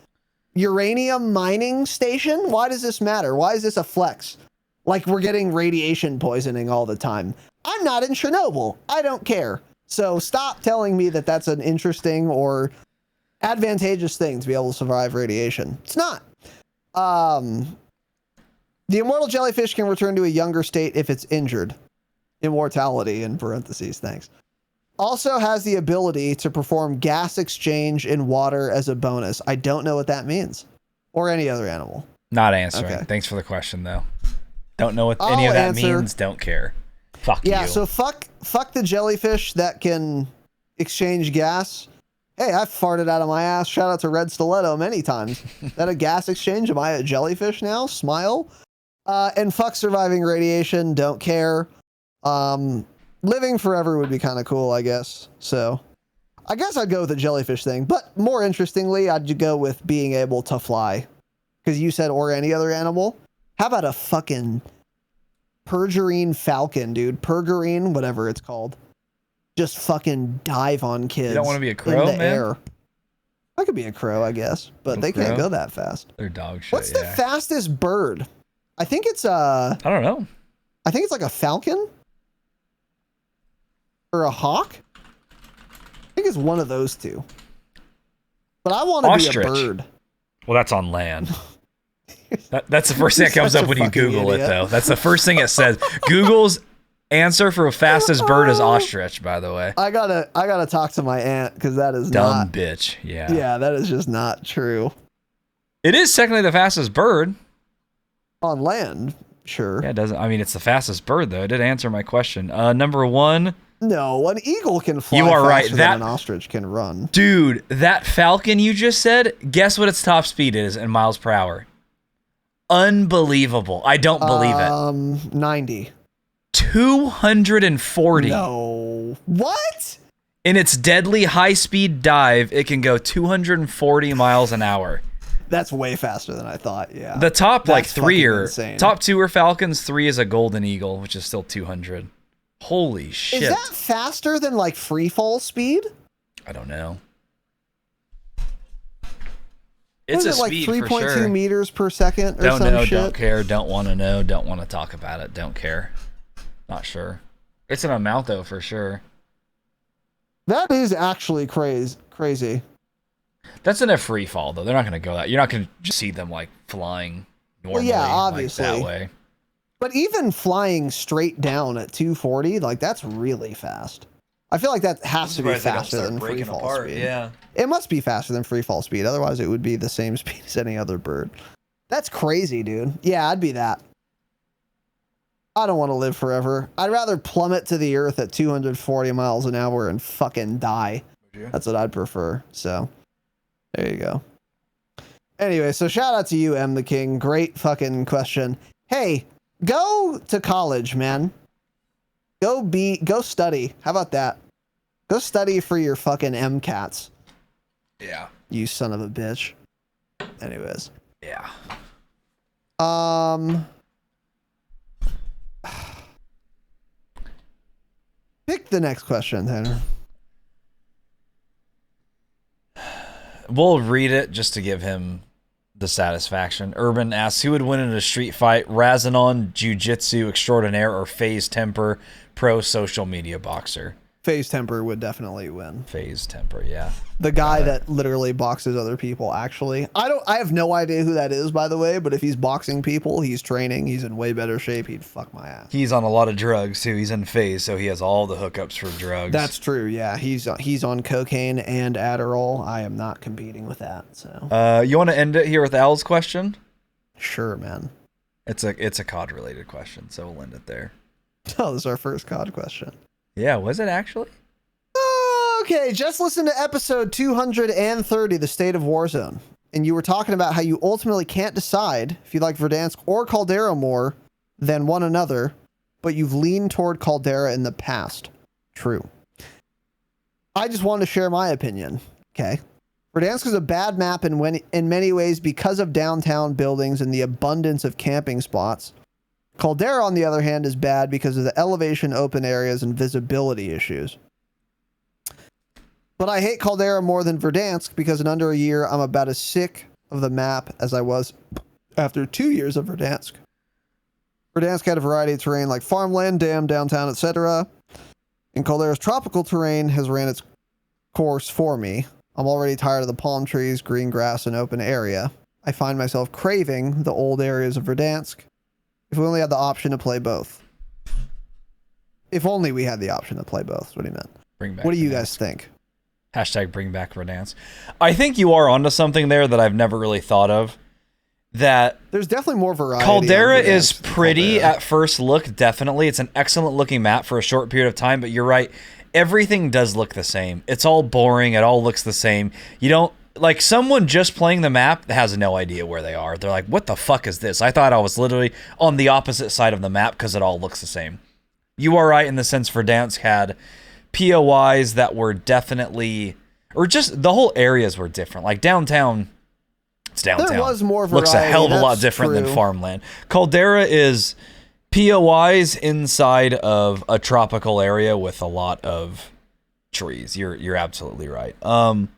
uranium mining station? Why does this matter? Why is this a flex? Like we're getting radiation poisoning all the time. I'm not in Chernobyl. I don't care. So stop telling me that that's an interesting or advantageous thing to be able to survive radiation. It's not. The immortal jellyfish can return to a younger state if it's injured. Immortality in parentheses, thanks. Also has the ability to perform gas exchange in water as a bonus. I don't know what that means Or any other animal. Not answering. Okay. Thanks for the question, though. Don't know what I'll any of that answer. means. Don't care. Fuck you. Yeah, so fuck the jellyfish that can exchange gas. Hey, I've farted out of my ass. Shout out to Red Stiletto many times. That a gas exchange? Am I a jellyfish now? Smile. And fuck surviving radiation. Don't care. Living forever would be kind of cool, I guess. So I guess I'd go with the jellyfish thing. But more interestingly, I'd go with being able to fly. Because you said or any other animal. How about a fucking Pergerine falcon, dude? Pergerine, whatever it's called. Just fucking dive on kids. You don't want to be a crow, in the man? air. I could be a crow, I guess, but they can't go that fast. They're dog shit. What's the fastest bird? I think it's I don't know. I think it's like a falcon or a hawk. I think it's one of those two. But I want to be a bird. Well, that's on land. That's the first thing that comes up when you Google it, though. That's the first thing it says. Google's answer for fastest bird is ostrich, by the way. I gotta talk to my aunt because that is dumb bitch. Yeah. Yeah, that is just not true. It is technically the fastest bird on land. Sure. Yeah, it doesn't. I mean, it's the fastest bird though. It did answer my question. Number one. No, an eagle can fly. You are faster right. Than an ostrich can run. Dude, that falcon you just said. Guess what its top speed is in miles per hour? Unbelievable. I don't believe it. 90. 240. No. What? In its deadly high-speed dive, it can go 240 miles an hour. That's way faster than I thought. Yeah. The top That's three are insane. top two are falcons. 3 is a golden eagle, which is still 200. Holy shit! Is that faster than like free fall speed? I don't know. It's a like speed 3.2 meters per second or don't some know, shit? Don't care, don't want to know, don't want to talk about it, don't care. Not sure. It's an amount though, for sure. That is actually crazy. That's in a free fall though. They're not going to go that. You're not going to just see them like flying normally. Well, yeah, obviously. Like, that way. But even flying straight down at 240, like that's really fast. I feel like that has to be faster than free fall speed. Yeah. It must be faster than free fall speed. Otherwise, it would be the same speed as any other bird. That's crazy, dude. Yeah, I'd be that. I don't want to live forever. I'd rather plummet to the earth at 240 miles an hour and fucking die. That's what I'd prefer. So, there you go. Anyway, so shout out to you, M the King. Great fucking question. Hey, go to college, man. Go study. How about that? Go study for your fucking MCATs. Yeah. You son of a bitch. Anyways. Yeah. Pick the next question, Tanner. We'll read it just to give him the satisfaction. Urban asks, who would win in a street fight? Razinon, Jiu-Jitsu extraordinaire, or FaZe Temper, pro social media boxer? FaZe Temper would definitely win. FaZe Temper, yeah. The guy that literally boxes other people, actually. I have no idea who that is, by the way, but if he's boxing people, he's training, he's in way better shape, he'd fuck my ass. He's on a lot of drugs, too. He's in FaZe, so he has all the hookups for drugs. That's true, yeah. He's on cocaine and Adderall. I am not competing with that, so. You want to end it here with Al's question? Sure, man. It's a COD-related question, so we'll end it there. Oh, this is our first COD question. Yeah, was it actually? Okay, just listen to episode 230, The State of Warzone. And you were talking about how you ultimately can't decide if you like Verdansk or Caldera more than one another, but you've leaned toward Caldera in the past. True. I just wanted to share my opinion. Okay. Verdansk is a bad map in many ways because of downtown buildings and the abundance of camping spots. Caldera, on the other hand, is bad because of the elevation, open areas, and visibility issues. But I hate Caldera more than Verdansk because in under a year, I'm about as sick of the map as I was after 2 years of Verdansk. Verdansk had a variety of terrain like farmland, dam, downtown, etc. And Caldera's tropical terrain has ran its course for me. I'm already tired of the palm trees, green grass, and open area. I find myself craving the old areas of Verdansk. If we only had the option to play both. If only we had the option to play both, is what he meant. What do you guys think? Hashtag bring back Verdansk. I think you are onto something there that I've never really thought of. that There's definitely more variety. Caldera on Verdansk is than pretty Caldera. at first look, definitely. It's an excellent looking map for a short period of time, but you're right. Everything does look the same. It's all boring. It all looks the same. You don't, like, someone just playing the map has no idea where they are. They're like, what the fuck is this? I thought I was literally on the opposite side of the map because it all looks the same. You are right in the sense Verdansk had POIs that were definitely, or just the whole areas were different. Like downtown, it's downtown. There was more variety. Looks a hell of a lot That's different than true. farmland. Caldera is POIs inside of a tropical area with a lot of trees. You're absolutely right. And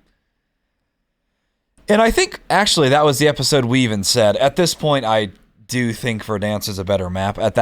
I think actually that was the episode we even said. At this point, I do think Verdansk is a better map. At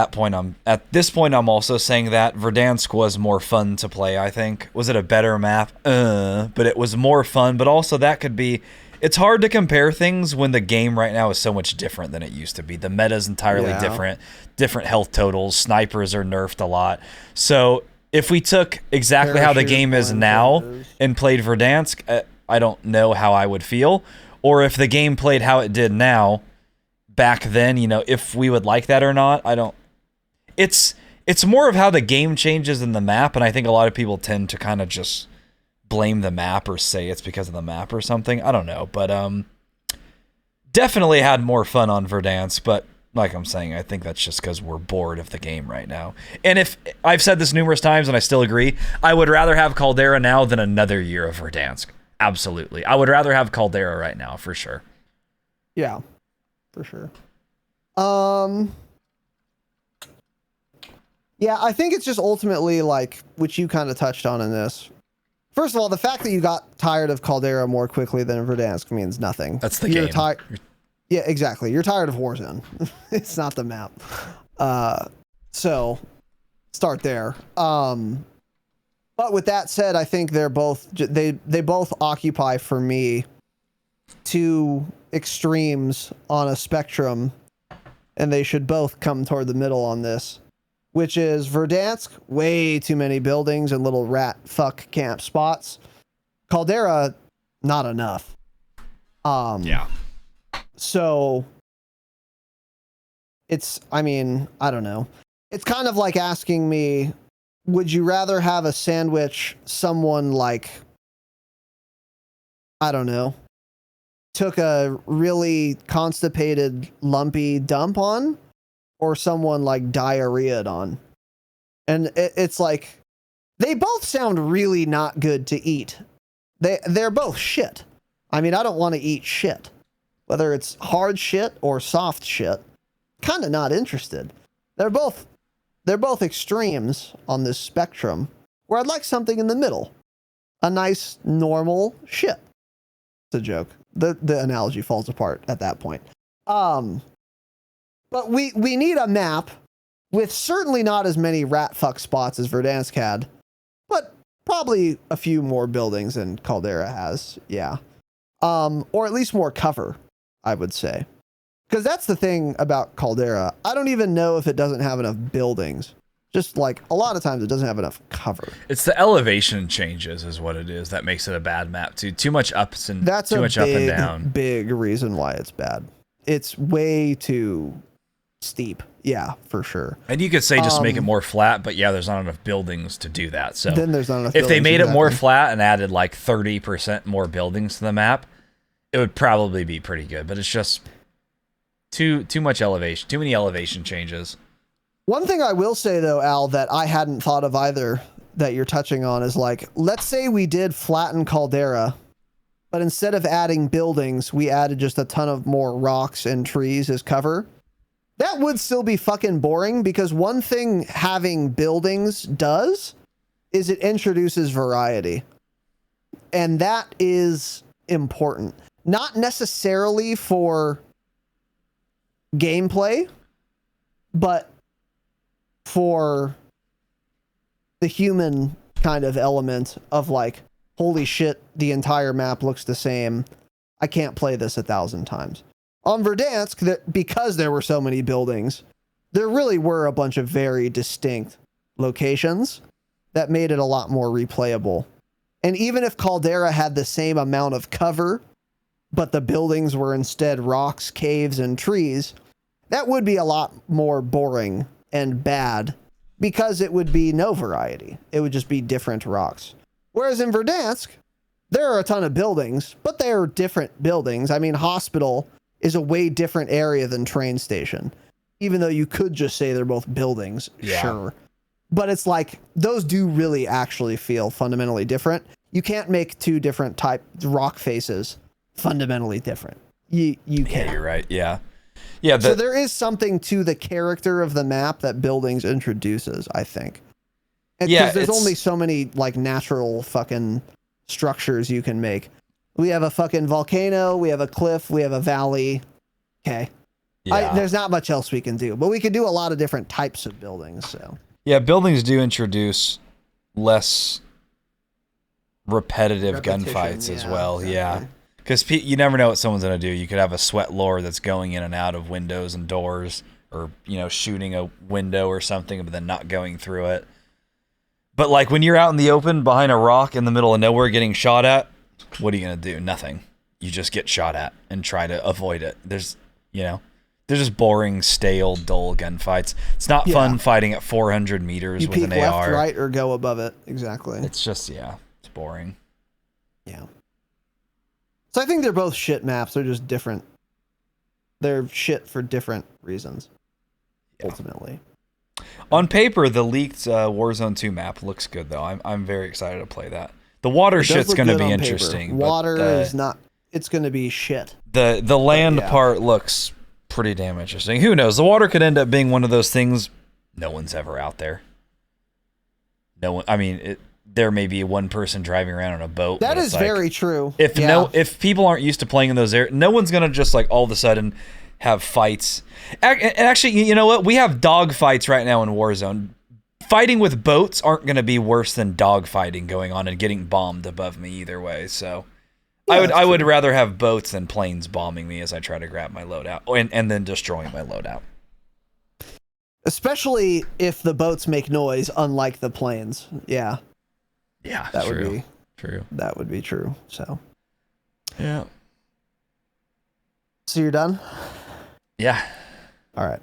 this point I'm also saying that Verdansk was more fun to play, I think. Was it a better map? But it was more fun, but also that could be, it's hard to compare things when the game right now is so much different than it used to be. The meta's entirely different health totals, snipers are nerfed a lot. So if we took exactly how the game is now and played Verdansk, I don't know how I would feel. Or if the game played how it did now, back then, you know, if we would like that or not, I don't. It's more of how the game changes than the map, and I think a lot of people tend to kind of just blame the map or say it's because of the map or something. I don't know, but definitely had more fun on Verdansk, but like I'm saying, I think that's just because we're bored of the game right now. And if I've said this numerous times and I still agree, I would rather have Caldera now than another year of Verdansk. Absolutely. I would rather have Caldera right now, for sure. Yeah, for sure. Yeah, I think it's just ultimately like, which you kind of touched on in this. First of all, the fact that you got tired of Caldera more quickly than Verdansk means nothing. That's the You're game. Yeah, exactly. You're tired of Warzone. It's not the map. So start there. But with that said, I think they're both, they both occupy for me two extremes on a spectrum, and they should both come toward the middle on this, which is Verdansk, way too many buildings and little rat fuck camp spots. Caldera, not enough. Yeah. So it's, I mean, I don't know. It's kind of like asking me, would you rather have a sandwich someone like, I don't know, took a really constipated, lumpy dump on, or someone like diarrheaed on? And it's like, they both sound really not good to eat. They're both shit. I mean, I don't want to eat shit. Whether it's hard shit or soft shit, kind of not interested. They're both extremes on this spectrum, where I'd like something in the middle. A nice, normal shit. It's a joke. The analogy falls apart at that point. But we need a map with certainly not as many rat fuck spots as Verdansk had, but probably a few more buildings than Caldera has, yeah. Or at least more cover, I would say. Because that's the thing about Caldera. I don't even know if it doesn't have enough buildings. Just like a lot of times it doesn't have enough cover. It's the elevation changes is what it is that makes it a bad map too. Too much ups and That's too much up and down. Big reason why it's bad. It's way too steep. Yeah, for sure. And you could say just make it more flat, but yeah, there's not enough buildings to do that. So then there's not enough if they buildings, made it more exactly. flat and added like 30% more buildings to the map, it would probably be pretty good. But it's just too much elevation, too many elevation changes. One thing I will say though, Al, that I hadn't thought of either that you're touching on is like, let's say we did flatten Caldera, but instead of adding buildings, we added just a ton of more rocks and trees as cover. That would still be fucking boring, because one thing having buildings does is it introduces variety. And that is important. Not necessarily for gameplay, but for the human kind of element of like, holy shit, the entire map looks the same. I can't play this 1,000 times. On Verdansk, because there were so many buildings, there really were a bunch of very distinct locations that made it a lot more replayable. And even if Caldera had the same amount of cover but the buildings were instead rocks, caves, and trees, that would be a lot more boring and bad because it would be no variety. It would just be different rocks. Whereas in Verdansk, there are a ton of buildings, but they are different buildings. I mean, hospital is a way different area than train station, even though you could just say they're both buildings, sure. But it's like, those do really actually feel fundamentally different. You can't make two different type rock faces fundamentally different. You can't. Yeah, you're right. Yeah. So there is something to the character of the map that buildings introduces, I think. Because there's only so many like natural fucking structures you can make. We have a fucking volcano, we have a cliff, we have a valley. Okay. Yeah. There's not much else we can do, but we can do a lot of different types of buildings. So yeah, buildings do introduce less repetitive gunfights as well. Exactly. Yeah. Because you never know what someone's going to do. You could have a sweat lord that's going in and out of windows and doors, or, shooting a window or something, but then not going through it. But like when you're out in the open behind a rock in the middle of nowhere getting shot at, what are you going to do? Nothing. You just get shot at and try to avoid it. There's just boring, stale, dull gunfights. It's not fun fighting at 400 meters with an AR. You peek left, right, or go above it. Exactly. It's just, it's boring. Yeah. So I think they're both shit maps. They're just different. They're shit for different reasons, ultimately. On paper, the leaked Warzone 2 map looks good, though. I'm very excited to play that. The water shit's going to be interesting. Water is not... It's going to be shit. The land part looks pretty damn interesting. Who knows? The water could end up being one of those things no one's ever out there. No one... I mean, there may be one person driving around on a boat. That is very true. If people aren't used to playing in those areas, no one's gonna just like all of a sudden have fights. And actually, you know what? We have dog fights right now in Warzone. Fighting with boats aren't gonna be worse than dog fighting going on and getting bombed above me either way. So I would rather have boats than planes bombing me as I try to grab my loadout and then destroying my loadout. Especially if the boats make noise, unlike the planes. Yeah. Yeah, that true. would be true. That would be true. So, yeah. So you're done? Yeah. All right.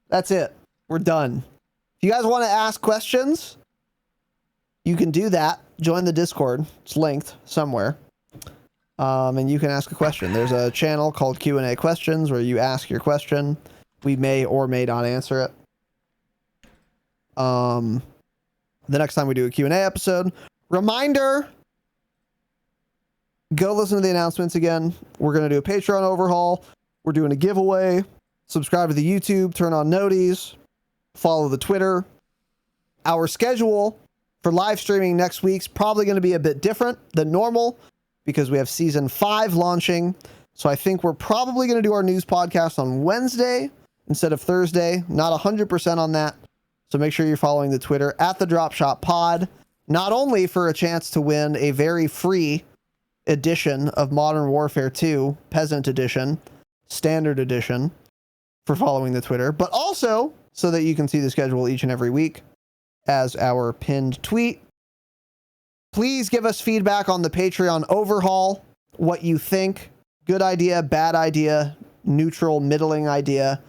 That's it. We're done. If you guys want to ask questions, you can do that. Join the Discord. It's linked somewhere. And you can ask a question. There's a channel called Q&A Questions where you ask your question. We may or may not answer it. The next time we do a Q&A episode. Reminder, go listen to the announcements again. We're going to do a Patreon overhaul. We're doing a giveaway. Subscribe to the YouTube. Turn on noties. Follow the Twitter. Our schedule for live streaming next week's probably going to be a bit different than normal because we have Season 5 launching. So I think we're probably going to do our news podcast on Wednesday instead of Thursday. Not 100% on that. So make sure you're following the Twitter at the Dropshot Pod, not only for a chance to win a very free edition of Modern Warfare 2, Peasant Edition, Standard Edition, for following the Twitter, but also so that you can see the schedule each and every week as our pinned tweet. Please give us feedback on the Patreon overhaul, what you think. Good idea, bad idea, neutral, middling idea.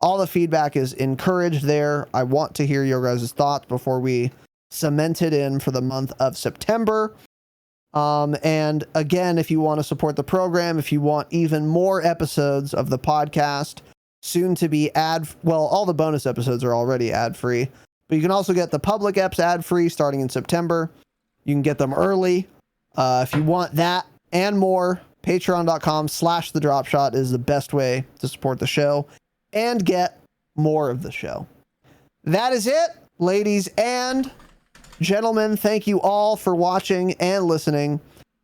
All the feedback is encouraged there. I want to hear your guys' thoughts before we cement it in for the month of September. And again, if you want to support the program, if you want even more episodes of the podcast, soon to be all the bonus episodes are already ad-free, but you can also get the public eps ad-free starting in September. You can get them early. If you want that and more, patreon.com/thedropshot is the best way to support the show and get more of the show. That is it, ladies and gentlemen. Thank you all for watching and listening.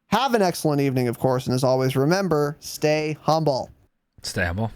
Have an excellent evening, of course. And as always, remember, stay humble. Stay humble.